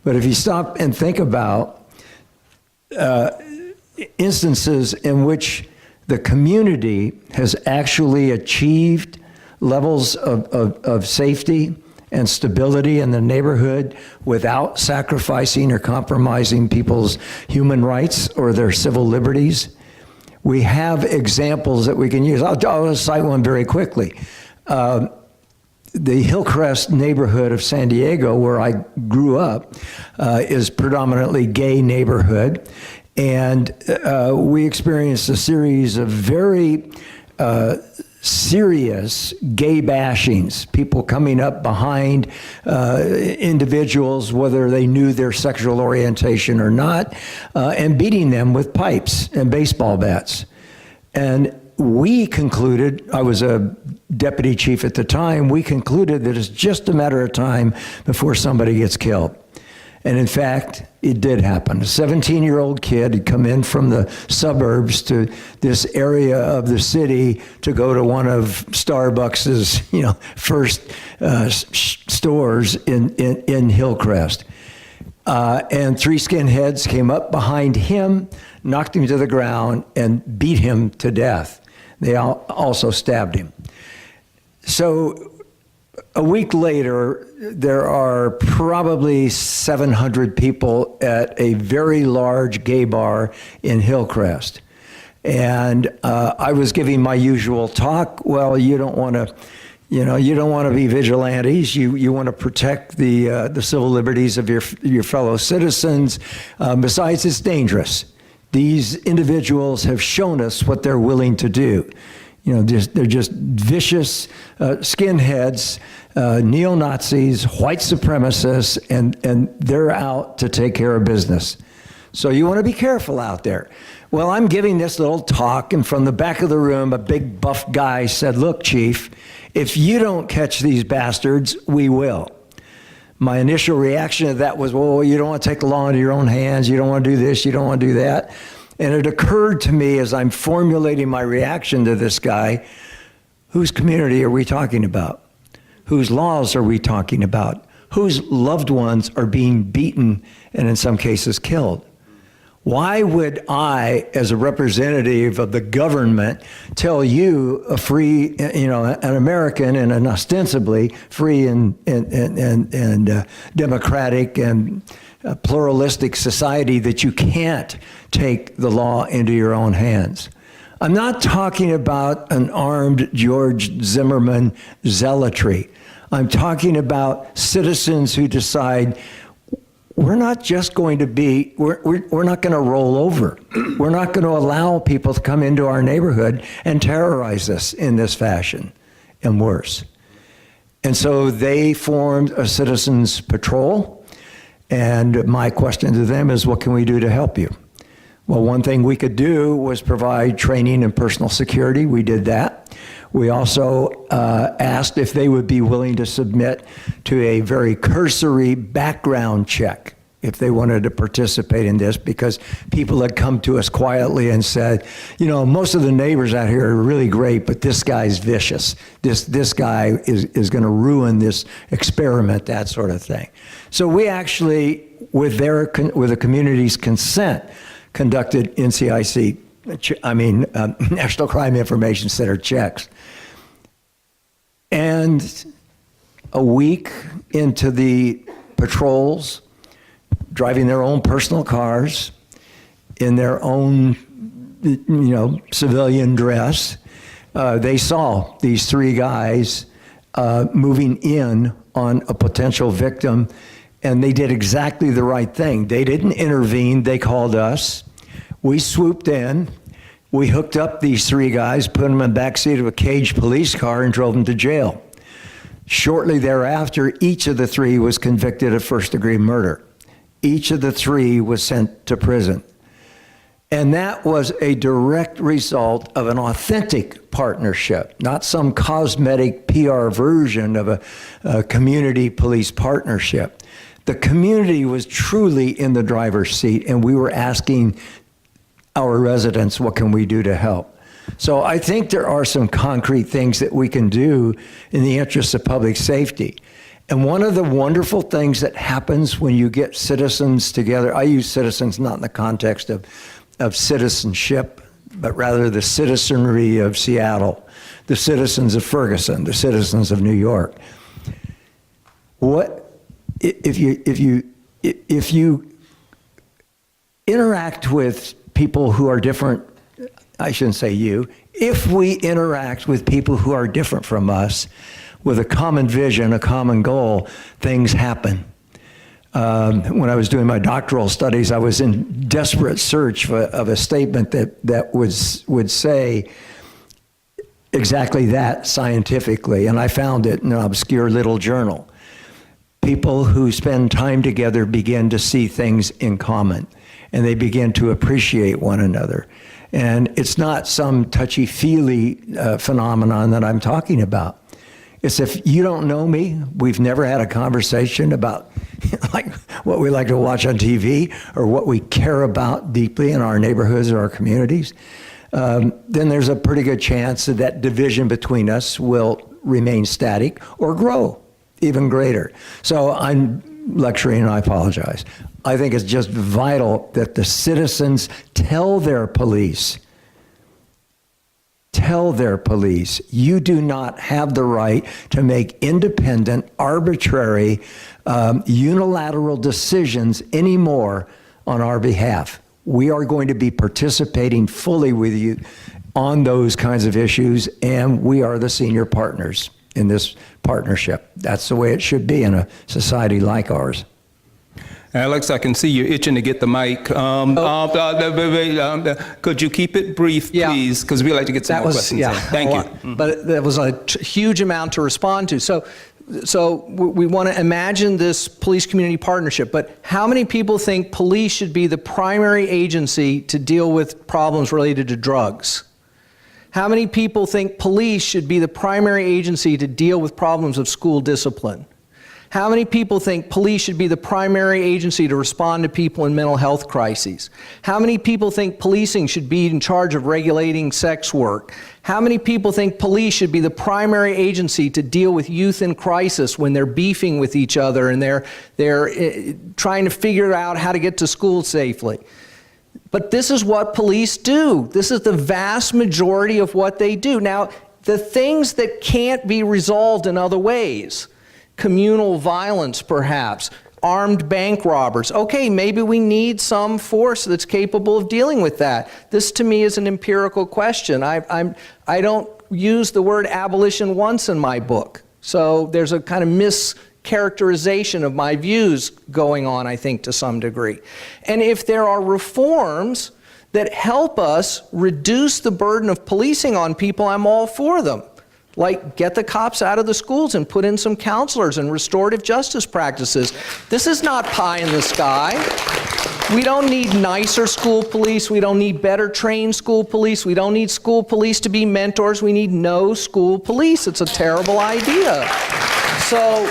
But if you stop and think about instances in which the community has actually achieved levels of safety and stability in the neighborhood without sacrificing or compromising people's human rights or their civil liberties, we have examples that we can use. I'll cite one very quickly. The Hillcrest neighborhood of San Diego, where I grew up, is predominantly gay neighborhood. And we experienced a series of very serious gay bashings, people coming up behind individuals, whether they knew their sexual orientation or not, and beating them with pipes and baseball bats. And we concluded, I was a deputy chief at the time, we concluded that it's just a matter of time before somebody gets killed. And in fact, it did happen. A 17-year-old kid had come in from the suburbs to this area of the city to go to one of Starbucks's, first stores in Hillcrest. And 3 skinheads came up behind him, knocked him to the ground, and beat him to death. They also stabbed him. So a week later, there are probably 700 people at a very large gay bar in Hillcrest. And I was giving my usual talk. Well, you don't want to, you don't want to be vigilantes. You want to protect the civil liberties of your fellow citizens. Besides, it's dangerous. These individuals have shown us what they're willing to do. You know, they're just vicious skinheads, neo-Nazis, white supremacists, and they're out to take care of business. So you want to be careful out there. Well, I'm giving this little talk, and from the back of the room, a big buff guy said, "Look, Chief, if you don't catch these bastards, we will." My initial reaction to that was, well, you don't want to take the law into your own hands. You don't want to do this. You don't want to do that. And it occurred to me as I'm formulating my reaction to this guy, whose community are we talking about? Whose laws are we talking about? Whose loved ones are being beaten and in some cases killed? Why would I, as a representative of the government, tell you, a free, an American and an ostensibly free and democratic and pluralistic society, that you can't take the law into your own hands? I'm not talking about an armed George Zimmerman zealotry. I'm talking about citizens who decide, we're not just going to be, we're not going to roll over. We're not going to allow people to come into our neighborhood and terrorize us in this fashion, and worse. And so they formed a citizens patrol, and my question to them is, what can we do to help you? Well, one thing we could do was provide training in personal security. We did that. We also asked if they would be willing to submit to a very cursory background check if they wanted to participate in this, because people had come to us quietly and said, you know, most of the neighbors out here are really great, but this guy's vicious. This guy is going to ruin this experiment, that sort of thing. So we actually, with the community's consent, conducted NCIC, National Crime Information Center checks. And a week into the patrols, driving their own personal cars, in their own, civilian dress, they saw these three guys moving in on a potential victim, and they did exactly the right thing. They didn't intervene, they called us. We swooped in, we hooked up these three guys, put them in the backseat of a caged police car, and drove them to jail. Shortly thereafter, each of the three was convicted of first-degree murder. Each of the three was sent to prison. And that was a direct result of an authentic partnership, not some cosmetic PR version of a community police partnership. The community was truly in the driver's seat, and we were asking our residents, what can we do to help? So I think there are some concrete things that we can do in the interest of public safety. And one of the wonderful things that happens when you get citizens together, I use citizens not in the context of citizenship, but rather the citizenry of Seattle, the citizens of Ferguson, the citizens of New York. What if you interact with people who are different? I shouldn't say you. If we interact with people who are different from us, with a common vision, a common goal, things happen. When I was doing my doctoral studies, I was in desperate search of a statement that would say exactly that scientifically, and I found it in an obscure little journal. People who spend time together begin to see things in common, and they begin to appreciate one another. And it's not some touchy-feely phenomenon that I'm talking about. It's if you don't know me, we've never had a conversation about like what we like to watch on TV or what we care about deeply in our neighborhoods or our communities, then there's a pretty good chance that division between us will remain static or grow even greater. So I'm lecturing and I apologize. I think it's just vital that the citizens tell their police, you do not have the right to make independent, arbitrary, unilateral decisions anymore on our behalf. We are going to be participating fully with you on those kinds of issues, and we are the senior partners in this partnership. That's the way it should be in a society like ours. Alex, I can see you're itching to get the mic. Could you keep it brief, please? Because we like to get some more questions in. Thank you. But that was a huge amount to respond to. So we want to imagine this police-community partnership, but how many people think police should be the primary agency to deal with problems related to drugs? How many people think police should be the primary agency to deal with problems of school discipline? How many people think police should be the primary agency to respond to people in mental health crises? How many people think policing should be in charge of regulating sex work? How many people think police should be the primary agency to deal with youth in crisis when they're beefing with each other and they're trying to figure out how to get to school safely? But this is what police do. This is the vast majority of what they do. Now, the things that can't be resolved in other ways, communal violence perhaps, armed bank robbers. Okay, maybe we need some force that's capable of dealing with that. This to me is an empirical question. I don't use the word abolition once in my book. So there's a kind of mischaracterization of my views going on, I think, to some degree. And if there are reforms that help us reduce the burden of policing on people, I'm all for them. Like, get the cops out of the schools and put in some counselors and restorative justice practices. This is not pie in the sky. We don't need nicer school police. We don't need better trained school police. We don't need school police to be mentors. We need no school police. It's a terrible idea. So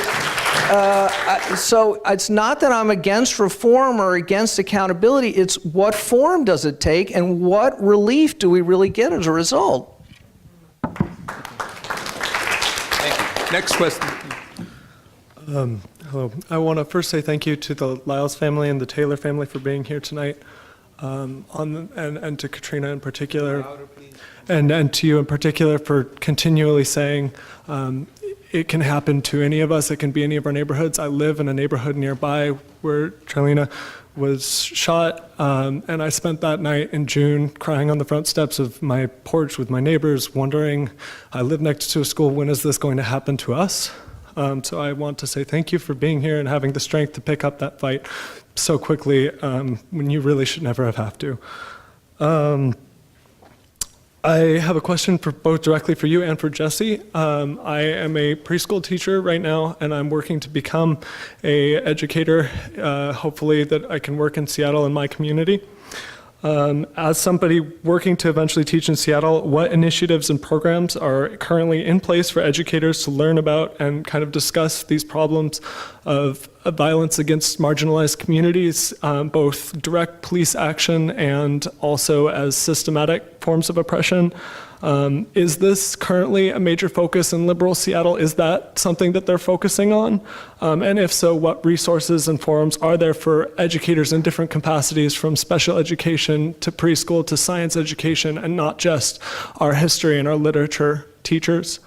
it's not that I'm against reform or against accountability. It's what form does it take and what relief do we really get as a result? Next question. Hello. I want to first say thank you to the Lyles family and the Taylor family for being here tonight, and to Katrina in particular, and to you in particular for continually saying it can happen to any of us. It can be any of our neighborhoods. I live in a neighborhood nearby where Charleena was shot, and I spent that night in June crying on the front steps of my porch with my neighbors, wondering, I live next to a school, when is this going to happen to us? So I want to say thank you for being here and having the strength to pick up that fight so quickly when you really should never have to. I have a question for both directly for you and for Jesse. I am a preschool teacher right now, and I'm working to become an educator, hopefully that I can work in Seattle in my community. As somebody working to eventually teach in Seattle, what initiatives and programs are currently in place for educators to learn about and kind of discuss these problems of violence against marginalized communities, both direct police action and also as systematic forms of oppression? Is this currently a major focus in liberal Seattle? Is that something that they're focusing on? And if so, what resources and forums are there for educators in different capacities, from special education to preschool to science education, and not just our history and our literature teachers?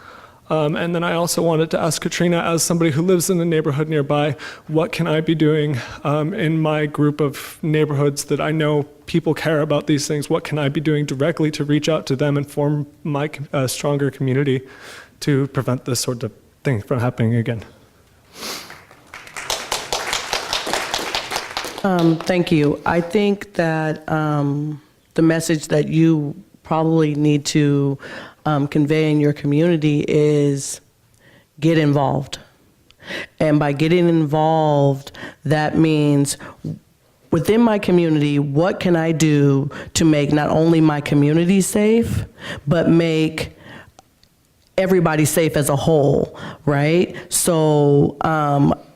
And then I also wanted to ask Katrina, as somebody who lives in the neighborhood nearby, what can I be doing in my group of neighborhoods that I know people care about these things? What can I be doing directly to reach out to them and form my stronger community to prevent this sort of thing from happening again? Thank you. I think that the message that you probably need to convey in your community is get involved. And by getting involved, that means within my community, what can I do to make not only my community safe, but make everybody safe as a whole, right? So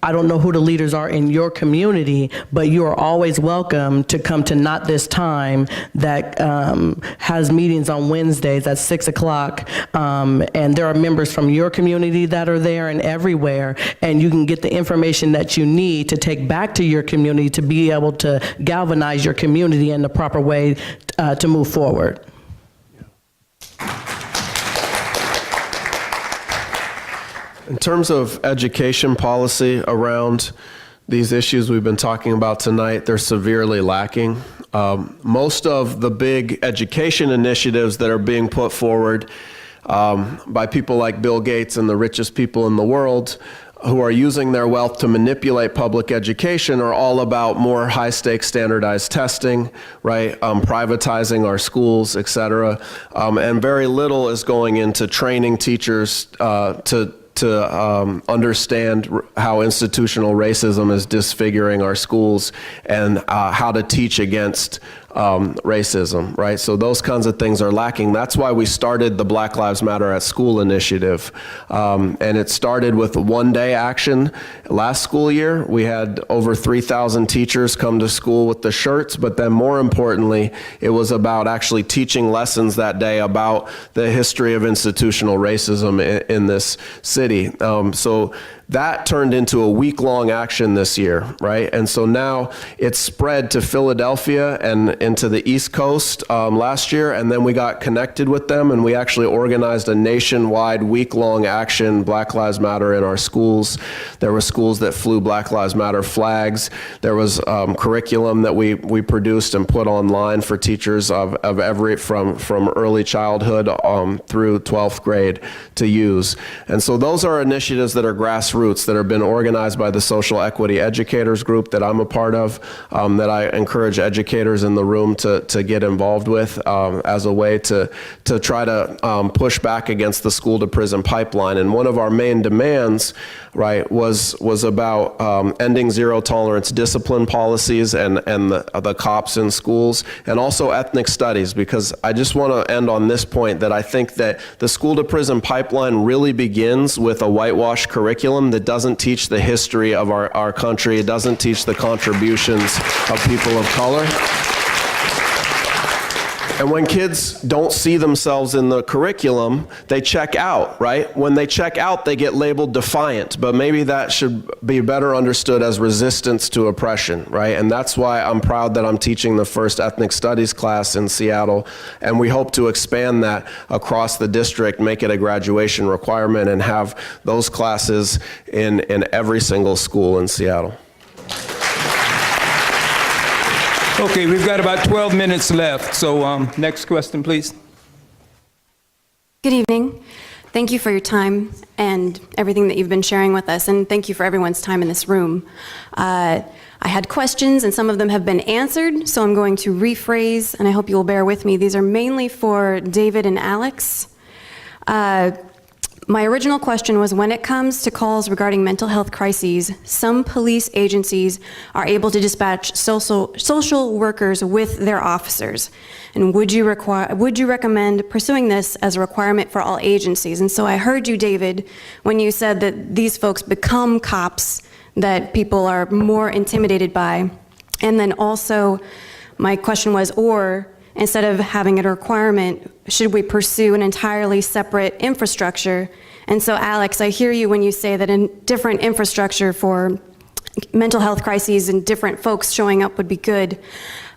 I don't know who the leaders are in your community, but you are always welcome to come to Not This Time that has meetings on Wednesdays at 6 o'clock. And there are members from your community that are there and everywhere, and you can get the information that you need to take back to your community to be able to galvanize your community in the proper way to move forward. In terms of education policy around these issues we've been talking about tonight, they're severely lacking. Most of the big education initiatives that are being put forward by people like Bill Gates and the richest people in the world who are using their wealth to manipulate public education are all about more high-stakes standardized testing, right? Privatizing our schools, et cetera. And very little is going into training teachers to understand how institutional racism is disfiguring our schools and how to teach against racism, right? So those kinds of things are lacking. That's why we started the Black Lives Matter at School initiative. And it started with a one-day action. Last school year, we had over 3,000 teachers come to school with the shirts, but then more importantly, it was about actually teaching lessons that day about the history of institutional racism in this city. So that turned into a week-long action this year, right? And so now it's spread to Philadelphia and into the East Coast last year, and then we got connected with them, and we actually organized a nationwide week-long action, Black Lives Matter in our schools. There were schools that flew Black Lives Matter flags. There was curriculum that we produced and put online for teachers of every, from early childhood through 12th grade to use. And so those are initiatives that are grassroots, that have been organized by the Social Equity Educators Group that I'm a part of, that I encourage educators in the room to get involved with as a way to try to push back against the school to prison pipeline. And one of our main demands, right, was about ending zero tolerance discipline policies and the cops in schools, and also ethnic studies, because I just want to end on this point that I think that the school to prison pipeline really begins with a whitewash curriculum that doesn't teach the history of our country. It doesn't teach the contributions of people of color. And when kids don't see themselves in the curriculum, they check out, right? When they check out, they get labeled defiant, but maybe that should be better understood as resistance to oppression, right? And that's why I'm proud that I'm teaching the first ethnic studies class in Seattle, and we hope to expand that across the district, make it a graduation requirement, and have those classes in every single school in Seattle. Okay, we've got about 12 minutes left, so next question, please. Good evening. Thank you for your time and everything that you've been sharing with us, and thank you for everyone's time in this room. I had questions, and some of them have been answered, so I'm going to rephrase, and I hope you will bear with me. These are mainly for David and Alex. My original question was, when it comes to calls regarding mental health crises, some police agencies are able to dispatch social workers with their officers. And would you recommend pursuing this as a requirement for all agencies? And so I heard you, David, when you said that these folks become cops that people are more intimidated by. And then also, my question was, or instead of having it a requirement, should we pursue an entirely separate infrastructure? And so, Alex, I hear you when you say that a different infrastructure for mental health crises and different folks showing up would be good.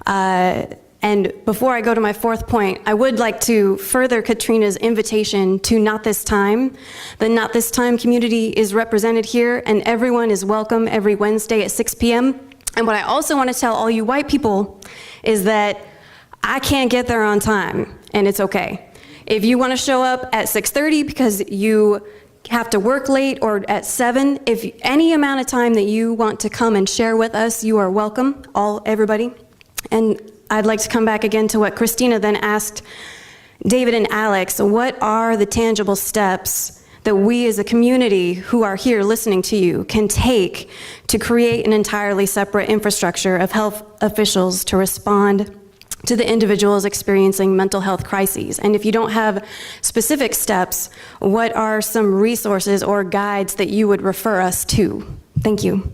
And before I go to my fourth point, I would like to further Katrina's invitation to Not This Time. The Not This Time community is represented here, and everyone is welcome every Wednesday at 6 p.m. And what I also want to tell all you white people is that I can't get there on time, and it's okay. If you want to show up at 6:30 because you have to work late, or at 7, if any amount of time that you want to come and share with us, you are welcome, everybody. And I'd like to come back again to what Christina then asked David and Alex. What are the tangible steps that we as a community who are here listening to you can take to create an entirely separate infrastructure of health officials to respond to the individuals experiencing mental health crises? And if you don't have specific steps, what are some resources or guides that you would refer us to? Thank you.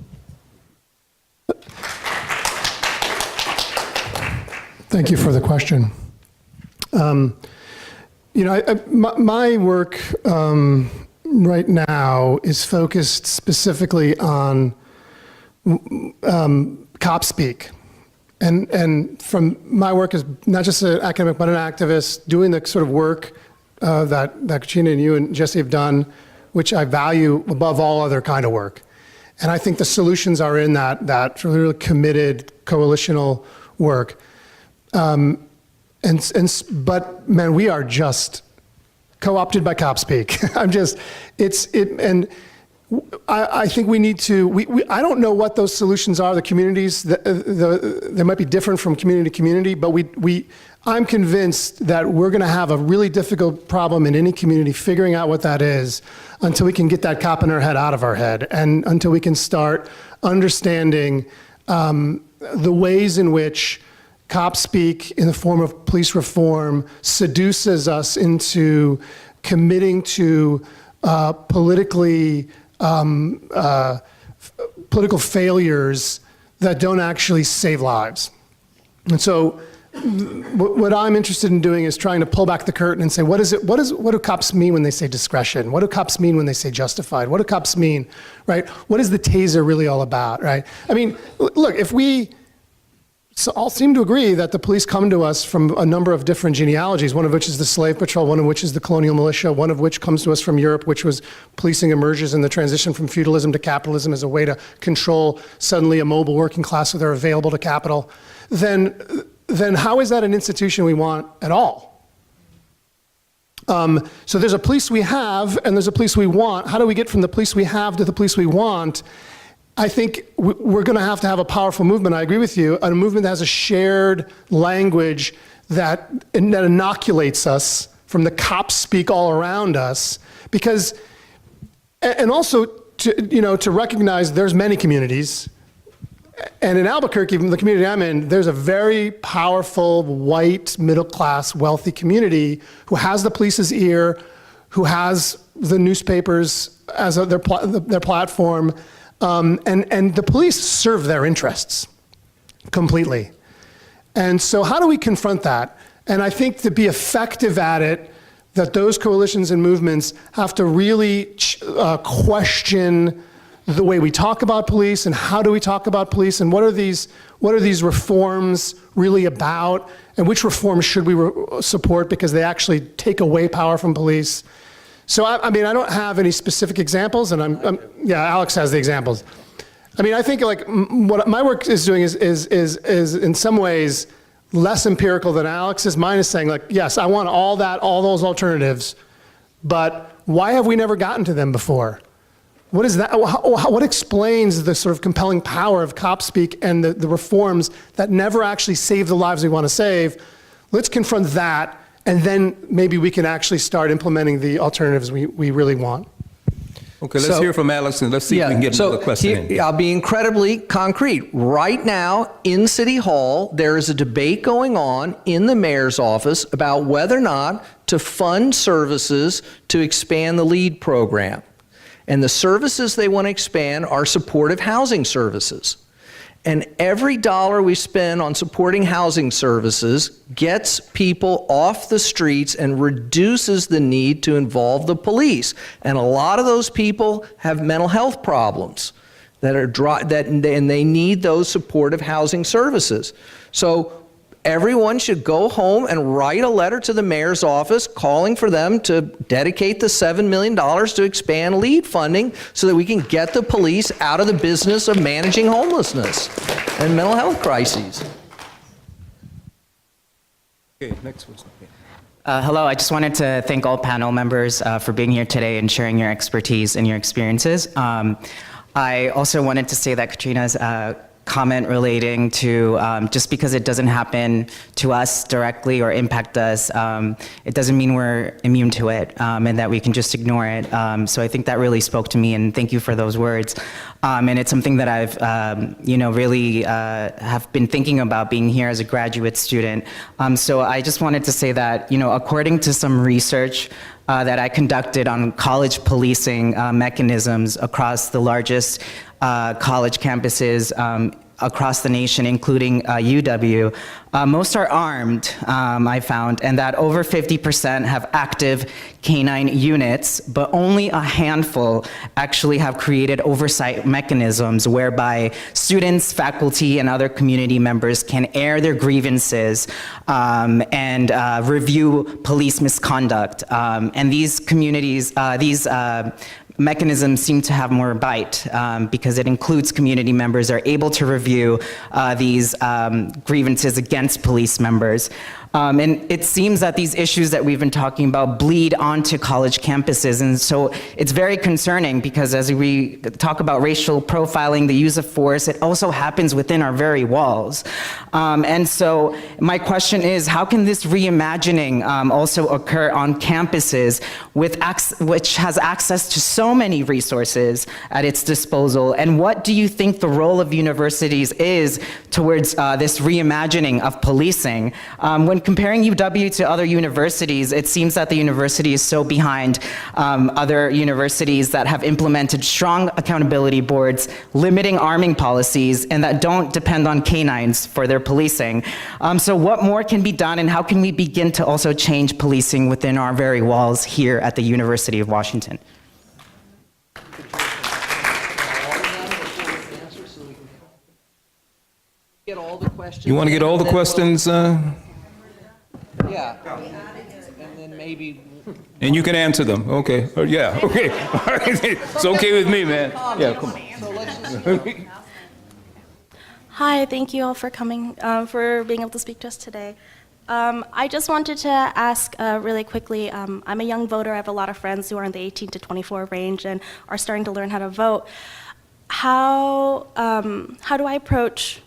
Thank you for the question. My work right now is focused specifically on cop speak. And from my work as not just an academic, but an activist, doing the sort of work that Katrina and you and Jesse have done, which I value above all other kind of work. And I think the solutions are in that really committed coalitional work. But man, we are just co-opted by cop speak. And I think we need to, I don't know what those solutions are. The communities, they might be different from community to community, but I'm convinced that we're going to have a really difficult problem in any community figuring out what that is until we can get that cop in our head out of our head, and until we can start understanding the ways in which cop speak in the form of police reform seduces us into committing to political failures that don't actually save lives. And so what I'm interested in doing is trying to pull back the curtain and say, what do cops mean when they say discretion? What do cops mean when they say justified? What do cops mean, right? What is the taser really all about, right? I mean, look, if we all seem to agree that the police come to us from a number of different genealogies, one of which is the slave patrol, one of which is the colonial militia, one of which comes to us from Europe, which was policing emerges in the transition from feudalism to capitalism as a way to control suddenly a mobile working class so they're available to capital, then how is that an institution we want at all? So there's a police we have and there's a police we want. How do we get from the police we have to the police we want? I think we're going to have a powerful movement. I agree with you. A movement that has a shared language that inoculates us from the cops speak all around us. Because, and also to recognize there's many communities. And in Albuquerque, the community I'm in, there's a very powerful, white, middle-class, wealthy community who has the police's ear, who has the newspapers as their platform. And the police serve their interests completely. And so how do we confront that? And I think to be effective at it, that those coalitions and movements have to really question the way we talk about police and how do we talk about police and what are these reforms really about and which reforms should we support because they actually take away power from police. So I mean, I don't have any specific examples, and yeah, Alex has the examples. I mean, I think like what my work is doing is in some ways less empirical than Alex's. Mine is saying like, yes, I want all those alternatives, but why have we never gotten to them before? What is that? What explains the sort of compelling power of cop speak and the reforms that never actually save the lives we want to save? Let's confront that. And then maybe we can actually start implementing the alternatives we really want. Okay, let's hear from Alex and let's see if we can get another question in. I'll be incredibly concrete. Right now in City Hall, there is a debate going on in the mayor's office about whether or not to fund services to expand the LEAD program. And the services they want to expand are supportive housing services. And every dollar we spend on supporting housing services gets people off the streets and reduces the need to involve the police. And a lot of those people have mental health problems and they need those supportive housing services. So everyone should go home and write a letter to the mayor's office calling for them to dedicate the $7 million to expand LEAD funding so that we can get the police out of the business of managing homelessness and mental health crises. Okay, next one. Hello, I just wanted to thank all panel members for being here today and sharing your expertise and your experiences. I also wanted to say that Katrina's comment relating to just because it doesn't happen to us directly or impact us, it doesn't mean we're immune to it and that we can just ignore it. So I think that really spoke to me, and thank you for those words. And it's something that I've, really have been thinking about being here as a graduate student. So I just wanted to say that, according to some research that I conducted on college policing mechanisms across the largest college campuses across the nation, including UW. Most are armed, I found, and that over 50% have active canine units, but only a handful actually have created oversight mechanisms whereby students, faculty, and other community members can air their grievances and review police misconduct. And these communities, mechanisms seem to have more bite because it includes community members are able to review these grievances against police members. And it seems that these issues that we've been talking about bleed onto college campuses. And so it's very concerning because as we talk about racial profiling, the use of force, it also happens within our very walls. And so my question is, how can this reimagining also occur on campuses which has access to so many resources at its disposal? And what do you think the role of universities is towards this reimagining of policing? When comparing UW to other universities, it seems that the university is so behind other universities that have implemented strong accountability boards, limiting arming policies, and that don't depend on canines for their policing. So what more can be done, and how can we begin to also change policing within our very walls here at the University of Washington? You want to get all the questions? Yeah, and then maybe. And you can answer them. Okay. Yeah. Okay. All right. It's okay with me, man. Yeah. Come on. Hi. Thank you all for coming, for being able to speak to us today. I just wanted to ask really quickly. I'm a young voter. I have a lot of friends who are in the 18 to 24 range and are starting to learn how to vote. How do I approach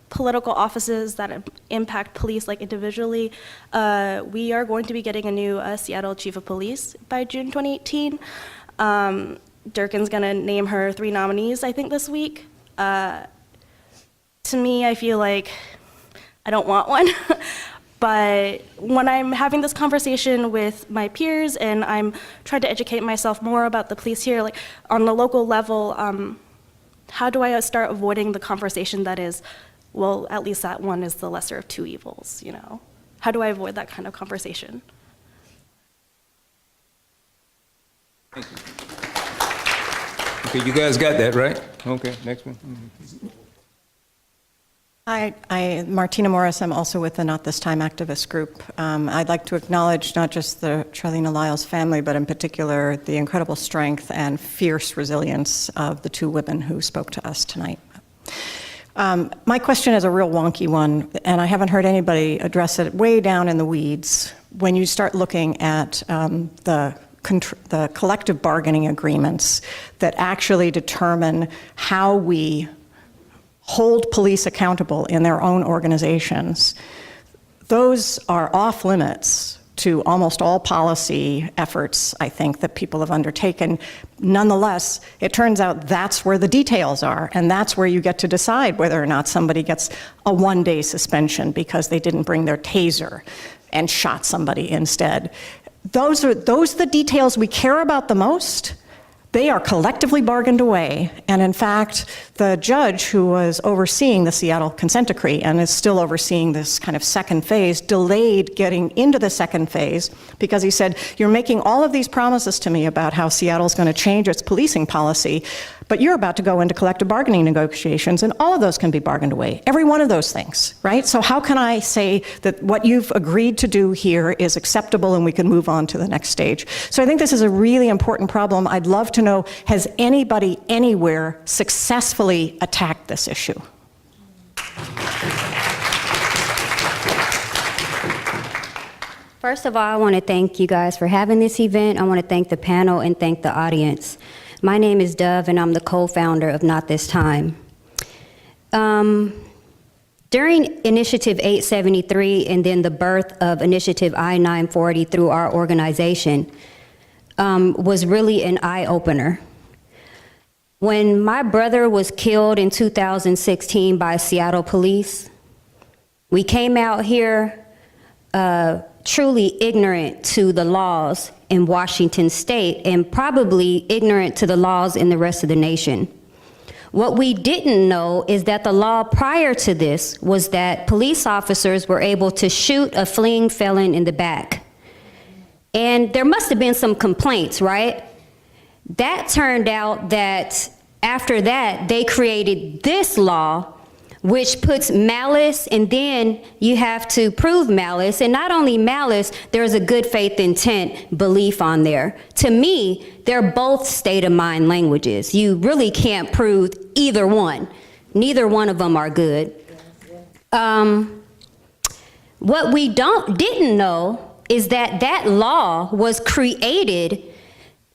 political offices that impact police like individually? We are going to be getting a new Seattle chief of police by June 2018. Durkin's gonna name her 3 nominees, I think, this week. To me, I feel like I don't want one. But when I'm having this conversation with my peers and I'm trying to educate myself more about the police here, like on the local level, how do I start avoiding the conversation that is, well, at least that one is the lesser of 2 evils, you know? How do I avoid that kind of conversation? Thank you. Okay, you guys got that, right? Okay, next one. Hi, Martina Morris. I'm also with the Not This Time activist group. I'd like to acknowledge not just the Charleena Lyles family, but in particular the incredible strength and fierce resilience of the 2 women who spoke to us tonight. My question is a real wonky one, and I haven't heard anybody address it way down in the weeds. When you start looking at the collective bargaining agreements that actually determine how we hold police accountable in their own organizations, those are off limits to almost all policy efforts, I think, that people have undertaken. Nonetheless, it turns out that's where the details are, and that's where you get to decide whether or not somebody gets a 1-day suspension because they didn't bring their taser and shot somebody instead. Those are the details we care about the most. They are collectively bargained away, and in fact, the judge who was overseeing the Seattle consent decree and is still overseeing this kind of second phase delayed getting into the second phase because he said, you're making all of these promises to me about how Seattle's going to change its policing policy, but you're about to go into collective bargaining negotiations, and all of those can be bargained away. Every one of those things, right? So how can I say that what you've agreed to do here is acceptable and we can move on to the next stage? So I think this is a really important problem. I'd love to know, has anybody anywhere successfully attacked this issue? First of all, I want to thank you guys for having this event. I want to thank the panel and thank the audience. My name is Dove, and I'm the co-founder of Not This Time. During Initiative 873 and then the birth of Initiative I-940 through our organization was really an eye-opener. When my brother was killed in 2016 by Seattle police, we came out here truly ignorant to the laws in Washington state and probably ignorant to the laws in the rest of the nation. What we didn't know is that the law prior to this was that police officers were able to shoot a fleeing felon in the back. And there must have been some complaints, right? That turned out that after that, they created this law which puts malice, and then you have to prove malice. And not only malice, there's a good faith intent belief on there. To me, they're both state of mind languages. You really can't prove either one. Neither one of them are good. What we didn't know is that that law was created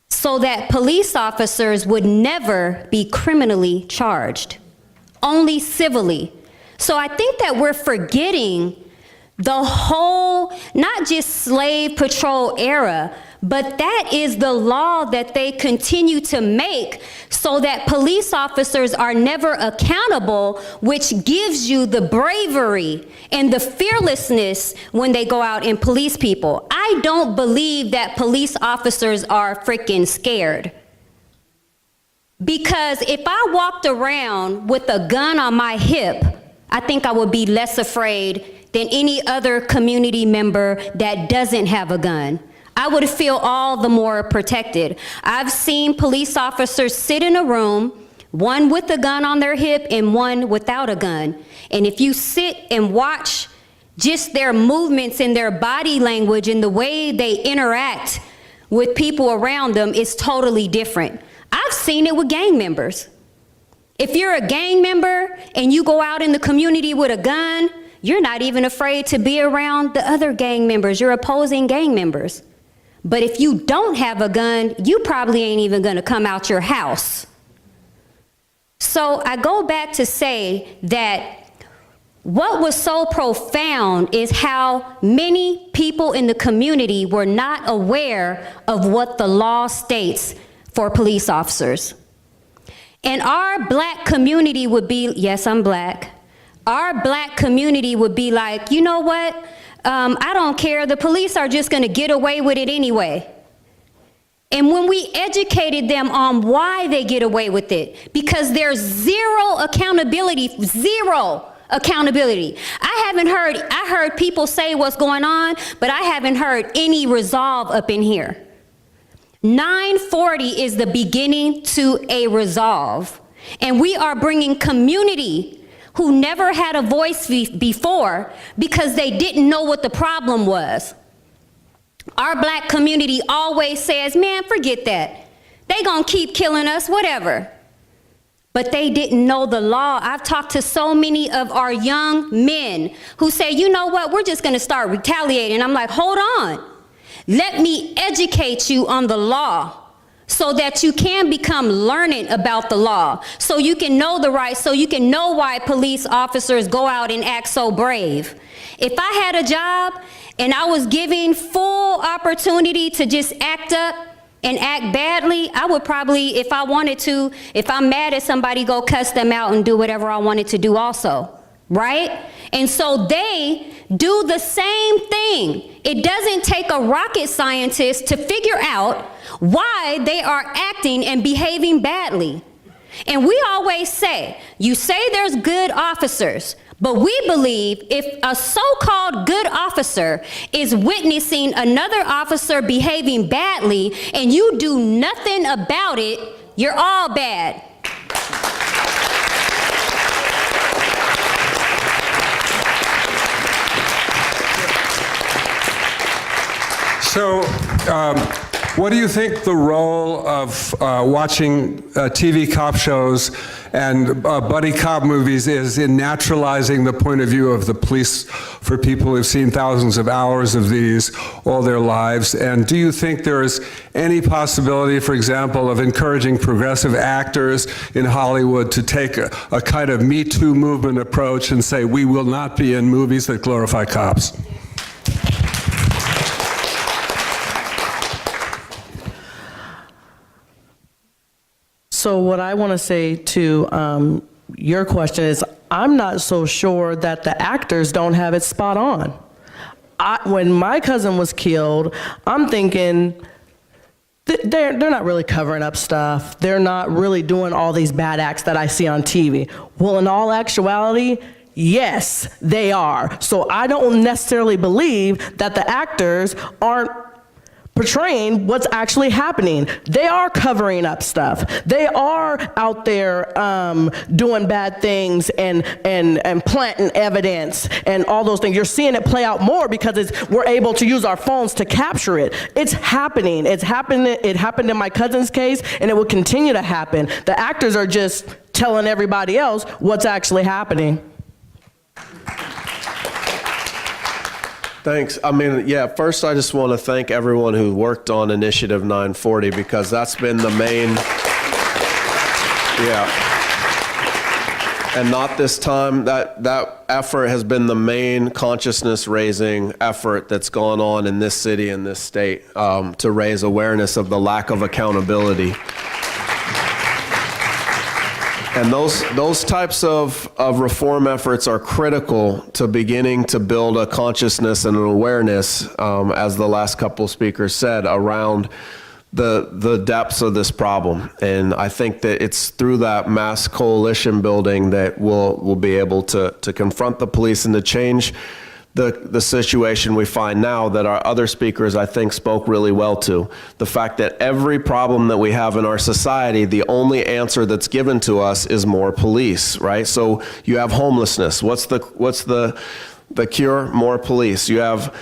so that police officers would never be criminally charged, only civilly. So I think that we're forgetting the whole, not just slave patrol era, but that is the law that they continue to make so that police officers are never accountable, which gives you the bravery and the fearlessness when they go out and police people. I don't believe that police officers are freaking scared. Because if I walked around with a gun on my hip, I think I would be less afraid than any other community member that doesn't have a gun. I would feel all the more protected. I've seen police officers sit in a room, one with a gun on their hip and one without a gun. And if you sit and watch just their movements and their body language and the way they interact with people around them, it's totally different. I've seen it with gang members. If you're a gang member and you go out in the community with a gun, you're not even afraid to be around the other gang members. You're opposing gang members. But if you don't have a gun, you probably ain't even gonna come out your house. So I go back to say that what was so profound is how many people in the community were not aware of what the law states for police officers. And our black community would be, yes, I'm black. Our black community would be like, you know what? I don't care, the police are just gonna get away with it anyway. And when we educated them on why they get away with it, because there's zero accountability. I heard people say what's going on, but I haven't heard any resolve up in here. 940 is the beginning to a resolve. And we are bringing community who never had a voice before because they didn't know what the problem was. Our black community always says, man, forget that. They gonna keep killing us, whatever. But they didn't know the law. I've talked to so many of our young men who say, you know what, we're just gonna start retaliating. I'm like, hold on. Let me educate you on the law so that you can become learned about the law, so you can know the rights, so you can know why police officers go out and act so brave. If I had a job and I was given full opportunity to just act up and act badly, I would probably, if I wanted to, if I'm mad at somebody, go cuss them out and do whatever I wanted to do also, right? And so they do the same thing. It doesn't take a rocket scientist to figure out why they are acting and behaving badly. And we always say, you say there's good officers, but we believe if a so-called good officer is witnessing another officer behaving badly and you do nothing about it, you're all bad. So, what do you think the role of watching TV cop shows and buddy cop movies is in naturalizing the point of view of the police for people who've seen thousands of hours of these all their lives? And do you think there is any possibility, for example, of encouraging progressive actors in Hollywood to take a kind of Me Too movement approach and say, we will not be in movies that glorify cops? So what I want to say to your question is, I'm not so sure that the actors don't have it spot on. When my cousin was killed, I'm thinking, they're not really covering up stuff. They're not really doing all these bad acts that I see on TV. Well, in all actuality, yes, they are. So I don't necessarily believe that the actors aren't portraying what's actually happening. They are covering up stuff. They are out there doing bad things and planting evidence and all those things. You're seeing it play out more because we're able to use our phones to capture it. It's happening. It's happening. It happened in my cousin's case, and it will continue to happen. The actors are just telling everybody else what's actually happening. Thanks. I mean, yeah, first I just want to thank everyone who worked on Initiative 940 because that's been the main, and not this time, that effort has been the main consciousness raising effort that's gone on in this city and this state to raise awareness of the lack of accountability. And those types of reform efforts are critical to beginning to build a consciousness and an awareness, as the last couple speakers said, around the depths of this problem. And I think that it's through that mass coalition building that we'll be able to confront the police and to change the situation we find now that our other speakers, I think, spoke really well to. The fact that every problem that we have in our society, the only answer that's given to us is more police, right? So you have homelessness. What's the cure? More police. You have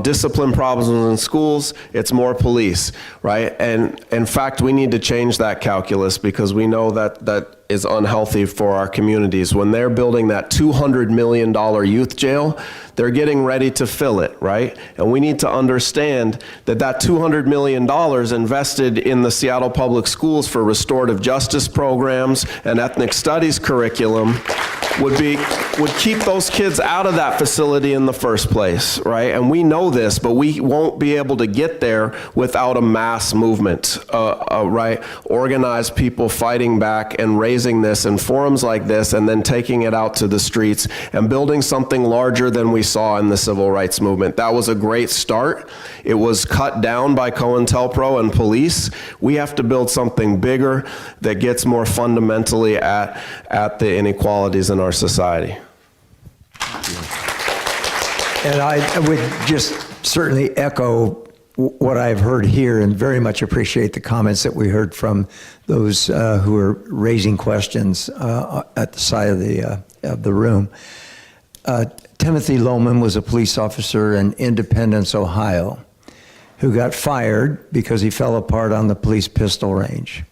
discipline problems in schools, it's more police, right? And in fact, we need to change that calculus because we know that is unhealthy for our communities. When they're building that $200 million youth jail, they're getting ready to fill it, right? And we need to understand that $200 million invested in the Seattle Public Schools for restorative justice programs and ethnic studies curriculum would keep those kids out of that facility in the first place, right? And we know this, but we won't be able to get there without a mass movement, right? Organized people fighting back and raising this in forums like this and then taking it out to the streets and building something larger than we saw in the civil rights movement. That was a great start. It was cut down by COINTELPRO and police. We have to build something bigger that gets more fundamentally at the inequalities in our society. And I would just certainly echo what I've heard here and very much appreciate the comments that we heard from those who are raising questions at the side of the room. Timothy Lohman was a police officer in Independence, Ohio, who got fired because he fell apart on the police pistol range.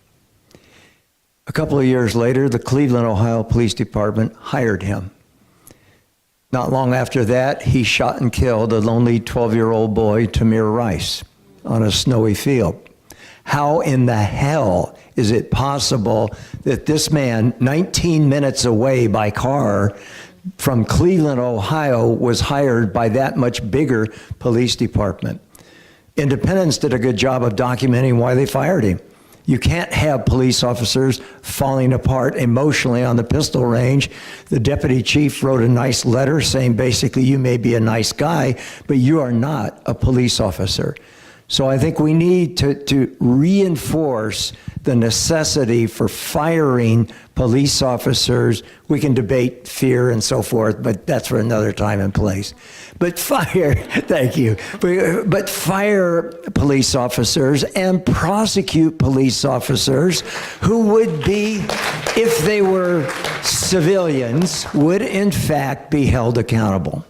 A couple of years later, the Cleveland, Ohio Police Department hired him. Not long after that, he shot and killed a lonely 12-year-old boy, Tamir Rice, on a snowy field. How in the hell is it possible that this man, 19 minutes away by car from Cleveland, Ohio, was hired by that much bigger police department? Independence did a good job of documenting why they fired him. You can't have police officers falling apart emotionally on the pistol range. The deputy chief wrote a nice letter saying basically you may be a nice guy, but you are not a police officer. So I think we need to reinforce the necessity for firing police officers. We can debate fear and so forth, but that's for another time and place. But thank you. But fire police officers and prosecute police officers who would be, if they were civilians, would in fact be held accountable.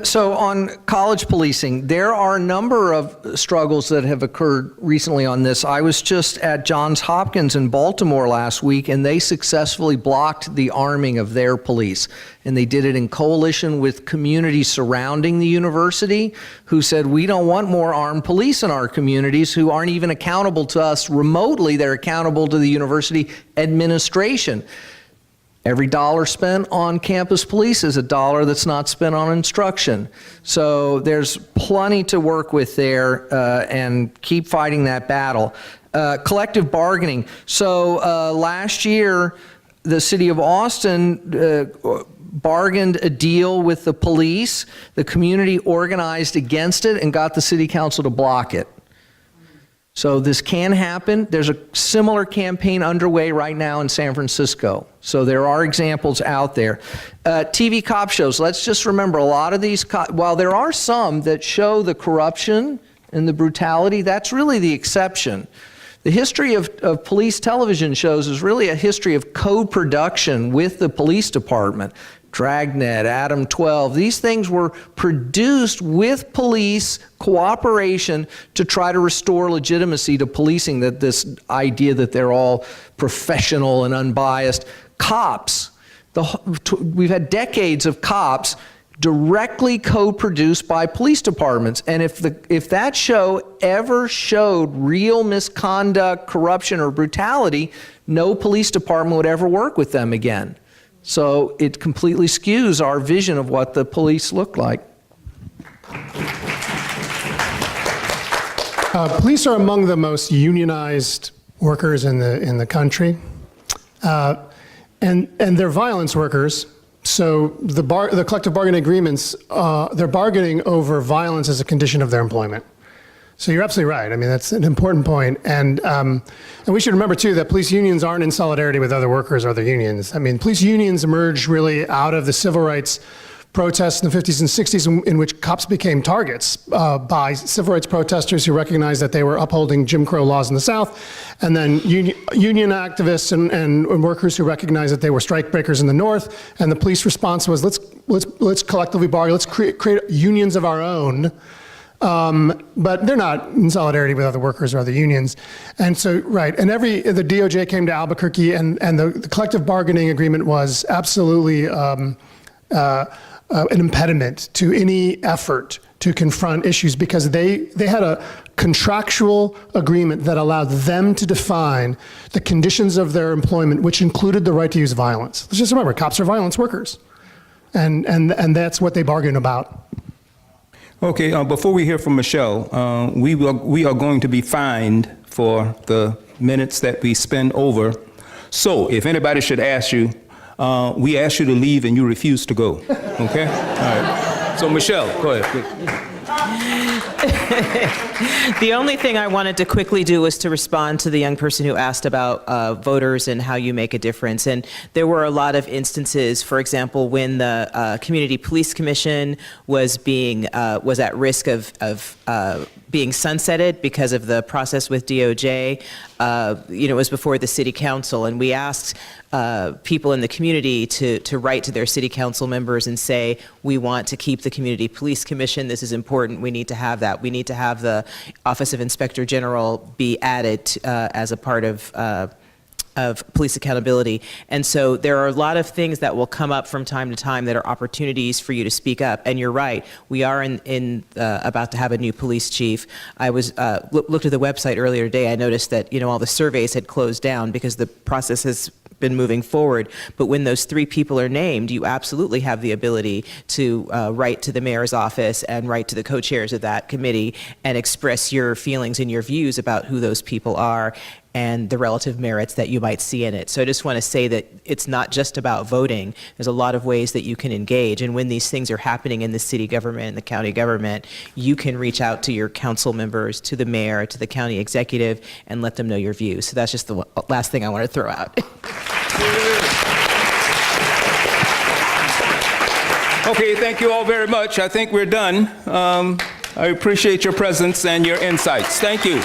So on college policing, there are a number of struggles that have occurred recently on this. I was just at Johns Hopkins in Baltimore last week, and they successfully blocked the arming of their police. And they did it in coalition with communities surrounding the university who said, we don't want more armed police in our communities who aren't even accountable to us remotely. They're accountable to the university administration. Every dollar spent on campus police is a dollar that's not spent on instruction. So there's plenty to work with there and keep fighting that battle. Collective bargaining. So last year, the city of Austin bargained a deal with the police. The community organized against it and got the city council to block it. So this can happen. There's a similar campaign underway right now in San Francisco. So there are examples out there. TV cop shows, let's just remember a lot of these, while there are some that show the corruption and the brutality, that's really the exception. The history of police television shows is really a history of co-production with the police department. Dragnet, Adam 12, these things were produced with police cooperation to try to restore legitimacy to policing, that this idea that they're all professional and unbiased. Cops, we've had decades of cops directly co-produced by police departments. And if that show ever showed real misconduct, corruption, or brutality, no police department would ever work with them again. So it completely skews our vision of what the police look like. Police are among the most unionized workers in the country, and they're violence workers. So the collective bargaining agreements, they're bargaining over violence as a condition of their employment. So you're absolutely right. I mean, that's an important point. And we should remember, too, that police unions aren't in solidarity with other workers or other unions. I mean, police unions emerged really out of the civil rights protests in the 50s and 60s in which cops became targets by civil rights protesters who recognized that they were upholding Jim Crow laws in the South, and then union activists and workers who recognized that they were strikebreakers in the North. And the police response was, let's collectively bargain, let's create unions of our own. But they're not in solidarity with other workers or other unions. And so, right, and the DOJ came to Albuquerque, and the collective bargaining agreement was absolutely an impediment to any effort to confront issues, because they had a contractual agreement that allowed them to define the conditions of their employment, which included the right to use violence. Let's just remember, cops are violence workers, and that's what they bargain about. Okay, before we hear from Michelle, we are going to be fined for the minutes that we spend over. So if anybody should ask you, we ask you to leave and you refuse to go, okay? All right. So Michelle, go ahead, please. The only thing I wanted to quickly do was to respond to the young person who asked about voters and how you make a difference. And there were a lot of instances, for example, when the Community Police Commission was at risk of being sunsetted because of the process with DOJ. It was before the city council, and we asked people in the community to write to their city council members and say, we want to keep the Community Police Commission. This is important. We need to have that. We need to have the Office of Inspector General be added as a part of police accountability. And so there are a lot of things that will come up from time to time that are opportunities for you to speak up. And you're right, we are about to have a new police chief. I was looked at the website earlier today. I noticed that all the surveys had closed down because the process has been moving forward. But when those 3 people are named, you absolutely have the ability to write to the mayor's office and write to the co-chairs of that committee and express your feelings and your views about who those people are and the relative merits that you might see in it. So I just want to say that it's not just about voting. There's a lot of ways that you can engage. And when these things are happening in the city government and the county government, you can reach out to your council members, to the mayor, to the county executive, and let them know your views. So that's just the last thing I want to throw out. Okay, thank you all very much. I think we're done. I appreciate your presence and your insights. Thank you.